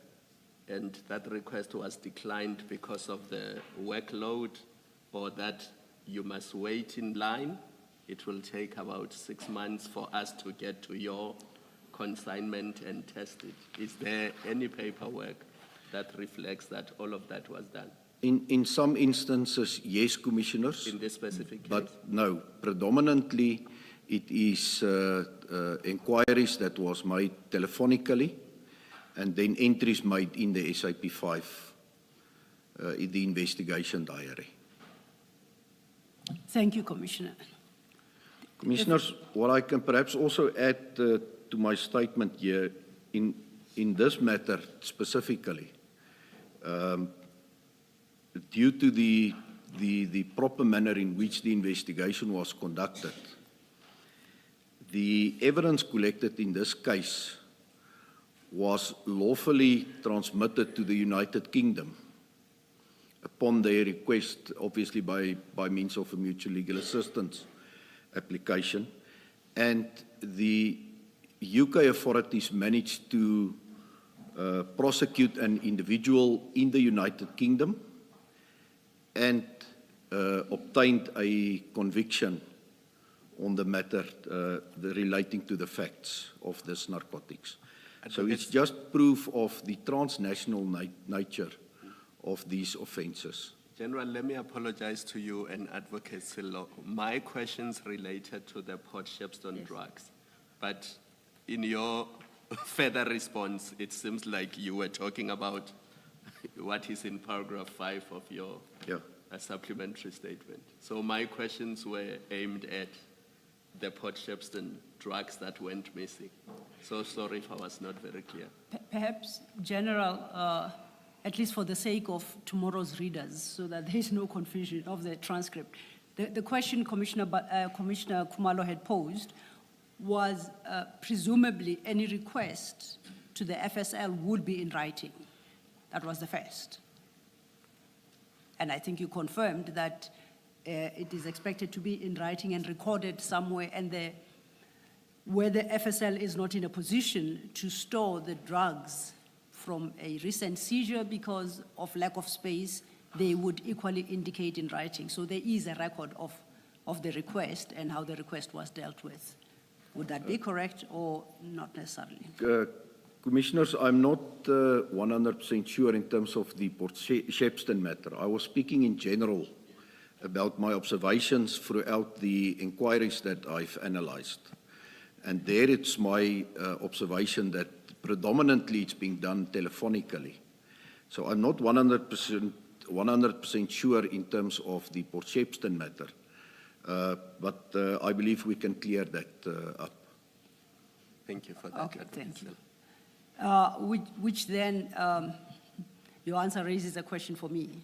and that request was declined because of the workload, or that you must wait in line. It will take about 6 months for us to get to your consignment and tested. Is there any paperwork that reflects that all of that was done In some instances, yes, commissioners. in this specific case? But no, predominantly it is inquiries that was made telephonically and then entries made in the SAP5, in the investigation diary. Thank you, Commissioner. Commissioners, what I can perhaps also add to my statement here, in this matter specifically, due to the proper manner in which the investigation was conducted, the evidence collected in this case was lawfully transmitted to the United Kingdom upon their request, obviously by means of a mutual legal assistance application. And the UK authorities managed to prosecute an individual in the United Kingdom and obtained a conviction on the matter relating to the facts of this narcotics. So it's just proof of the transnational nature of these offences. General, let me apologize to you and Advocate Silo. My questions related to the Port Shepstone drugs, but in your further response, it seems like you were talking about what is in paragraph 5 of your supplementary statement. So my questions were aimed at the Port Shepstone drugs that went missing. So sorry if I was not very clear. Perhaps, General, at least for the sake of tomorrow's readers, so that there is no confusion of the transcript, the question Commissioner Khumalo had posed was presumably any request to the FSL would be in writing. That was the first. And I think you confirmed that it is expected to be in writing and recorded somewhere, and where the FSL is not in a position to store the drugs from a recent seizure because of lack of space, they would equally indicate in writing. So there is a record of the request and how the request was dealt with. Would that be correct or not necessarily? Commissioners, I'm not 100% sure in terms of the Port Shepstone matter. I was speaking in general about my observations throughout the inquiries that I've analyzed. And there it's my observation that predominantly it's being done telephonically. So I'm not 100% sure in terms of the Port Shepstone matter. But I believe we can clear that up. Thank you for that. Okay, thank you. Which then, your answer raises a question for me.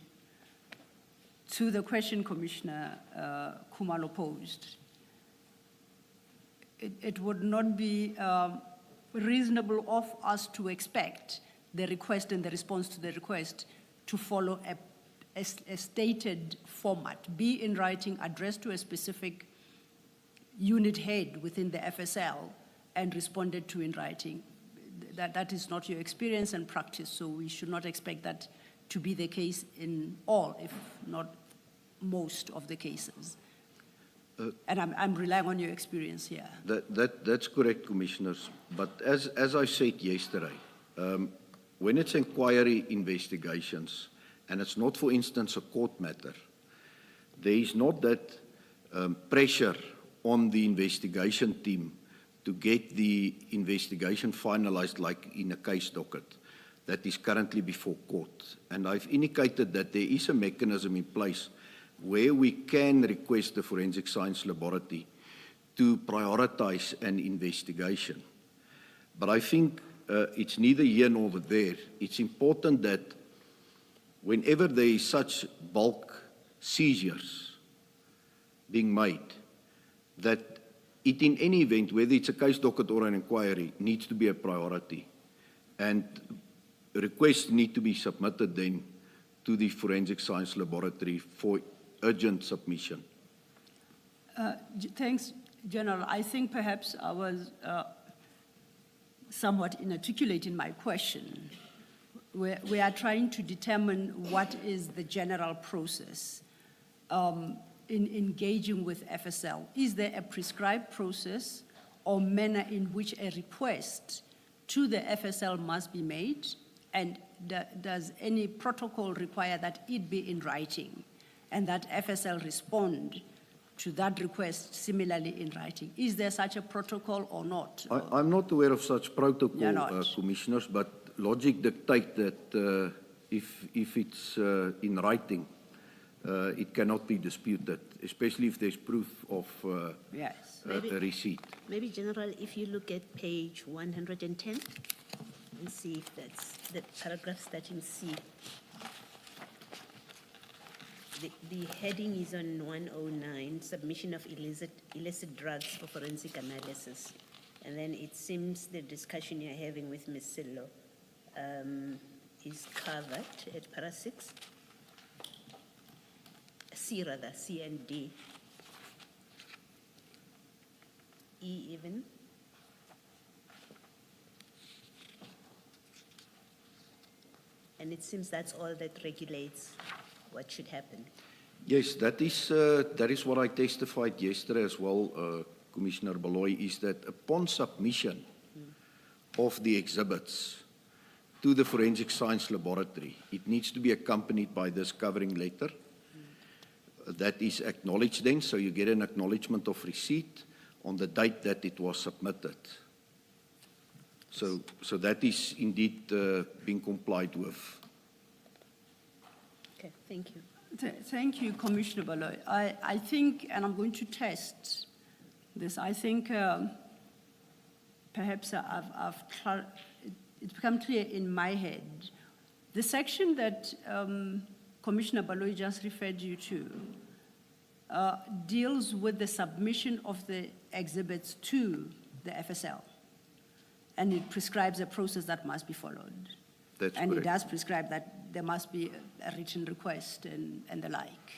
To the question Commissioner Khumalo posed, it would not be reasonable of us to expect the request and the response to the request to follow a stated format, be in writing, addressed to a specific unit head within the FSL and responded to in writing. That is not your experience and practice, so we should not expect that to be the case in all, if not most of the cases. And I'm relying on your experience here. That's correct, Commissioners. But as I said yesterday, when it's inquiry investigations, and it's not, for instance, a court matter, there is not that pressure on the investigation team to get the investigation finalized like in a case docket that is currently before court. And I've indicated that there is a mechanism in place where we can request the Forensic Science Laboratory to prioritize an investigation. But I think it's neither here nor there. It's important that whenever there is such bulk seizures being made, that it in any event, whether it's a case docket or an inquiry, needs to be a priority. And requests need to be submitted then to the Forensic Science Laboratory for urgent submission. Thanks, General. I think perhaps I was somewhat inarticulate in my question. We are trying to determine what is the general process in engaging with FSL. Is there a prescribed process, or manner in which a request to the FSL must be made? And does any protocol require that it be in writing and that FSL respond to that request similarly in writing? Is there such a protocol or not? I'm not aware of such You're protocol, not. Commissioners, but logic dictates that if it's in writing, it cannot be disputed, especially if there's proof of Yes. a receipt. Maybe, General, if you look at page 110, and see if that's the paragraph starting C. The heading is on 109, submission of illicit drugs for forensic analysis. And then it seems the discussion you're having with Ms. Sillo is covered at para 6. C rather, C and D. E even. And it seems that's all that regulates what should happen. Yes, that is what I testified yesterday as well, Commissioner Baloy, is that upon submission of the exhibits to the Forensic Science Laboratory, it needs to be accompanied by this covering letter. That is acknowledged then, so you get an acknowledgement of receipt on the date that it was submitted. So that is indeed being complied with. Okay, thank you. Thank you, Commissioner Baloy. I think, and I'm going to test this, I think perhaps it's become clear in my head. The section that Commissioner Baloy just referred you to deals with the submission of the exhibits to the FSL. And it prescribes a process that must be followed. That's and correct. it does prescribe that there must be a written request and the like.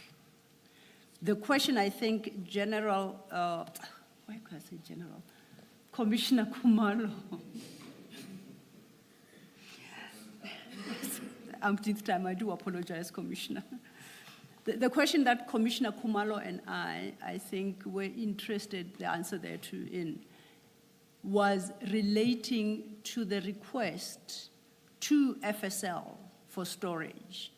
The question, I think, General, why can I say General? Commissioner Khumalo. Umpteenth time, I do apologize, Commissioner. The question that Commissioner Khumalo and I think, were interested, the answer there too, in, was relating to the request to FSL for storage,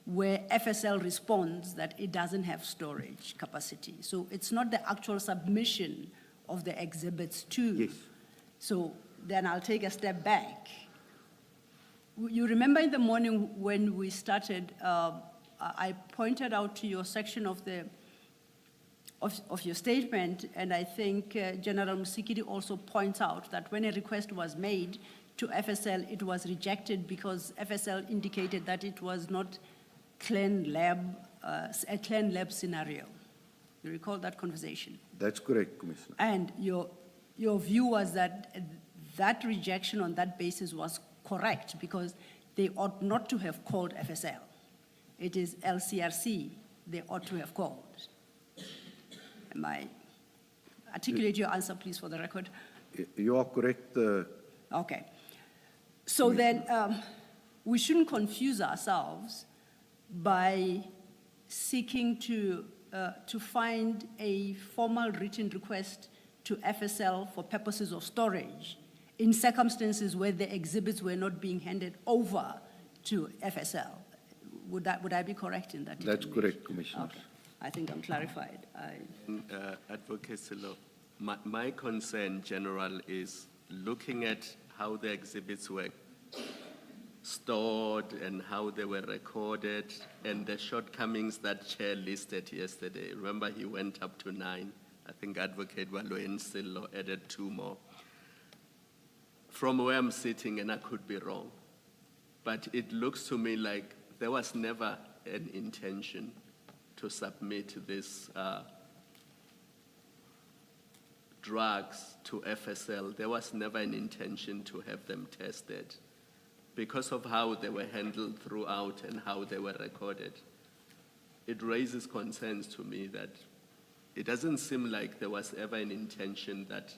where FSL responds that it doesn't have storage capacity. So it's not the actual submission of the exhibits to. Yes. So then I'll take a step back. You remember in the morning when we started, I pointed out to your section of your statement, and I think General Musikiri also points out that when a request was made to FSL, it was rejected because FSL indicated that it was not a clean lab scenario. You recall that conversation? That's correct, Commissioner. And your view was that that rejection on that basis was correct because they ought not to have called FSL. It is LCRC they ought to have called. Articulate your answer, please, for the record. You are correct. Okay. So then we shouldn't confuse ourselves by seeking to find a formal written request to FSL for purposes of storage in circumstances where the exhibits were not being handed over to FSL. Would I be correct in that? That's correct, Commissioner. Okay. I think I'm clarified. Advocate Silo, my concern, General, is looking at how the exhibits were stored and how they were recorded and the shortcomings that Chair listed yesterday. Remember, he went up to 9. I think Advocate Waloen Silo added 2 more. From where I'm sitting, and I could be wrong, but it looks to me like there was never an intention to submit these drugs to FSL. There was never an intention to have them tested because of how they were handled throughout and how they were recorded. It raises concerns to me that it doesn't seem like there was ever an intention that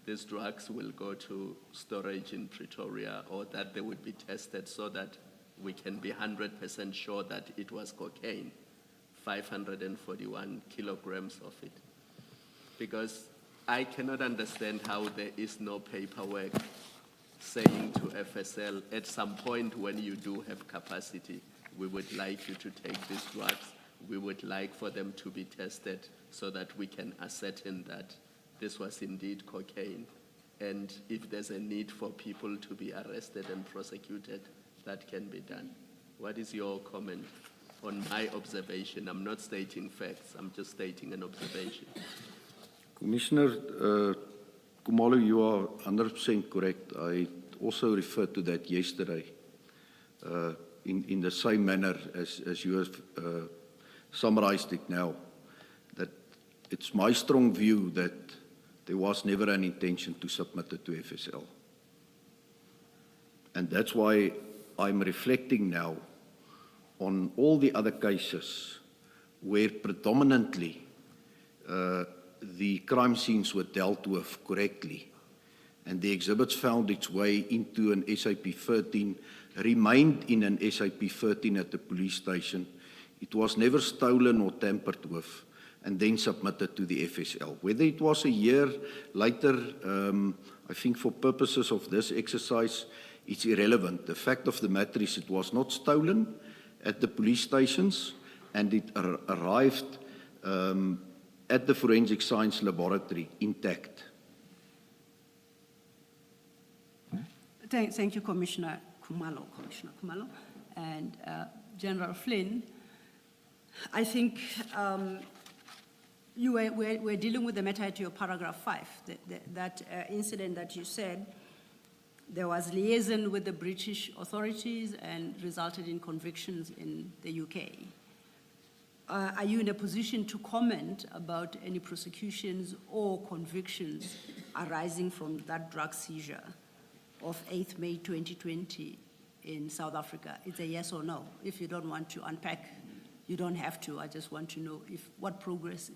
these drugs will go to storage in Pretoria or that they would be tested so that we can be 100% sure that it was cocaine, 541 kilograms of it. Because I cannot understand how there is no paperwork saying to FSL, at some point when you do have capacity, we would like you to take these drugs. We would like for them to be tested so that we can ascertain that this was indeed cocaine. And if there's a need for people to be arrested and prosecuted, that can be done. What is your comment on my observation? I'm not stating facts, I'm just stating an observation. Commissioner Khumalo, you are 100% correct. I also referred to that yesterday in the same manner as you have summarized it now, that it's my strong view that there was never an intention to submit it to FSL. And that's why I'm reflecting now on all the other cases where predominantly the crime scenes were dealt with correctly and the exhibits found its way into an SAP 13, remained in an SAP 13 at the police station. It was never stolen or tampered with and then submitted to the FSL. Whether it was a year later, I think for purposes of this exercise, it's irrelevant. The fact of the matter is it was not stolen at the police stations and it arrived at the Forensic Science Laboratory intact. Thank you, Commissioner Khumalo. And General Flynn, I think we're dealing with the matter at your paragraph 5, that incident that you said there was liaison with the British authorities and resulted in convictions in the UK. Are you in a position to comment about any prosecutions or convictions arising from that drug seizure of 8th May 2020 in South Africa? It's a yes or no. If you don't want to unpack, you don't have to. I just want to know what progress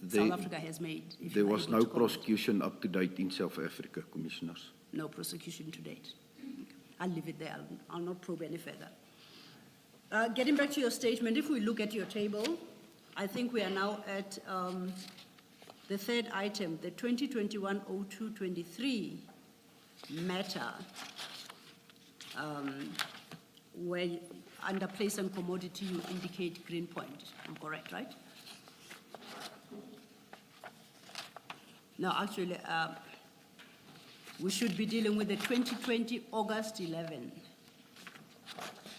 South Africa has made. There was no prosecution up to date in South Africa, Commissioners. No prosecution to date. I'll leave it there. I'll not probe any further. Getting back to your statement, if we look at your table, I think we are now at the third item, the 2021-02-23 matter, where under place and commodity you indicate Greenpoint. I'm correct, right? No, actually, we should be dealing with the 2020 August 11.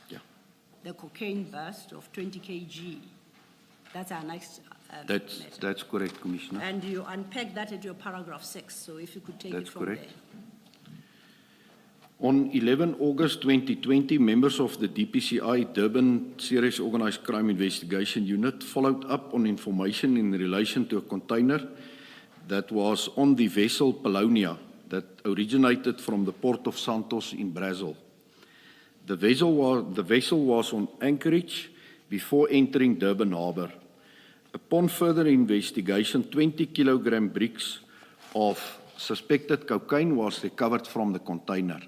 Yeah. The cocaine burst of 20 kg. That's our next matter. That's correct, Commissioner. And you unpack that at your paragraph 6, so if you could take it from correct. there. On 11 August 2020, members of the DPCI Durban Serious Organised Crime Investigation Unit followed up on information in relation to a container that was on the vessel Polonia that originated from the port of Santos in Brazil. The vessel was on anchorage before entering Durban Harbour. Upon further investigation, 20 kilogram bricks of suspected cocaine was recovered from the container.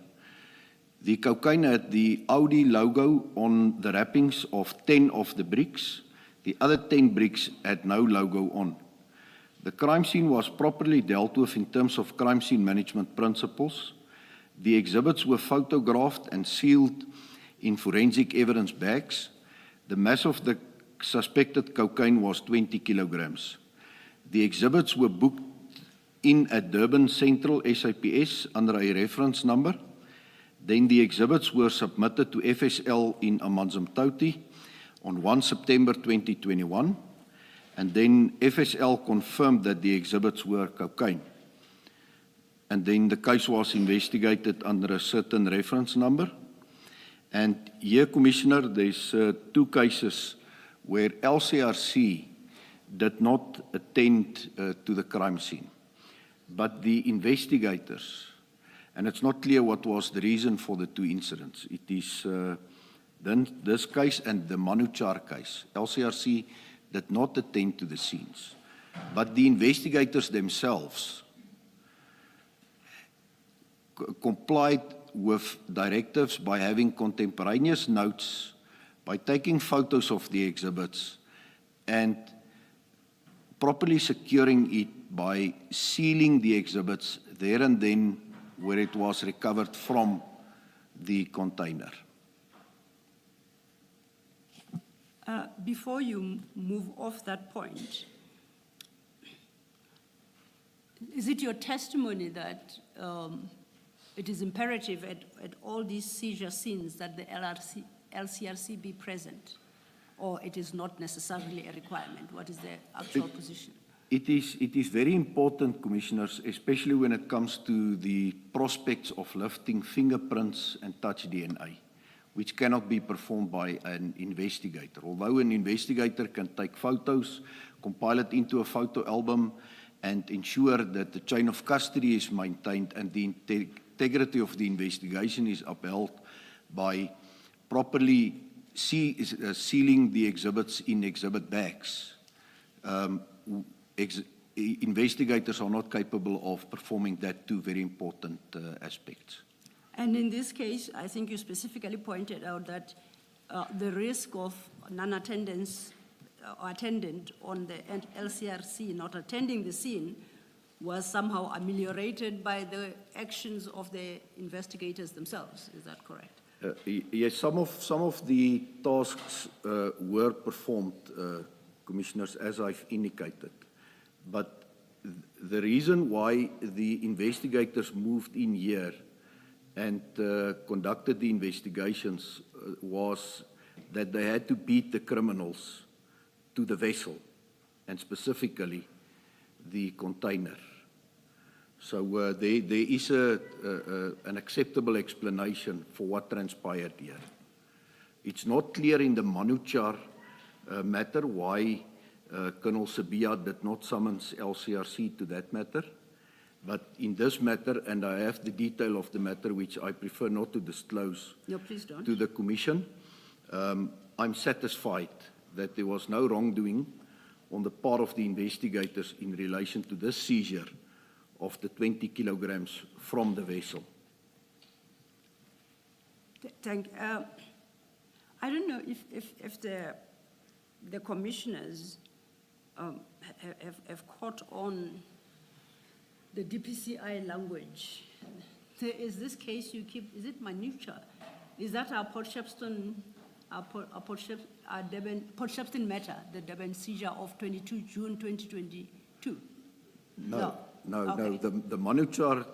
The cocaine had the Audi logo on the wrappings of 10 of the bricks. The other 10 bricks had no logo on. The crime scene was properly dealt with in terms of crime scene management principles. The exhibits were photographed and sealed in forensic evidence bags. The mass of the suspected cocaine was 20 kilograms. The exhibits were booked in at Durban Central SAPS under a reference number. Then the exhibits were submitted to FSL in Amanzimtoti on 1 September 2021. And then FSL confirmed that the exhibits were cocaine. And then the case was investigated under a certain reference number. And here, Commissioner, there's 2 cases where LCRC did not attend to the crime scene. But the investigators, and it's not clear what was the reason for the 2 incidents. It is then this case and the Manuchar case. LCRC did not attend to the scenes. But the investigators themselves complied with directives by having contemporaneous notes, by taking photos of the exhibits, and properly securing it by sealing the exhibits there and then where it was recovered from the container. Before you move off that point, is it your testimony that it is imperative at all these seizure scenes that the LCRC be present, or it is not necessarily a requirement? What is the actual position? It is very important, Commissioners, especially when it comes to the prospects of lifting fingerprints and touch DNA, which cannot be performed by an investigator. Although an investigator can take photos, compile it into a photo album, and ensure that the chain of custody is maintained and the integrity of the investigation is upheld by properly sealing the exhibits in exhibit bags. Investigators are not capable of performing that two very important aspects. And in this case, I think you specifically pointed out that the risk of non-attendance or attendant on the LCRC not attending the scene was somehow ameliorated by the actions of the investigators themselves. Is that correct? Yes, some of the tasks were performed, Commissioners, as I've indicated. But the reason why the investigators moved in here and conducted the investigations was that they had to beat the criminals to the vessel, and specifically the container. So there is an acceptable explanation for what transpired here. It's not clear in the Manuchar matter why Colonel Sabia did not summons LCRC to that matter. But in this matter, and I have the detail of the matter, which I prefer not to disclose No, please don't. to the Commission, I'm satisfied that there was no wrongdoing on the part of the investigators in relation to this seizure of the 20 kilograms from the vessel. I don't know if the commissioners have caught on the DPCI language. There is this case you keep, is it Manucha? Is that our Port Shepstone matter, the Durban seizure of 22 June 2022? No. Okay. The Manuchar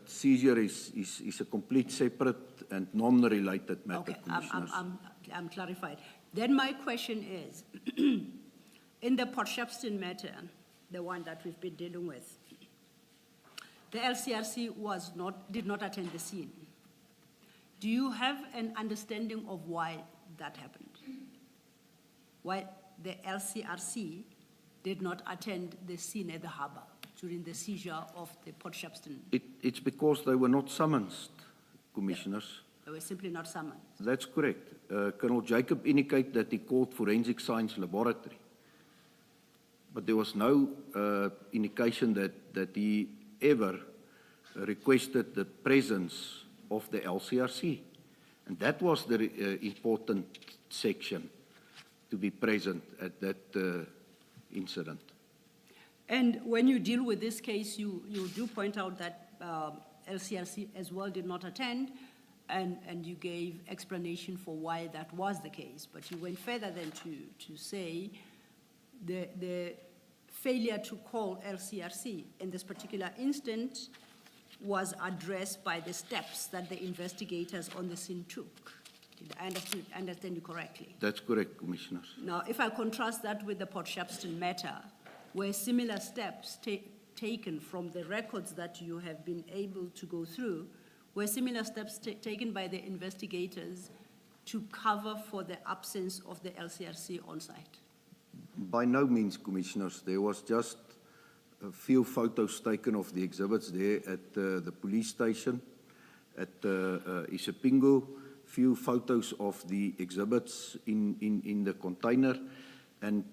seizure is a complete separate and non-related matter, Okay, Commissioners. I'm clarified. Then my question is, in the Port Shepstone matter, the one that we've been dealing with, the LCRC did not attend the scene. Do you have an understanding of why that happened? Why the LCRC did not attend the scene at the harbour during the seizure of the Port Shepstone? It's because they were not summoned, Commissioners. They were simply not summoned. That's correct. Colonel Jacob indicated that he called Forensic Science Laboratory. But there was no indication that he ever requested the presence of the LCRC. And that was the important section to be present at that incident. And when you deal with this case, you do point out that LCRC as well did not attend, and you gave explanation for why that was the case. But you went further than to say the failure to call LCRC in this particular instance was addressed by the steps that the investigators on the scene took. Did I understand you correctly? That's correct, Commissioners. Now, if I contrast that with the Port Shepstone matter, where similar steps taken from the records that you have been able to go through, were similar steps taken by the investigators to cover for the absence of the LCRC on site? By no means, Commissioners. There was just a few photos taken of the exhibits there at the police station, at Isipingo, few photos of the exhibits in the container, and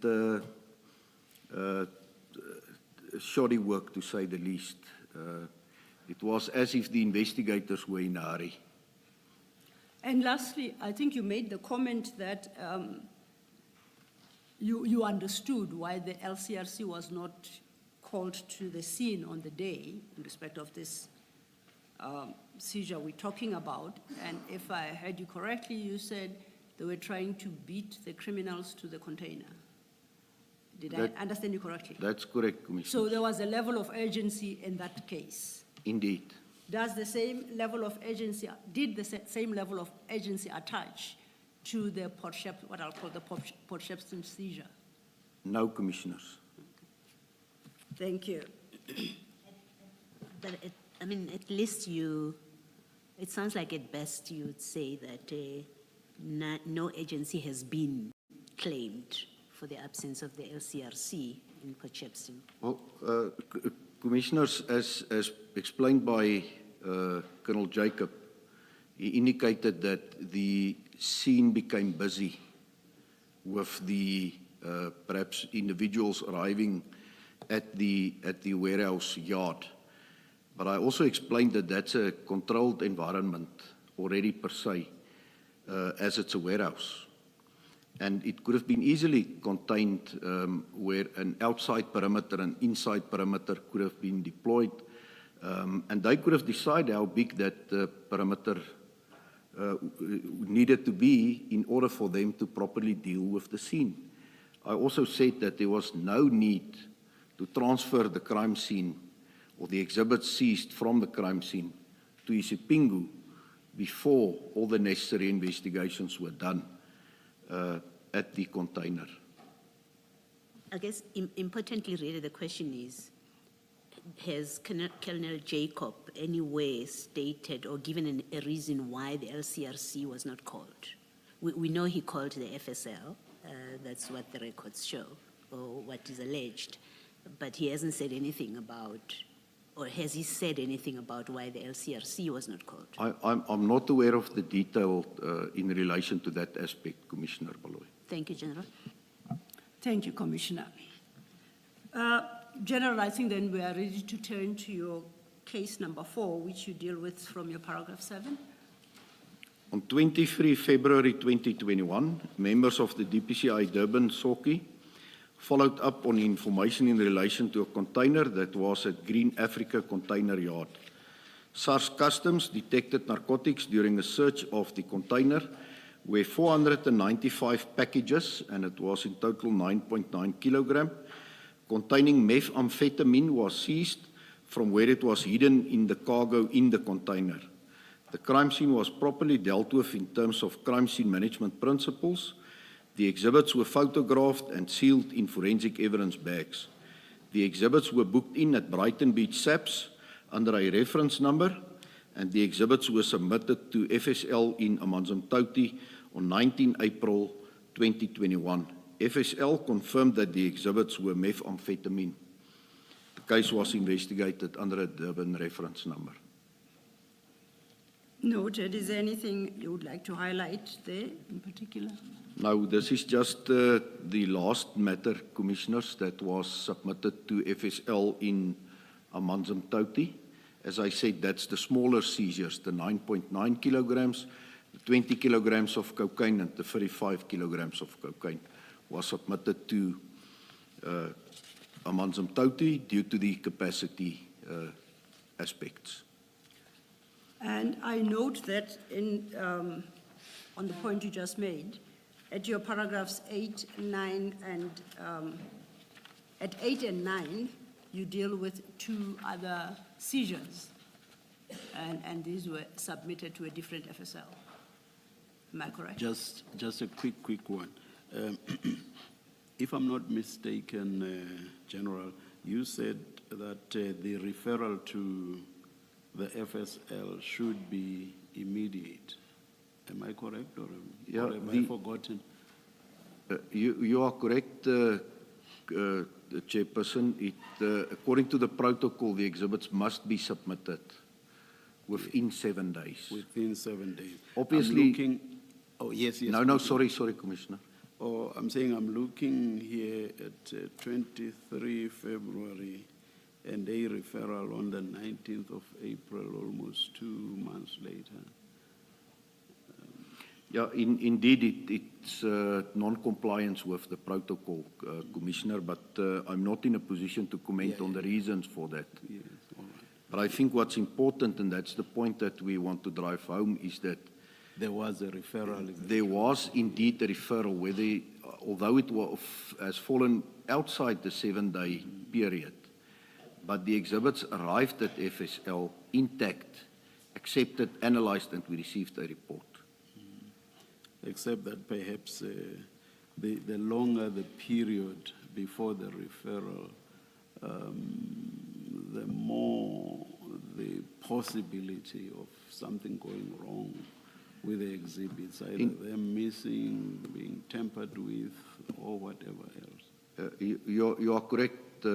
shoddy work, to say the least. It was as if the investigators were in a hurry. And lastly, I think you made the comment that you understood why the LCRC was not called to the scene on the day in respect of this seizure we're talking about. And if I heard you correctly, you said they were trying to beat the criminals to the container. Did I understand you correctly? That's correct, Commissioner. So there was a level of urgency in that case. Indeed. Does the same level of urgency, did the same level of urgency attach to the what I'll call the Port Shepstone seizure? No, Commissioners. Thank you. But I mean, at least it sounds like at best you would say that no agency has been claimed for the absence of the LCRC in Port Shepstone. Well, Commissioners, as explained by Colonel Jacob, he indicated that the scene became busy with the perhaps individuals arriving at the warehouse yard. But I also explained that that's a controlled environment already per se, as it's a warehouse. And it could have been easily contained where an outside perimeter and inside perimeter could have been deployed. And they could have decided how big that perimeter needed to be in order for them to properly deal with the scene. I also said that there was no need to transfer the crime scene or the exhibits seized from the crime scene to Isipingu before all the necessary investigations were done at the container. I guess importantly, really, the question is, has Colonel Jacob anywhere stated or given a reason why the LCRC was not called? We know he called the FSL, that's what the records show, or what is alleged, but he hasn't said anything about, or has he said anything about why the LCRC was not called? I'm not aware of the detail in relation to that aspect, Commissioner Baloy. Thank you, General. Thank you, Commissioner. General, I think then we are ready to turn to your case number 4, which you deal with from your paragraph 7. On 23 February 2021, members of the DPCI Durban SOCI followed up on information in relation to a container that was at Green Africa Container Yard. SARS Customs detected narcotics during a search of the container where 495 packages, and it was in total 9.9 kilogram, containing methamphetamine was seized from where it was hidden in the cargo in the container. The crime scene was properly dealt with in terms of crime scene management principles. The exhibits were photographed and sealed in forensic evidence bags. The exhibits were booked in at Brighton Beach SAPS under a reference number, and the exhibits were submitted to FSL in Amanzimtoti on 19 April 2021. FSL confirmed that the exhibits were methamphetamine. The case was investigated under a Durban reference number. Noted. Is there anything you would like to highlight there in particular? No, this is just the last matter, Commissioners, that was submitted to FSL in Amanzimtoti. As I said, that's the smaller seizures, the 9.9 kilograms, the 20 kilograms of cocaine, and the 35 kilograms of cocaine was submitted to Amanzimtoti due to the capacity aspects. And I note that on the point you just made, at your paragraphs 8, 9, and at 8 and 9, you deal with 2 other seizures, and these were submitted to a different FSL. Am I correct? Just a quick one. If I'm not mistaken, General, you said that the referral to the FSL should be immediate. Am I correct, or have I forgotten? You are correct, Chairperson. According to the protocol, the exhibits must be submitted within 7 days. Within 7 days. Obviously. Oh, yes. No, sorry, Commissioner. Oh, I'm saying I'm looking here at 23 February and a referral on the 19th of April, almost 2 months later. Yeah, indeed, it's non-compliance with the protocol, Commissioner, but I'm not in a position to comment on the reasons for that. Yes, all right. But I think what's important, and that's the point that we want to drive home, is that There was a referral. there was indeed a referral, although it has fallen outside the 7-day period, but the exhibits arrived at FSL intact, accepted, analyzed, and we received a report. Except that perhaps the longer the period before the referral, the more the possibility of something going wrong with the exhibits, either them missing, being tampered with, or whatever else. You are correct,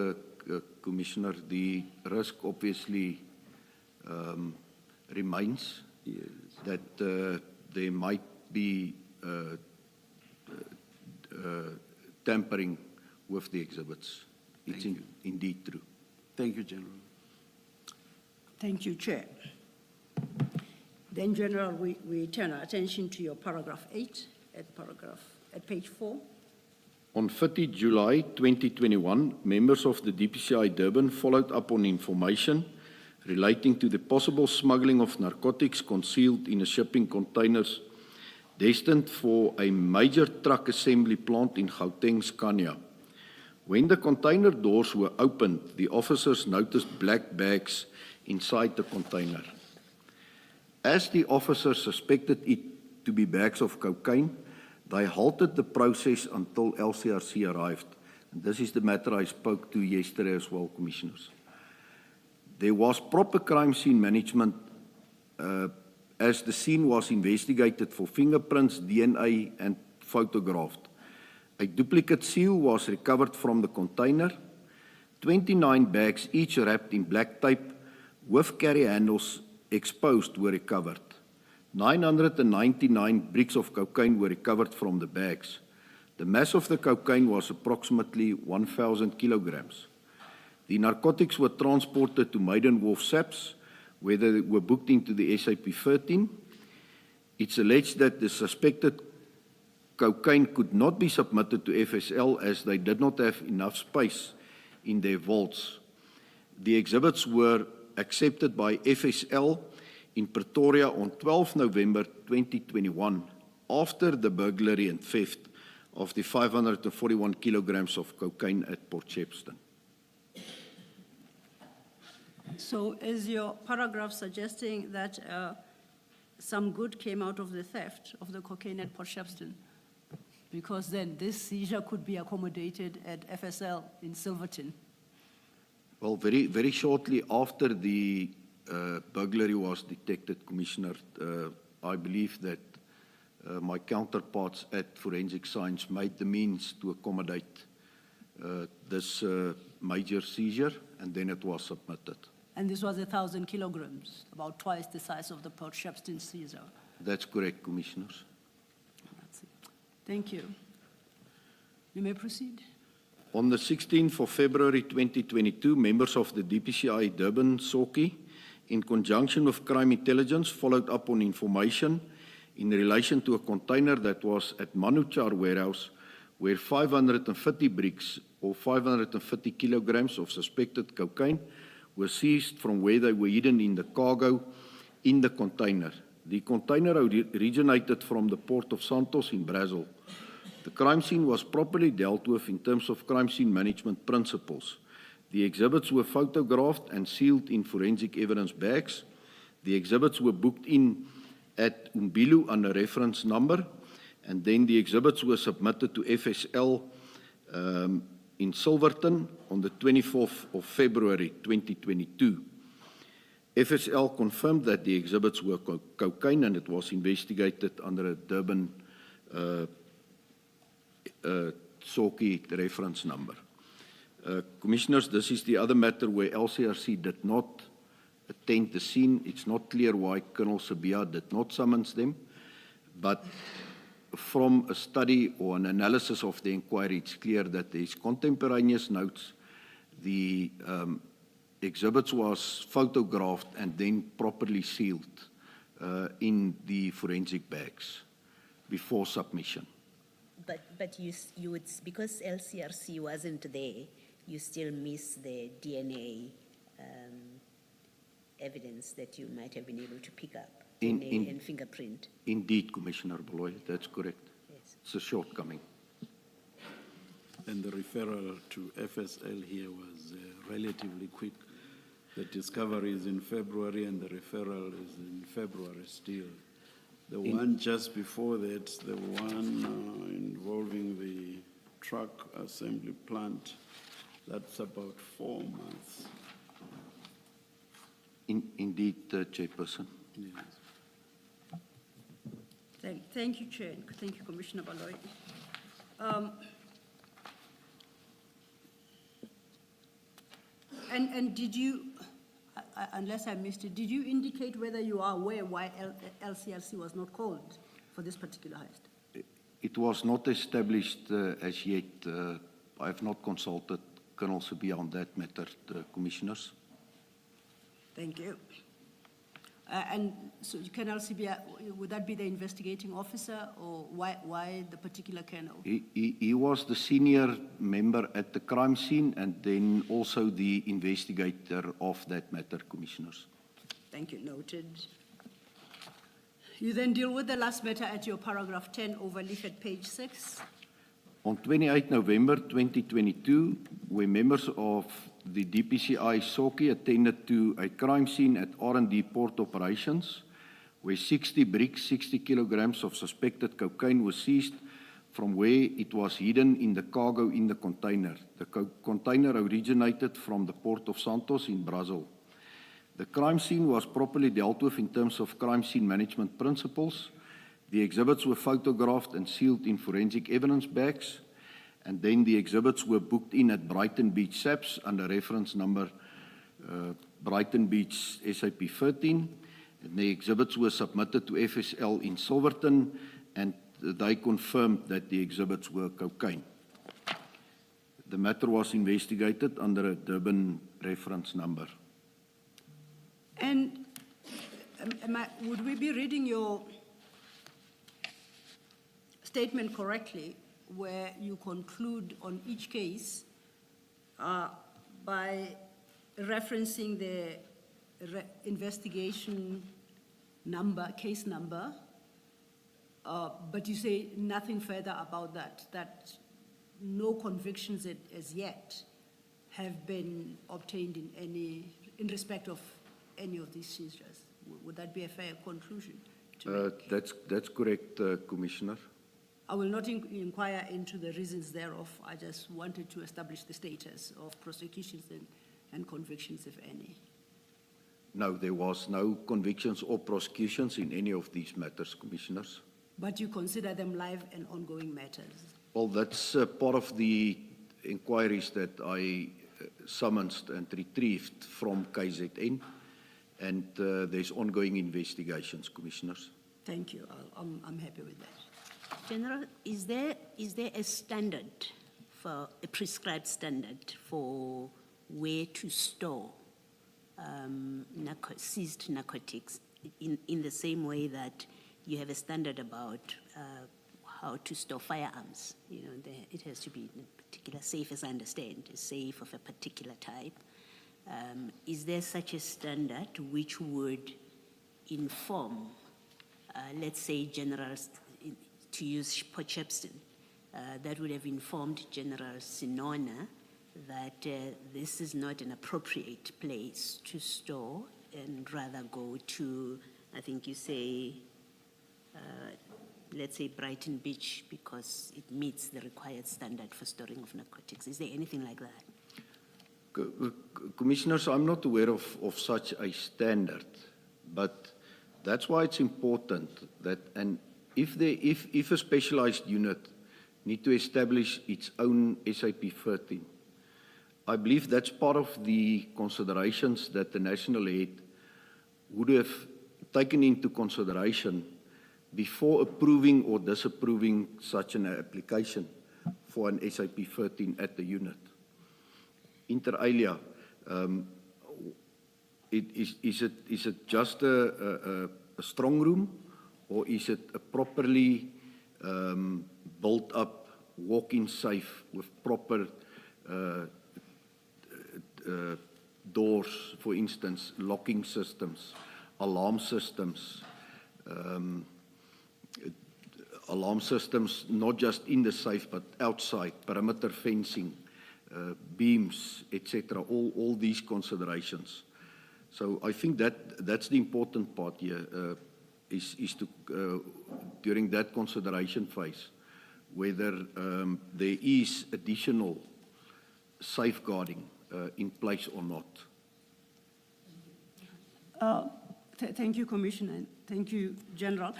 Commissioner. The risk obviously remains that there might be tampering with the exhibits. It's indeed true. Thank you, General. Thank you, Chair. Then, General, we turn our attention to your paragraph 8 at page 4. On 30 July 2021, members of the DPCI Durban followed up on information relating to the possible smuggling of narcotics concealed in a shipping containers destined for a major truck assembly plant in Gauteng's Kanya. When the container doors were opened, the officers noticed black bags inside the container. As the officers suspected it to be bags of cocaine, they halted the process until LCRC arrived. And this is the matter I spoke to yesterday as well, Commissioners. There was proper crime scene management as the scene was investigated for fingerprints, DNA, and photographed. A duplicate seal was recovered from the container. 29 bags, each wrapped in black tape with carry handles exposed, were recovered. 999 bricks of cocaine were recovered from the bags. The mass of the cocaine was approximately 1,000 kilograms. The narcotics were transported to Maiden Wharf SAPS, where they were booked into the SAP-13. It's alleged that the suspected cocaine could not be submitted to FSL as they did not have enough space in their vaults. The exhibits were accepted by FSL in Pretoria on 12 November 2021, after the burglary and theft of the 541 kilograms of cocaine at Port Shepstone. So is your paragraph suggesting that some good came out of the theft of the cocaine at Port Shepstone? Because then this seizure could be accommodated at FSL in Silverton. Well, very shortly after the burglary was detected, Commissioner, I believe that my counterparts at Forensic Science made the means to accommodate this major seizure, and then it was submitted. And this was 1,000 kilograms, about twice the size of the Port Shepstone seizure. That's correct, Commissioners. That's it. Thank you. You may proceed. On the 16th of February 2022, members of the DPCI Durban SOCI, in conjunction with Crime Intelligence, followed up on information in relation to a container that was at Manuchar warehouse, where 550 bricks or 550 kilograms of suspected cocaine were seized from where they were hidden in the cargo in the container. The container originated from the port of Santos in Brazil. The crime scene was properly dealt with in terms of crime scene management principles. The exhibits were photographed and sealed in forensic evidence bags. The exhibits were booked in at Umbilu under reference number, and then the exhibits were submitted to FSL in Silverton on the 24th of February 2022. FSL confirmed that the exhibits were cocaine, and it was investigated under a Durban SOCI reference number. Commissioners, this is the other matter where LCRC did not attend the scene. It's not clear why Colonel Sabia did not summons them, but from a study or an analysis of the inquiry, it's clear that there is contemporaneous notes. The exhibits was photographed and then properly sealed in the forensic bags. before submission. But you would, because LCRC wasn't there, you still miss the DNA evidence that you might have been able to pick up, DNA and fingerprint. Indeed, Commissioner Baloy, that's correct. Yes. It's a shortcoming. And the referral to FSL here was relatively quick. The discovery is in February and the referral is in February still. The one just before that, the one involving the truck assembly plant, that's about 4 months. Indeed, Chairperson. Yes. Thank you, Chair. Thank you, Commissioner Baloy. And did you, unless I missed it, did you indicate whether you are aware why LCRC was not called for this particular heist? It was not established as yet. I have not consulted Colonel Sibia on that matter, the commissioners. Thank you. And so Colonel Sibia, would that be the investigating officer, or why the particular colonel? He was the senior member at the crime scene and then also the investigator of that matter, commissioners. Thank you, noted. You then deal with the last matter at your paragraph 10 overleaf at page 6. On 28 November 2022, where members of the DPCI SOCI attended to a crime scene at R&D Port Operations, where 60 bricks, 60 kilograms of suspected cocaine was seized from where it was hidden in the cargo in the container. The container originated from the Port of Santos in Brazil. The crime scene was properly dealt with in terms of crime scene management principles. The exhibits were photographed and sealed in forensic evidence bags, and then the exhibits were booked in at Brighton Beach SAPS under reference number Brighton Beach SAP 13, and the exhibits were submitted to FSL in Silverton, and they confirmed that the exhibits were cocaine. The matter was investigated under a Durban reference number. And would we be reading your statement correctly, where you conclude on each case by referencing the investigation number, case number, but you say nothing further about that no convictions as yet have been obtained in respect of any of these seizures? Would that be a fair conclusion to make? That's correct, Commissioner. I will not inquire into the reasons thereof. I just wanted to establish the status of prosecutions and convictions, if any. No, there was no convictions or prosecutions in any of these matters, Commissioners. But you consider them live and ongoing matters? Well, that's part of the inquiries that I summoned and retrieved from KZN, and there's ongoing investigations, Commissioners. Thank you. I'm happy with that. General, is there a standard, for a prescribed standard for where to store seized narcotics in the same way that you have a standard about how to store firearms? You know, it has to be in a particular safe, as I understand, a safe of a particular type. Is there such a standard which would inform, let's say, generals, to use Potchefstroom, that would have informed General Sinona that this is not an appropriate place to store and rather go to, I think you say, let's say Brighton Beach, because it meets the required standard for storing of narcotics. Is there anything like that? Commissioners, I'm not aware of such a standard, but that's why it's important that, and if a specialized unit need to establish its own SAP 13, I believe that's part of the considerations that the national head would have taken into consideration before approving or disapproving such an application for an SAP 13 at the unit. Inter alia, is it just a strong room, or is it a properly built up walk-in safe with proper doors, for instance, locking systems, alarm systems, not just in the safe but outside, perimeter fencing, beams, etc. All these considerations. So I think that's the important part here, is to during that consideration phase, whether there is additional safeguarding in place or not. Thank you, Commissioner, and thank you, General.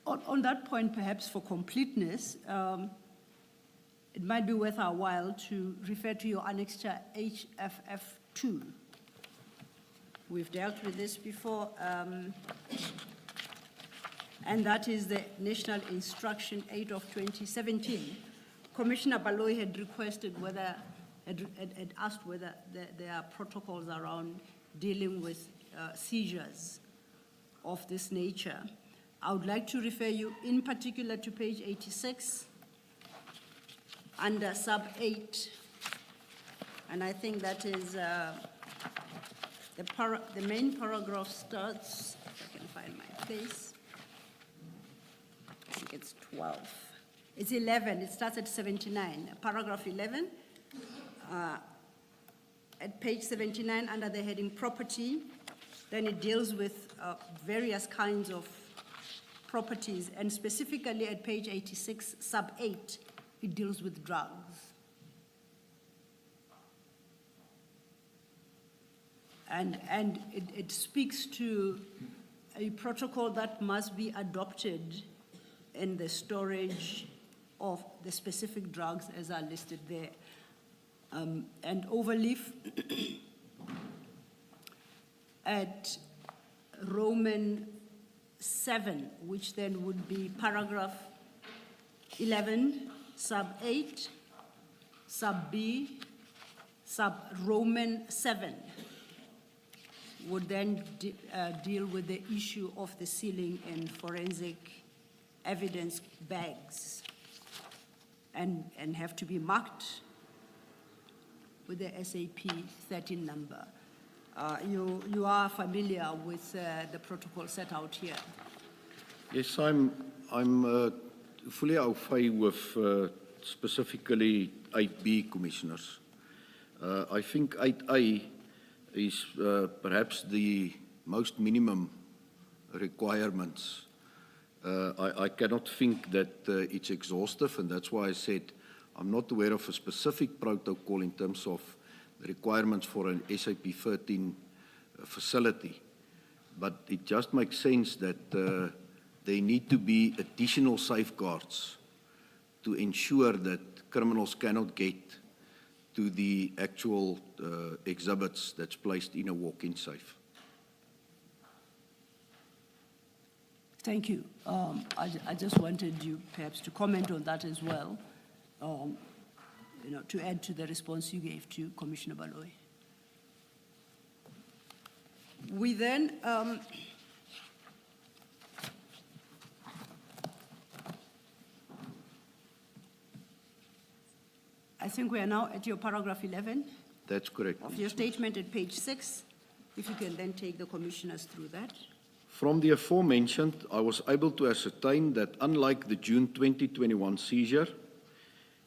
On that point, perhaps for completeness, it might be worth our while to refer to your annexure HFF2. We've dealt with this before, and that is the National Instruction 8 of 2017. Commissioner Baloyi had requested whether, had asked whether there are protocols around dealing with seizures of this nature. I would like to refer you in particular to page 86 under sub 8, and I think that is the main paragraph starts, if I can find my place, I think it's 12. It's 11, it starts at 79, paragraph 11. At page 79 under the heading property, then it deals with various kinds of properties, and specifically at page 86, sub 8, it deals with drugs. And it speaks to a protocol that must be adopted in the storage of the specific drugs as are listed there. And overleaf at Roman 7, which then would be paragraph 11, sub 8, sub B, sub Roman 7, would then deal with the issue of the sealing in forensic evidence bags and have to be marked with the SAP 13 number. You are familiar with the protocol set out here? Yes, I'm fully au fait with specifically 8B, Commissioners. I think 8A is perhaps the most minimum requirements. I cannot think that it's exhaustive, and that's why I said I'm not aware of a specific protocol in terms of the requirements for an SAP 13 facility. But it just makes sense that there need to be additional safeguards to ensure that criminals cannot get to the actual exhibits that's placed in a walk-in safe. Thank you. I just wanted you perhaps to comment on that as well, to add to the response you gave to Commissioner Baloyi. We then, I think we are now at your paragraph 11. That's correct. Of your statement at page 6. If you can then take the commissioners through that. From the aforementioned, I was able to ascertain that unlike the June 2021 seizure,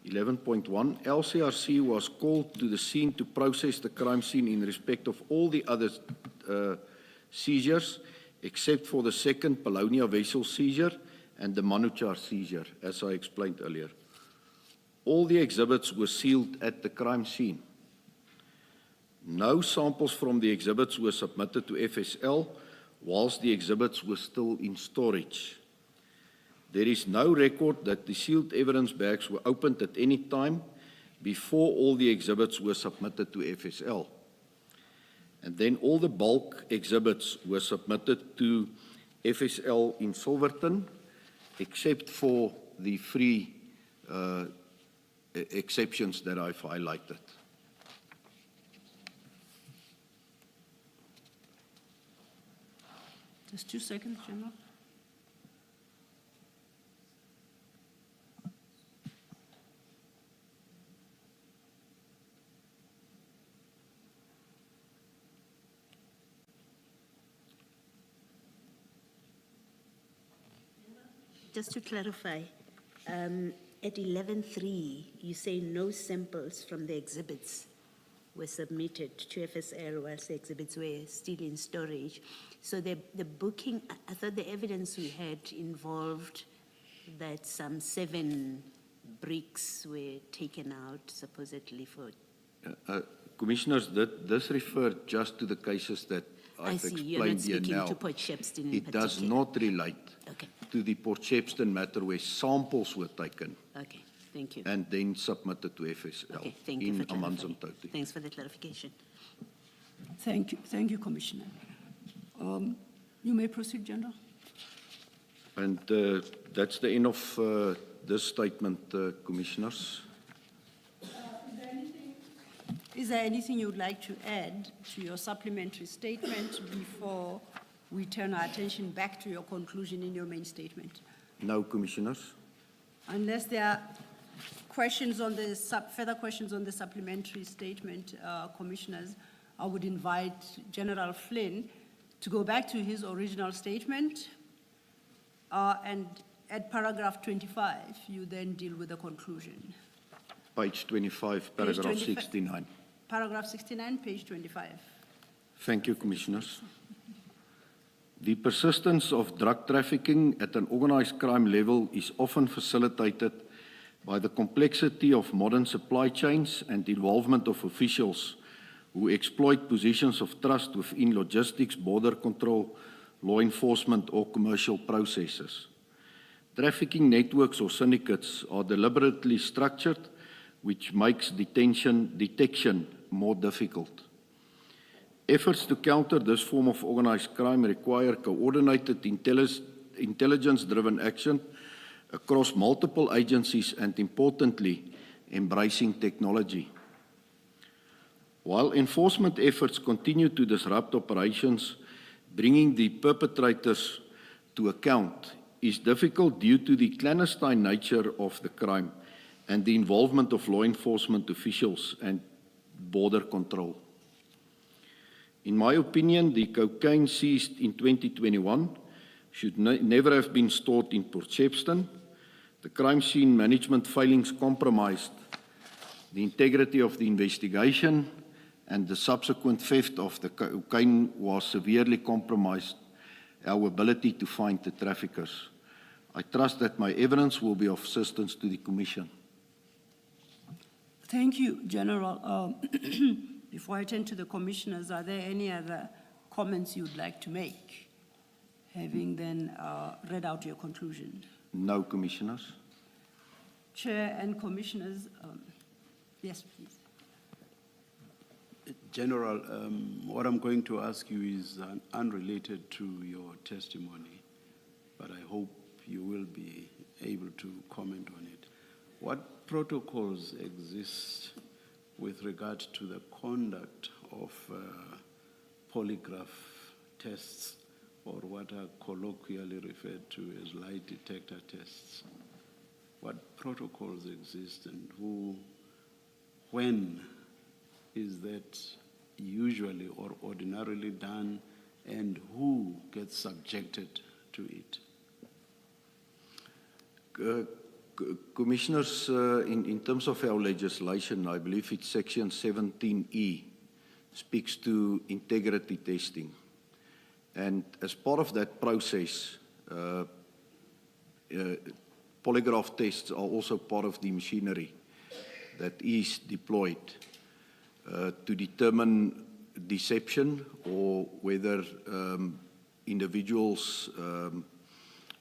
11.1, LCRC was called to the scene to process the crime scene in respect of all the other seizures, except for the second Polonia vessel seizure and the Manuchar seizure, as I explained earlier. All the exhibits were sealed at the crime scene. No samples from the exhibits were submitted to FSL whilst the exhibits were still in storage. There is no record that the sealed evidence bags were opened at any time before all the exhibits were submitted to FSL. And then all the bulk exhibits were submitted to FSL in Silverton, except for the 3 exceptions that I've highlighted. Just 2 seconds, General. just to clarify, at 11.3, you say no samples from the exhibits were submitted to FSL whilst the exhibits were still in storage. So the booking, I thought the evidence we had involved that some 7 bricks were taken out supposedly for. Commissioners, this referred just to the cases that I've I see, you're not explained here speaking now. to Port Shepstone in It does particular. not relate Okay. to the Port Shepstone matter where samples were taken Okay, thank you. and then submitted to FSL Okay, thank you in for clarifying. Amanzimtoti. Thanks for the clarification. Thank you, Commissioner. You may proceed, General. And that's the end of this statement, Commissioners. Is there anything you'd like to add to your supplementary statement before we turn our attention back to your conclusion in your main statement? No, Commissioners. Unless there are questions on the further questions on the supplementary statement, Commissioners, I would invite General Flynn to go back to his original statement, and at paragraph 25, you then deal with the conclusion. Page 25, paragraph 25. 69. Paragraph 69, page 25. Thank you, Commissioners. The persistence of drug trafficking at an organized crime level is often facilitated by the complexity of modern supply chains and involvement of officials who exploit positions of trust within logistics, border control, law enforcement, or commercial processes. Trafficking networks or syndicates are deliberately structured, which makes detection more difficult. Efforts to counter this form of organized crime require coordinated intelligence-driven action across multiple agencies and, importantly, embracing technology. While enforcement efforts continue to disrupt operations, bringing the perpetrators to account is difficult due to the clandestine nature of the crime and the involvement of law enforcement officials and border control. In my opinion, the cocaine seized in 2021 should never have been stored in Port Shepstone. The crime scene management failings compromised the integrity of the investigation, and the subsequent theft of the cocaine was severely compromised our ability to find the traffickers. I trust that my evidence will be of assistance to the Commission. Thank you, General. Before I turn to the commissioners, are there any other comments you'd like to make, having then read out your conclusion? No, Commissioners. Chair and commissioners, yes, please. General, what I'm going to ask you is unrelated to your testimony, but I hope you will be able to comment on it. What protocols exist with regard to the conduct of polygraph tests, or what are colloquially referred to as lie detector tests? What protocols exist, and when is that usually or ordinarily done, and who gets subjected to it? Commissioners, in terms of our legislation, I believe it's section 17E, speaks to integrity testing. And as part of that process, polygraph tests are also part of the machinery that is deployed to determine deception, or whether individuals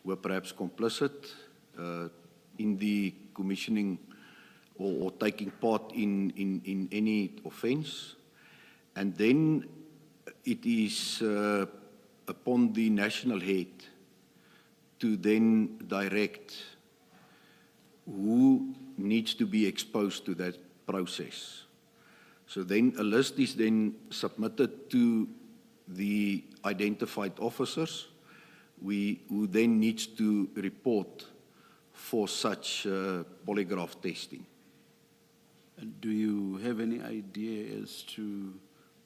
were perhaps complicit in the commissioning or taking part in any offence. And then it is upon the national head to then direct who needs to be exposed to that process. So then a list is then submitted to the identified officers, who then needs to report for such polygraph testing. And do you have any idea as to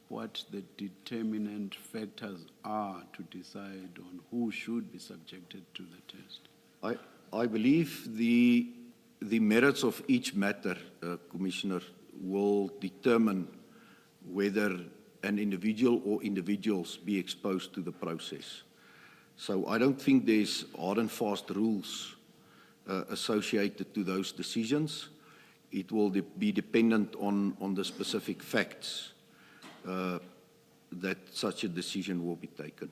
what the determinant factors are to decide on who should be subjected to the test? I believe the merits of each matter, Commissioner, will determine whether an individual or individuals be exposed to the process. So I don't think there's hard and fast rules associated to those decisions. It will be dependent on the specific facts that such a decision will be taken.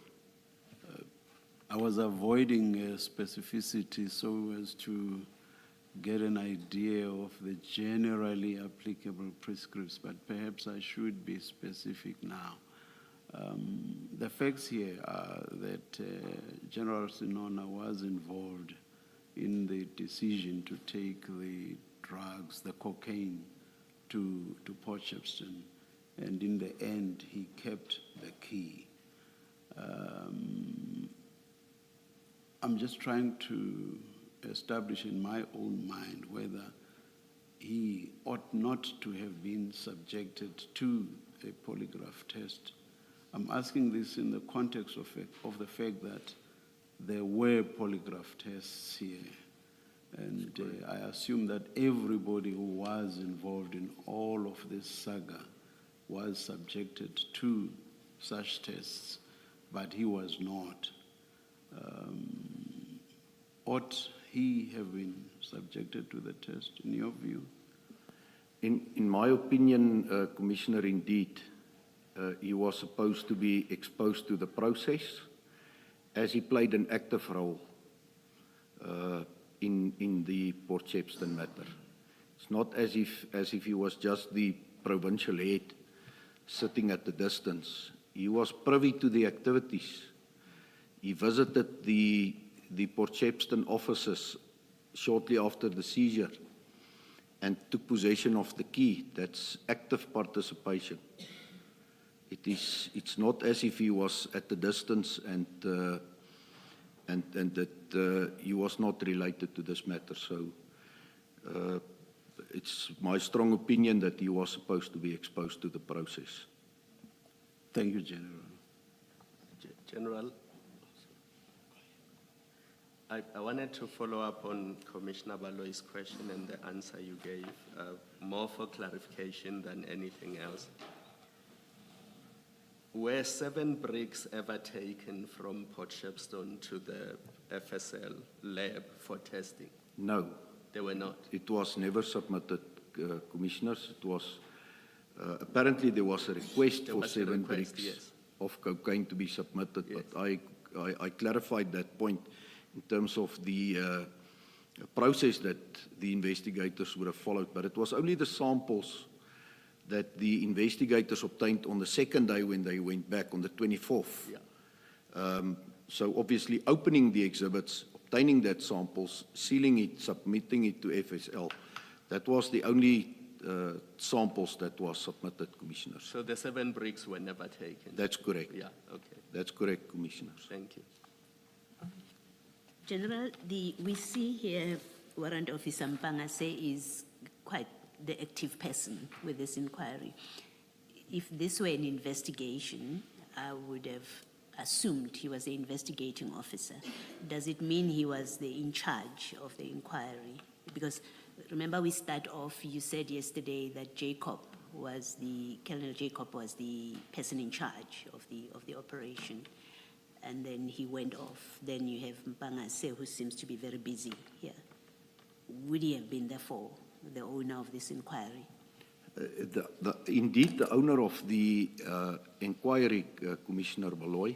I was avoiding specificity so as to get an idea of the generally applicable prescripts, but perhaps I should be specific now. The facts here are that General Sinona was involved in the decision to take the drugs, the cocaine, to Port Shepstone, and in the end, he kept the key. I'm just trying to establish in my own mind whether he ought not to have been subjected to a polygraph test. I'm asking this in the context of the fact that there were polygraph tests here. And I assume that everybody who was involved in all of this saga was subjected to such tests, but he was not. Ought he have been subjected to the test, in your view? In my opinion, Commissioner, indeed, he was supposed to be exposed to the process as he played an active role in the Port Shepstone matter. It's not as if he was just the provincial head sitting at the distance. He was privy to the activities. He visited the Port Shepstone offices shortly after the seizure and took possession of the key. That's active participation. It's not as if he was at the distance and that he was not related to this matter. So it's my strong opinion that he was supposed to be exposed to the process. Thank you, General. General, I wanted to follow up on Commissioner Baloy's question and the answer you gave, more for clarification than anything else. Were 7 bricks ever taken from Port Shepstone to the FSL lab for testing? No. They were not? It was never submitted, Commissioners. It was, apparently there was a request for 7 bricks of cocaine to be submitted, yes. But I clarified that point in terms of the process that the investigators would have followed, but it was only the samples that the investigators obtained on the second day when they went back on the 24th. Yeah. So obviously opening the exhibits, obtaining that samples, sealing it, submitting it to FSL, that was the only samples that was submitted, Commissioners. So the 7 bricks were never taken? That's correct. Yeah, okay. That's correct, Commissioners. Thank you. General, we see here Warrant Officer Mpangase is quite the active person with this inquiry. If this were an investigation, I would have assumed he was the investigating officer. Does it mean he was in charge of the inquiry? Because remember we start off, you said yesterday that Colonel Jacob was the person in charge of the operation. And then he went off. Then you have Mpangase, who seems to be very busy here. Would he have been therefore the owner of this inquiry? Indeed, the owner of the inquiry, Commissioner Baloy,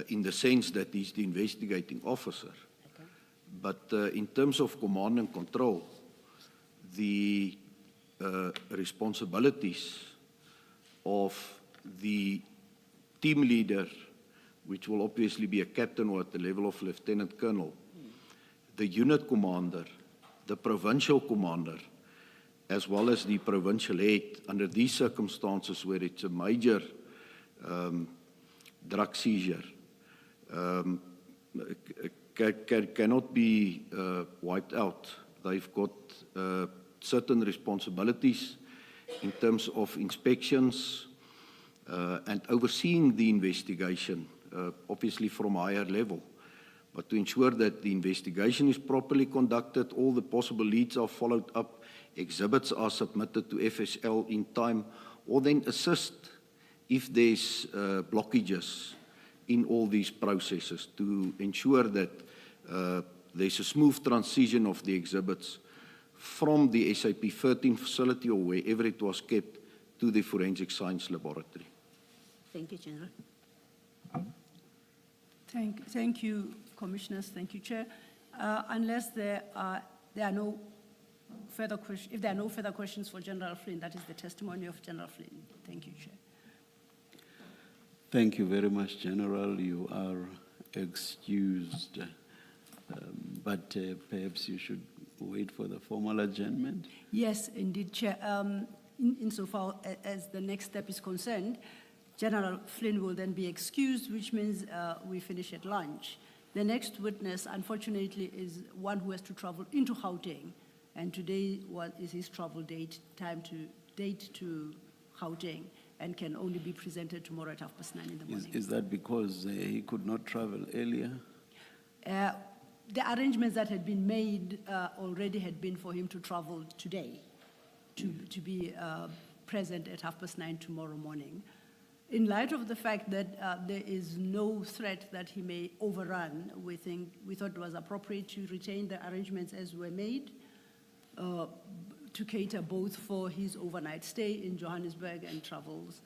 in the sense that he's the investigating officer. Okay. But in terms of command and control, the responsibilities of the team leader, which will obviously be a captain or at the level of lieutenant colonel, the unit commander, the provincial commander, as well as the provincial head, under these circumstances where it's a major drug seizure, cannot be wiped out. They've got certain responsibilities in terms of inspections and overseeing the investigation, obviously from a higher level. But to ensure that the investigation is properly conducted, all the possible leads are followed up, exhibits are submitted to FSL in time, or then assist if there's blockages in all these processes to ensure that there's a smooth transition of the exhibits from the SAP 13 facility or wherever it was kept to the Forensic Science Laboratory. Thank you, General. Thank you, Commissioners. Thank you, Chair. Unless there are no further questions, if there are no further questions for General Flynn, that is the testimony of General Flynn. Thank you, Chair. Thank you very much, General. You are excused, but perhaps you should wait for the formal adjournment. Yes, indeed, Chair. Insofar as the next step is concerned, General Flynn will then be excused, which means we finish at lunch. The next witness, unfortunately, is one who has to travel into Gauteng, and today is his travel date to Gauteng, and can only be presented tomorrow at 9:30 in the morning. Is that because he could not travel earlier? The arrangements that had been made already had been for him to travel today, to be present at 9:30 tomorrow morning. In light of the fact that there is no threat that he may overrun, we thought it was appropriate to retain the arrangements as were made to cater both for his overnight stay in Johannesburg and travels,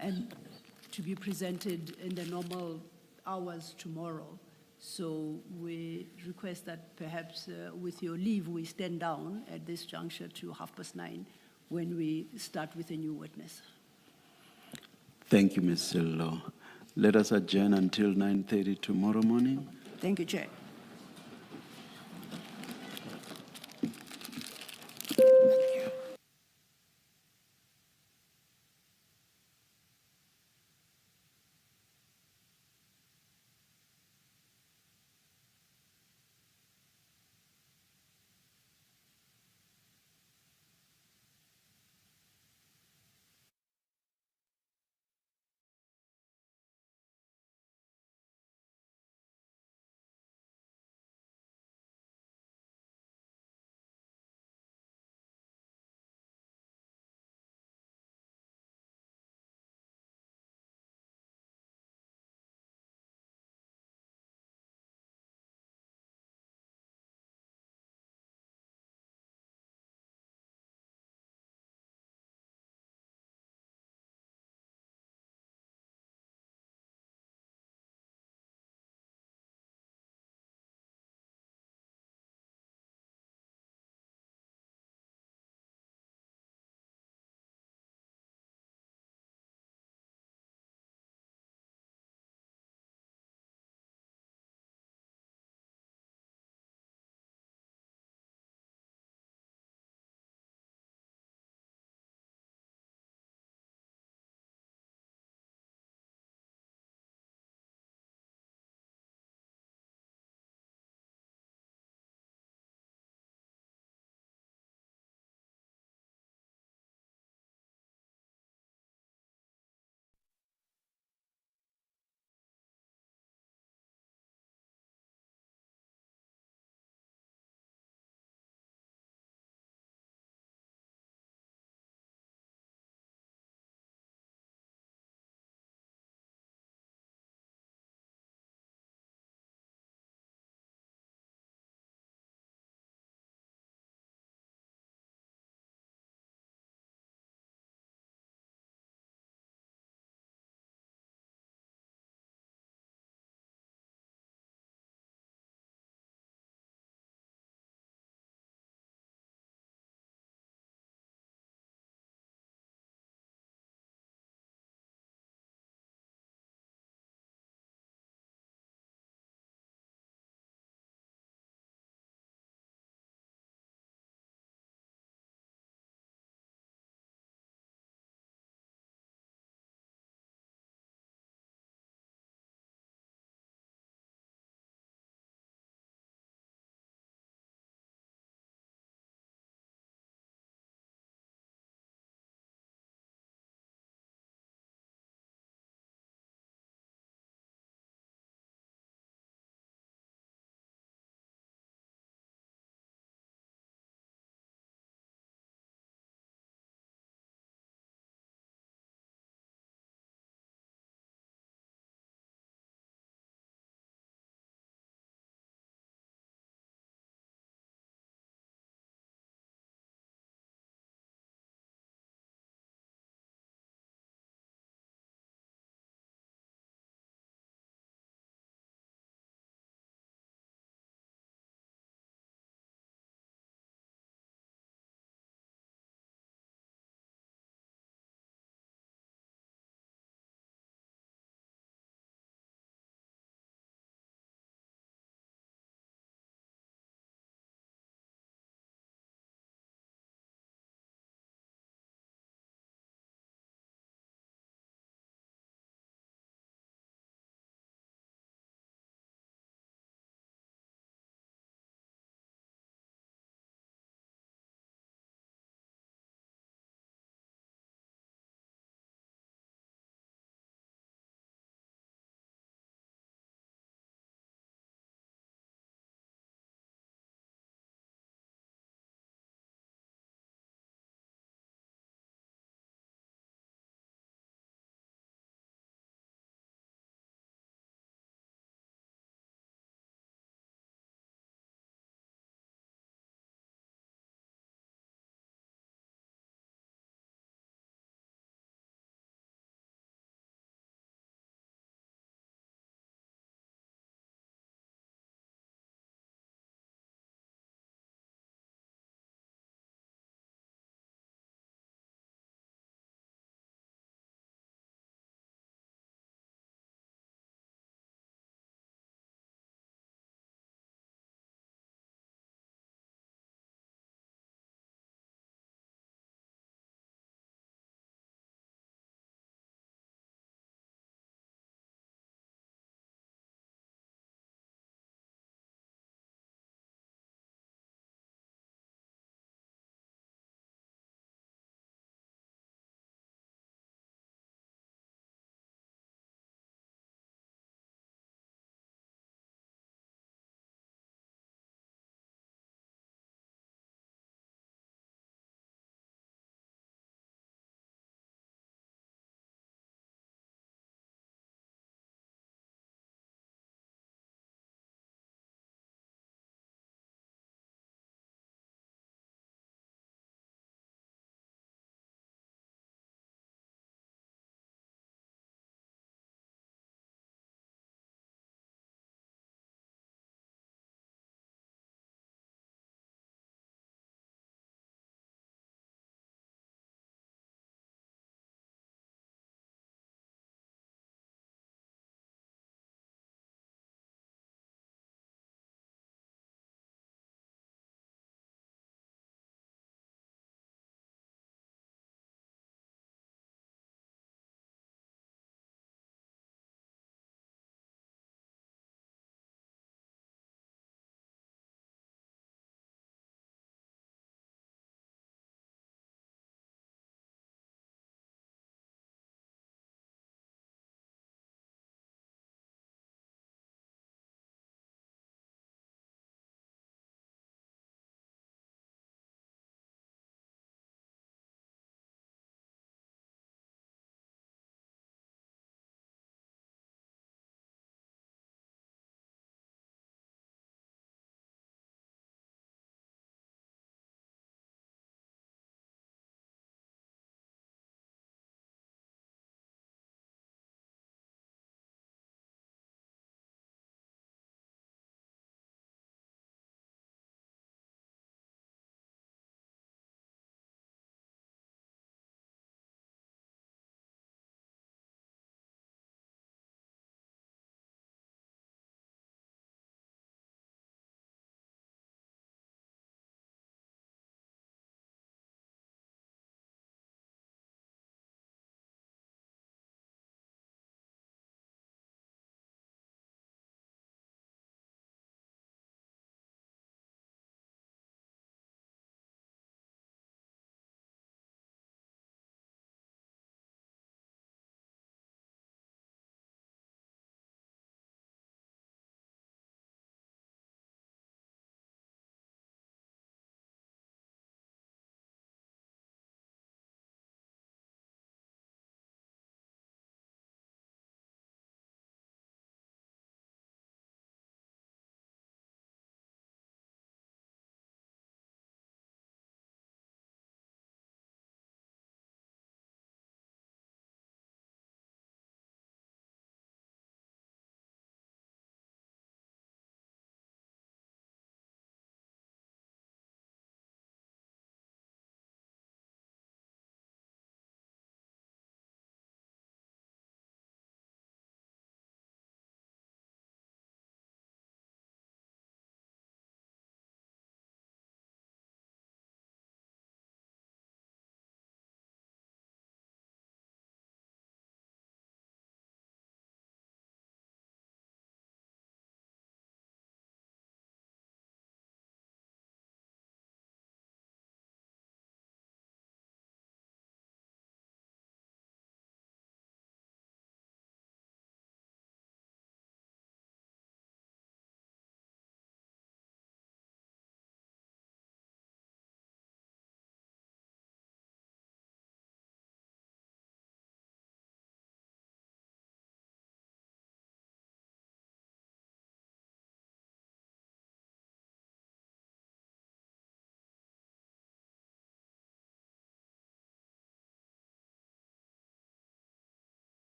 and to be presented in the normal hours tomorrow. So we request that perhaps with your leave, we stand down at this juncture to 9:30 when we start with a new witness. Thank you, Ms. Sello. Let us adjourn until 9:30 tomorrow morning. Thank you, Chair.